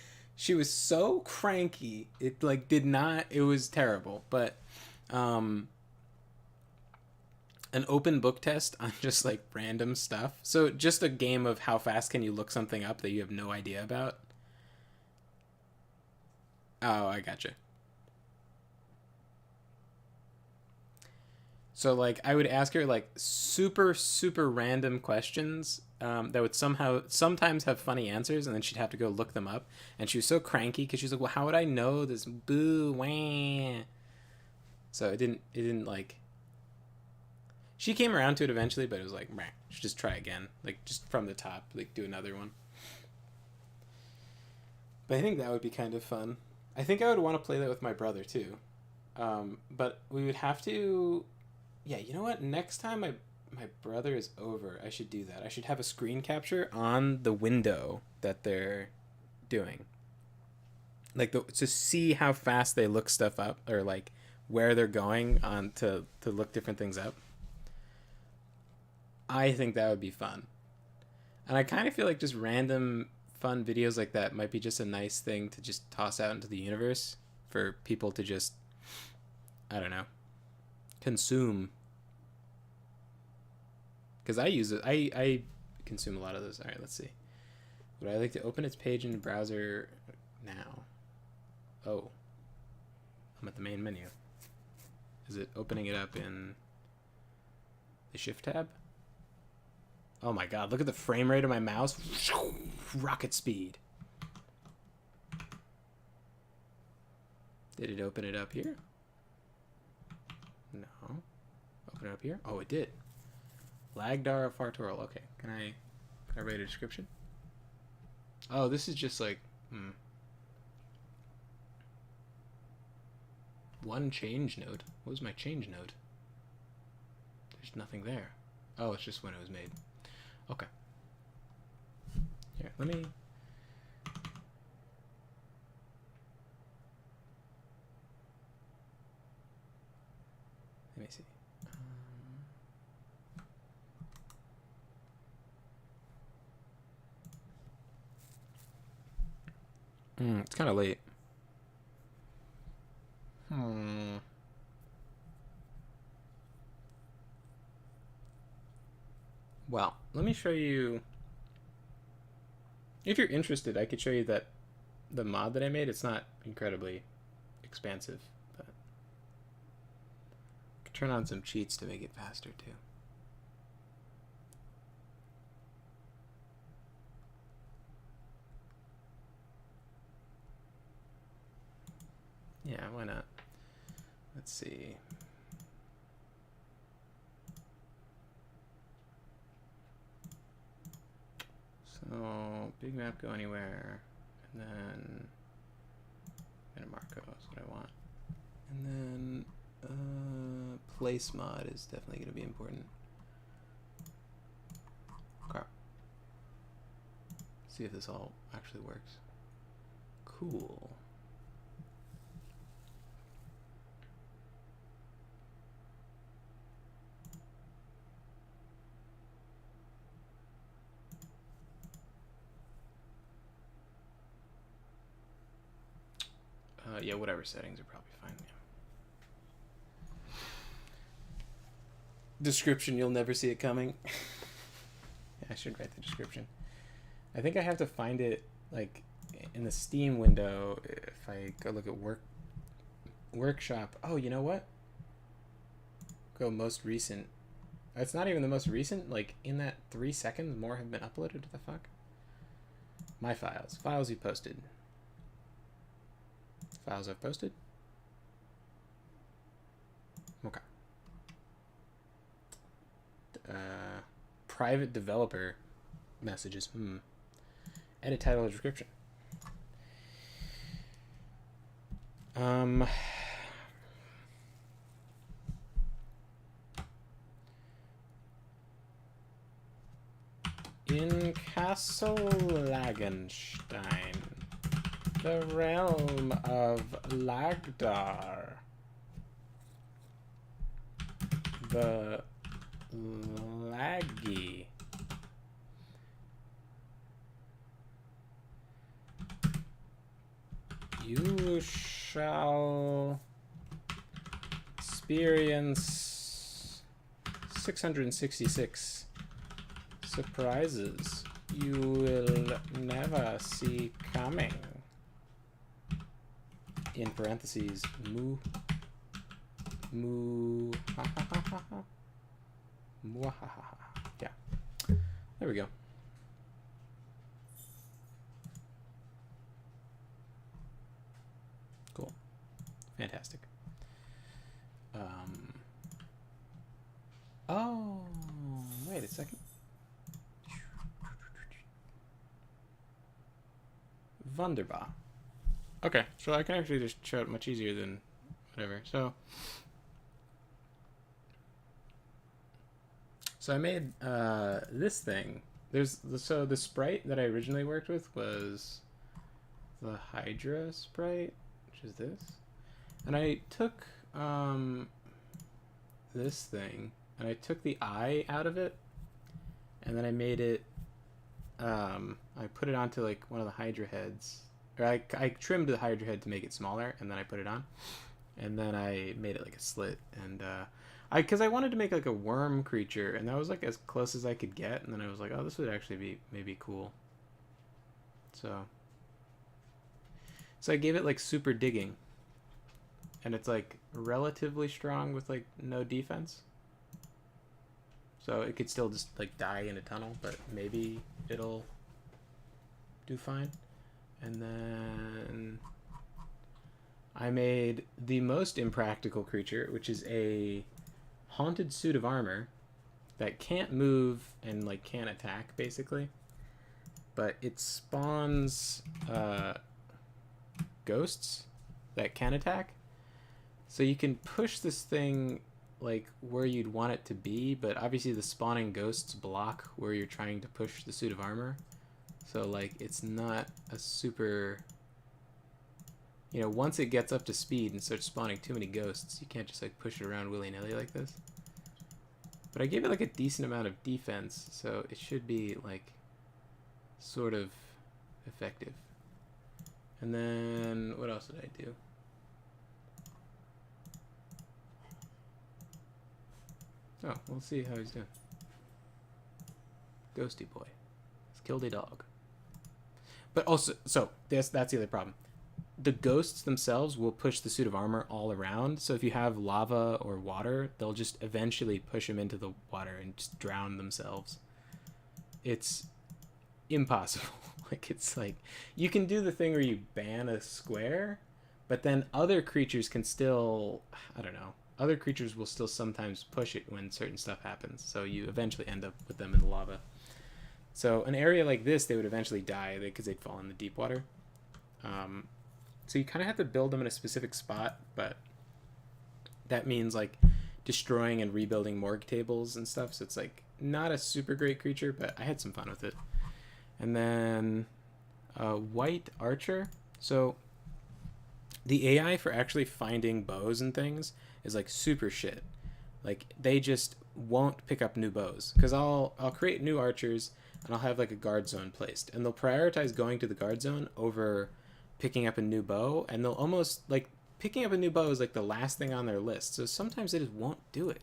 A: was so cranky. It like did not. It was terrible. But um, an open book test on just like random stuff. So just a game of how fast can you look something up that you have no idea about. Oh, I gotcha. So like I would ask her like super random questions that would sometimes have funny answers, and then she'd have to go look them up. And she was so cranky because she's like, "Well, how would I know this? Boo, wah." So it didn't like. She came around to it eventually, but it was like, meh, should just try again, like just from the top, like do another one. But I think that would be kind of fun. I think I would want to play that with my brother too. But we would have to. Yeah, you know what? Next time my brother is over, I should do that. I should have a screen capture on the window that they're doing, like to see how fast they look stuff up, or like where they're going on to look different things up. I think that would be fun, and I kind of feel like just random fun videos like that might be just a nice thing to just toss out into the universe for people to just, I don't know, consume. Because I use it, I consume a lot of those. All right, let's see. Would I like to open its page in the browser now? Oh, I'm at the main menu. Is it opening it up in the shift tab? Oh my god, look at the frame rate of my mouse. Rocket speed. Did it open it up here? No. Open it up here? Oh, it did. Lagdar Fartoral. Okay, can I write a description? Oh, this is just like one change node. What was my change node? There's nothing there. Oh, it's just when it was made. Okay. Here, let me see. It's kind of late. Well, let me show you. If you're interested, I could show you that the mod that I made. It's not incredibly expansive, but I could turn on some cheats to make it faster too. Yeah, why not? Let's see. So, big map, go anywhere, and then Marco is what I want. And then place mod is definitely going to be important. Okay. See if this all actually works. Cool. Yeah, whatever settings are probably fine. Yeah. Description, you'll never see it coming. Yeah, I should write the description. I think I have to find it like in the Steam window if I go look at workshop. Oh, you know what? Go most recent. It's not even the most recent. Like in that 3 seconds, more have been uploaded. What the fuck? My files. Files you posted. Files I've posted. Private developer messages. Edit title and description. In Castle Lagenstein, the realm of Lagdar, the Laggy, you shall experience 666 surprises you will never see coming. In parentheses, moo, ha ha ha ha ha, moo ha ha ha. Yeah, there we go. Cool, fantastic. Oh, wait a second. Wunderbar. Okay, so I can actually just show it much easier than whatever. So I made this thing. So the sprite that I originally worked with was the Hydra Sprite, which is this, and I took this thing and I took the eye out of it, and then I made it. I put it onto like one of the Hydra heads, or I trimmed the Hydra head to make it smaller, and then I put it on, and then I made it like a slit, and because I wanted to make like a worm creature, and that was like as close as I could get, and then I was like, oh, this would actually be maybe cool. So I gave it like super digging, and it's like relatively strong with like no defense. So it could still just like die in a tunnel, but maybe it'll do fine. And then I made the most impractical creature, which is a haunted suit of armor that can't move and like can't attack basically, but it spawns ghosts that can attack. So you can push this thing like where you'd want it to be, but obviously the spawning ghosts block where you're trying to push the suit of armor. So like it's not a super, you know, once it gets up to speed and starts spawning too many ghosts, you can't just like push it around willy-nilly like this. But I gave it like a decent amount of defense, so it should be like sort of effective. And then what else did I do? Oh, we'll see how he's doing. Ghosty boy. He's killed a dog. But also, so that's the other problem. The ghosts themselves will push the suit of armor all around. So if you have lava or water, they'll just eventually push them into the water and just drown themselves. It's impossible. Like, it's like, you can do the thing where you ban a square, but then other creatures can still, I don't know, other creatures will still sometimes push it when certain stuff happens. So you eventually end up with them in the lava. So an area like this, they would eventually die because they'd fall in the deep water. So you kind of have to build them in a specific spot, but that means like destroying and rebuilding morgue tables and stuff. So it's like not a super great creature, but I had some fun with it. And then White Archer. So the AI for actually finding bows and things is like super shit. Like they just won't pick up new bows, because I'll create new archers and I'll have like a guard zone placed, and they'll prioritize going to the guard zone over picking up a new bow, and they'll almost like picking up a new bow is like the last thing on their list. So sometimes they just won't do it.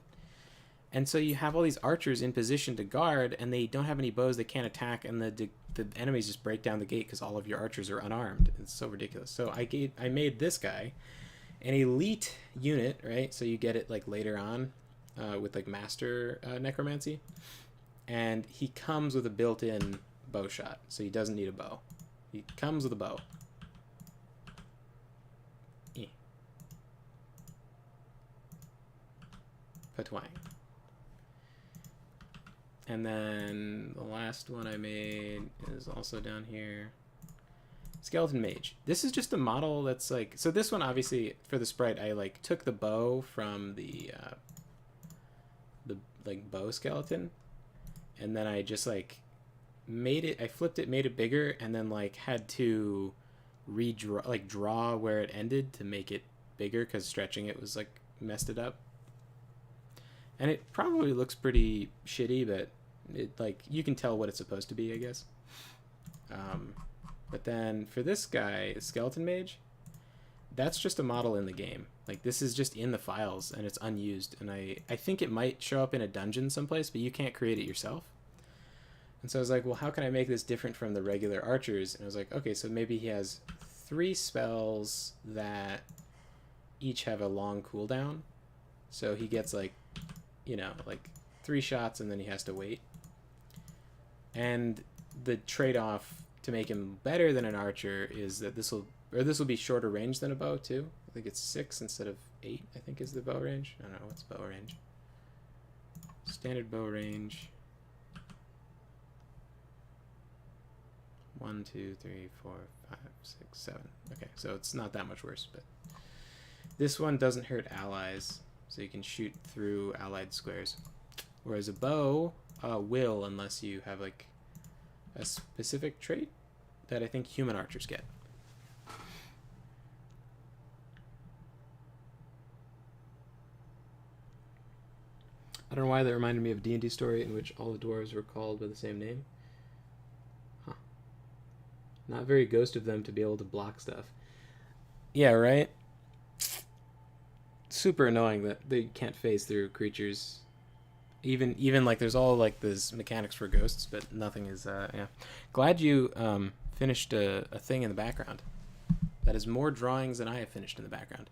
A: And so you have all these archers in position to guard, and they don't have any bows, they can't attack, and the enemies just break down the gate because all of your archers are unarmed. It's so ridiculous. So I made this guy an elite unit, right? So you get it like later on with like master necromancy, and he comes with a built-in bow shot, so he doesn't need a bow. He comes with a bow. Patwang. And then the last one I made is also down here. Skeleton Mage. This is just a model that's like, so this one obviously for the sprite I like took the bow from the like bow skeleton, and then I just like made it, I flipped it, made it bigger, and then like had to redraw, like draw where it ended to make it bigger because stretching it was like messed it up. And it probably looks pretty shitty, but it like you can tell what it's supposed to be, I guess. But then for this guy, Skeleton Mage, that's just a model in the game. Like this is just in the files and it's unused. And I think it might show up in a dungeon someplace, but you can't create it yourself. And so I was like, well, how can I make this different from the regular archers? And I was like, okay, so maybe he has 3 spells that each have a long cooldown. So he gets like, you know, like 3 shots and then he has to wait. And the trade-off to make him better than an archer is that this will be shorter range than a bow too. I think it's 6 instead of 8, I think is the bow range. I don't know, what's bow range? Standard bow range. 1, 2, 3, 4, 5, 6, 7. Okay, so it's not that much worse, but this one doesn't hurt allies, so you can shoot through allied squares. Whereas a bow will, unless you have like a specific trait that I think human archers get. I don't know why that reminded me of a D&D story in which all the dwarves were called by the same name. Huh. Not very Ghost of them to be able to block stuff. Yeah, right? Super annoying that they can't phase through creatures. Even like there's all like these mechanics for ghosts, but nothing is yeah. Glad you finished a thing in the background. That is more drawings than I have finished in the background.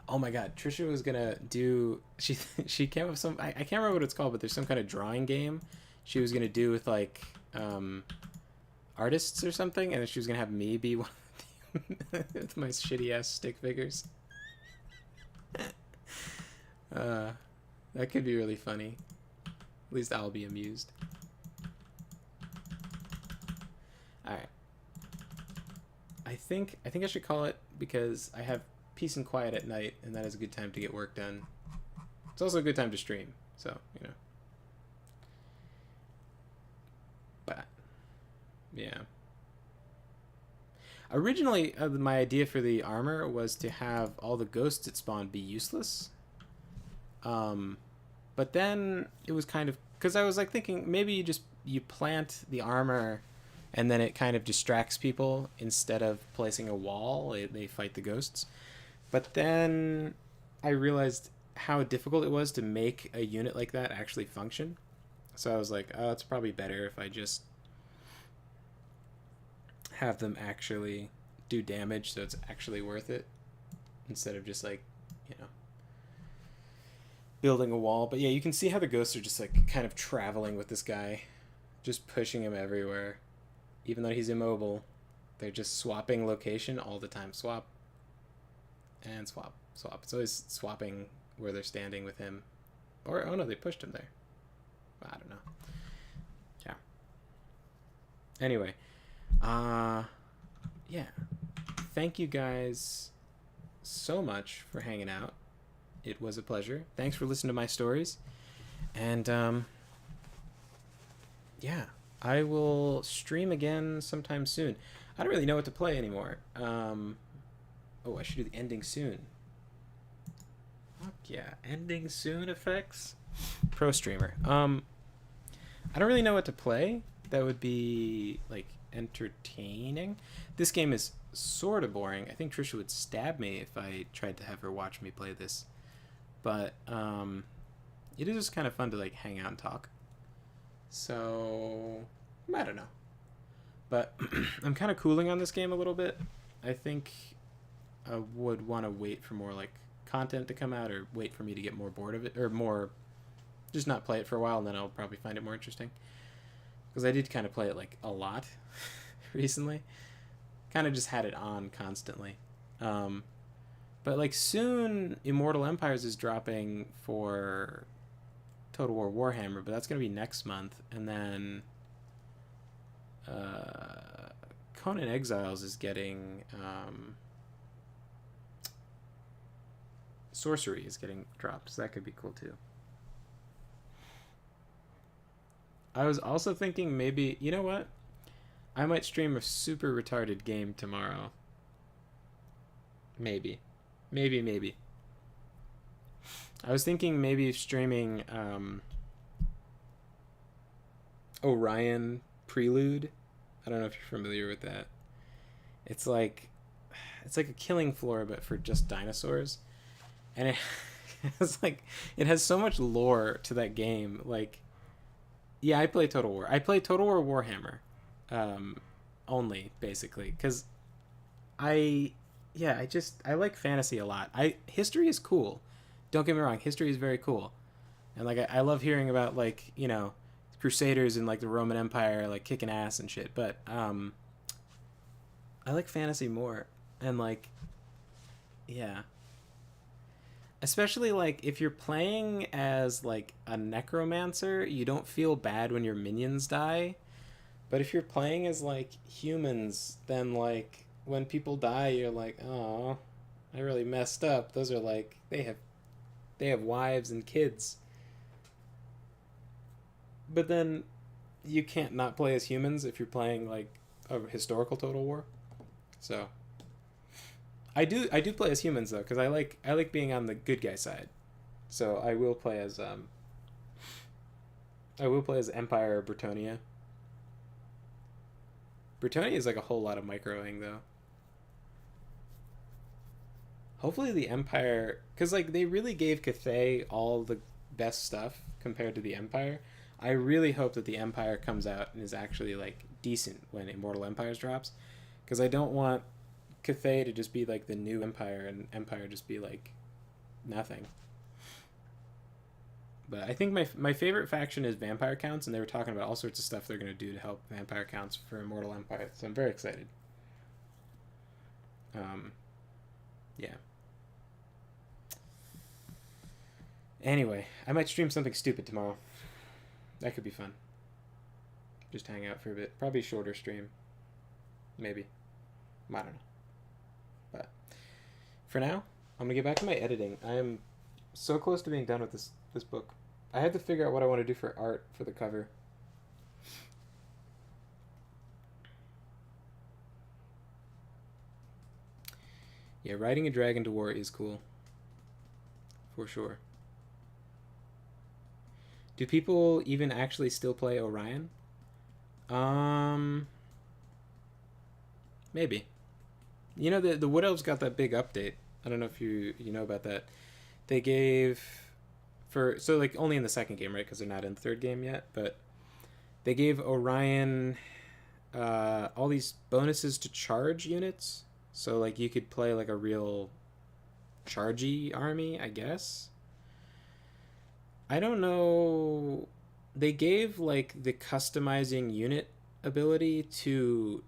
A: Oh my god, Trisha was gonna do, she came up with some, I can't remember what it's called, but there's some kind of drawing game she was gonna do with like artists or something, and then she was gonna have me be one with my shitty ass stick figures. That could be really funny. At least I'll be amused. Alright. I think I should call it, because I have peace and quiet at night, and that is a good time to get work done. It's also a good time to stream, so, you know. But, yeah. Originally, my idea for the armor was to have all the ghosts it spawned be useless. But then it was kind of, because I was like thinking maybe you plant the armor and then it kind of distracts people instead of placing a wall. They fight the ghosts. But then I realized how difficult it was to make a unit like that actually function. So I was like, oh, it's probably better if I just have them actually do damage so it's actually worth it, instead of just like, you know, building a wall. But yeah, you can see how the ghosts are just like kind of traveling with this guy, just pushing him everywhere. Even though he's immobile, they're just swapping location all the time. Swap and swap. It's always swapping where they're standing with him. Or, oh no, they pushed him there. I don't know. Yeah. Anyway. Yeah. Thank you guys so much for hanging out. It was a pleasure. Thanks for listening to my stories. And, yeah. I will stream again sometime soon. I don't really know what to play anymore. Oh, I should do the ending soon. Fuck yeah. Ending soon effects? Pro streamer. I don't really know what to play that would be, like, entertaining. This game is sort of boring. I think Trisha would stab me if I tried to have her watch me play this. But, it is just kind of fun to, like, hang out and talk. So, I don't know. But I'm kind of cooling on this game a little bit. I think I would want to wait for more, like, content to come out, or wait for me to get more bored of it, or more, just not play it for a while, and then I'll probably find it more interesting. Because I did kind of play it, like, a lot recently. Kind of just had it on constantly. But, like, soon Immortal Empires is dropping for Total War Warhammer, but that's going to be next month. And then Conan Exiles is getting Sorcery is getting dropped, so that could be cool too. I was also thinking maybe, you know what? I might stream a super retarded game tomorrow. Maybe. Maybe. I was thinking maybe streaming Orion Prelude. I don't know if you're familiar with that. It's like a killing floor but for just dinosaurs. And it has so much lore to that game. Like, yeah, I play Total War. I play Total War Warhammer only, basically, because I like fantasy a lot. History is cool. Don't get me wrong, history is very cool. And like I love hearing about, like, you know, Crusaders and like the Roman Empire like kicking ass and shit, but I like fantasy more. And like, yeah. Especially like if you're playing as like a necromancer, you don't feel bad when your minions die. But if you're playing as like humans, then like when people die, you're like, oh, I really messed up. Those are like they have wives and kids. But then you can't not play as humans if you're playing like a historical Total War. So I do play as humans though, because I like being on the good guy side. So I will play as Empire Bretonia. Bretonia is like a whole lot of microing though. Hopefully the Empire, because like they really gave Cathay all the best stuff compared to the Empire. I really hope that the Empire comes out and is actually like decent when Immortal Empires drops, because I don't want Cathay to just be like the new Empire and Empire just be like nothing. But I think my favorite faction is Vampire Counts, and they were talking about all sorts of stuff they're going to do to help Vampire Counts for Immortal Empire, so I'm very excited. Yeah. Anyway, I might stream something stupid tomorrow. That could be fun. Just hang out for a bit. Probably a shorter stream. Maybe. I don't know. But for now, I'm gonna get back to my editing. I am so close to being done with this book. I had to figure out what I want to do for art for the cover. Yeah, riding a dragon to war is cool. For sure. Do people even actually still play Orion? Maybe. You know, the Wood Elves got that big update. I don't know if you know about that. They gave so like only in the second game, right? Because they're not in the third game yet. But they gave Orion all these bonuses to charge units. So like you could play like a real chargy army, I guess. I don't know. They gave like the customizing unit ability to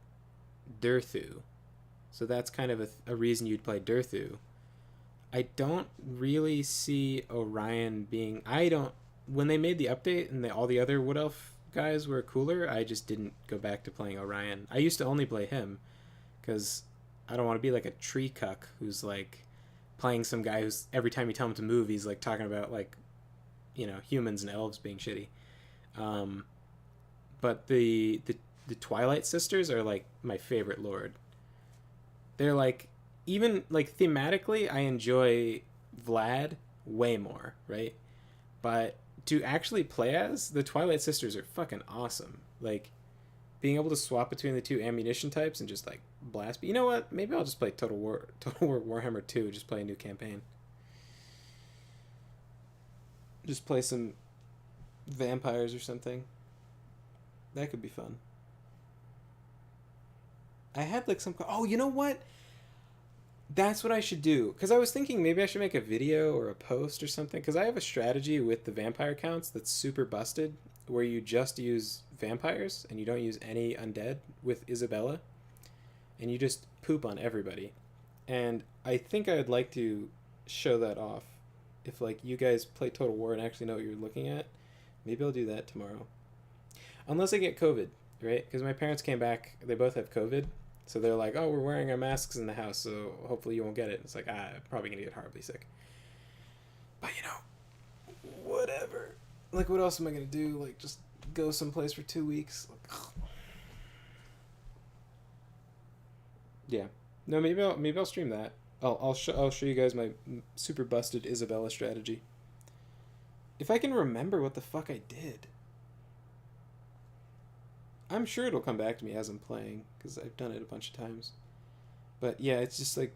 A: Durthu. So that's kind of a reason you'd play Durthu. I don't really see Orion being... When they made the update and all the other Wood Elf guys were cooler, I just didn't go back to playing Orion. I used to only play him because I don't want to be like a tree cuck who's like playing some guy who's every time you tell him to move, he's like talking about like, you know, humans and elves being shitty. But the Twilight Sisters are like my favorite lord. They're like, even like thematically, I enjoy Vlad way more, right? But to actually play as, the Twilight Sisters are fucking awesome. Like being able to swap between the two ammunition types and just like blast. But you know what? Maybe I'll just play Total War Warhammer 2. Just play a new campaign. Just play some vampires or something. That could be fun. I had like some... Oh, you know what? That's what I should do. Because I was thinking maybe I should make a video or a post or something. Because I have a strategy with the vampire counts that's super busted. Where you just use vampires and you don't use any undead with Isabella. And you just poop on everybody. And I think I would like to show that off. If like you guys play Total War and actually know what you're looking at. Maybe I'll do that tomorrow. Unless I get COVID, right? Because my parents came back. They both have COVID. So they're like, oh, we're wearing our masks in the house, so hopefully you won't get it. It's like, I'm probably going to get horribly sick. But, whatever. Like, what else am I going to do? Like, just go someplace for 2 weeks? Like, yeah. No, maybe I'll stream that. I'll show you guys my super busted Isabella strategy. If I can remember what the fuck I did. I'm sure it'll come back to me as I'm playing, because I've done it a bunch of times. But yeah, it's just like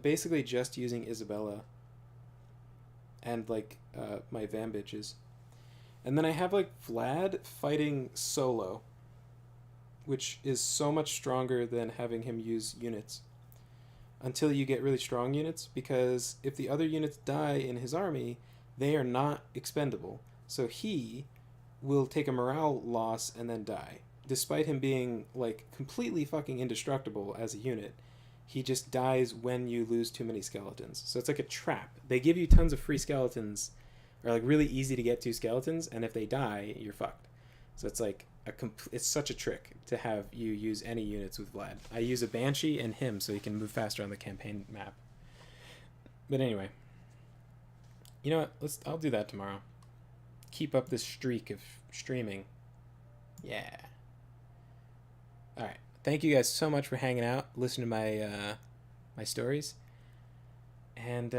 A: basically just using Isabella and like my Van bitches. And then I have like Vlad fighting solo, which is so much stronger than having him use units until you get really strong units, because if the other units die in his army, they are not expendable. So he will take a morale loss and then die. Despite him being like completely fucking indestructible as a unit, he just dies when you lose too many skeletons. So it's like a trap. They give you tons of free skeletons, or like really easy to get to skeletons, and if they die, you're fucked. So it's like it's such a trick to have you use any units with Vlad. I use a Banshee and him so he can move faster on the campaign map. But anyway, you know what? I'll do that tomorrow. Keep up this streak of streaming. Yeah. All right. Thank you guys so much for hanging out, listening to my my stories, and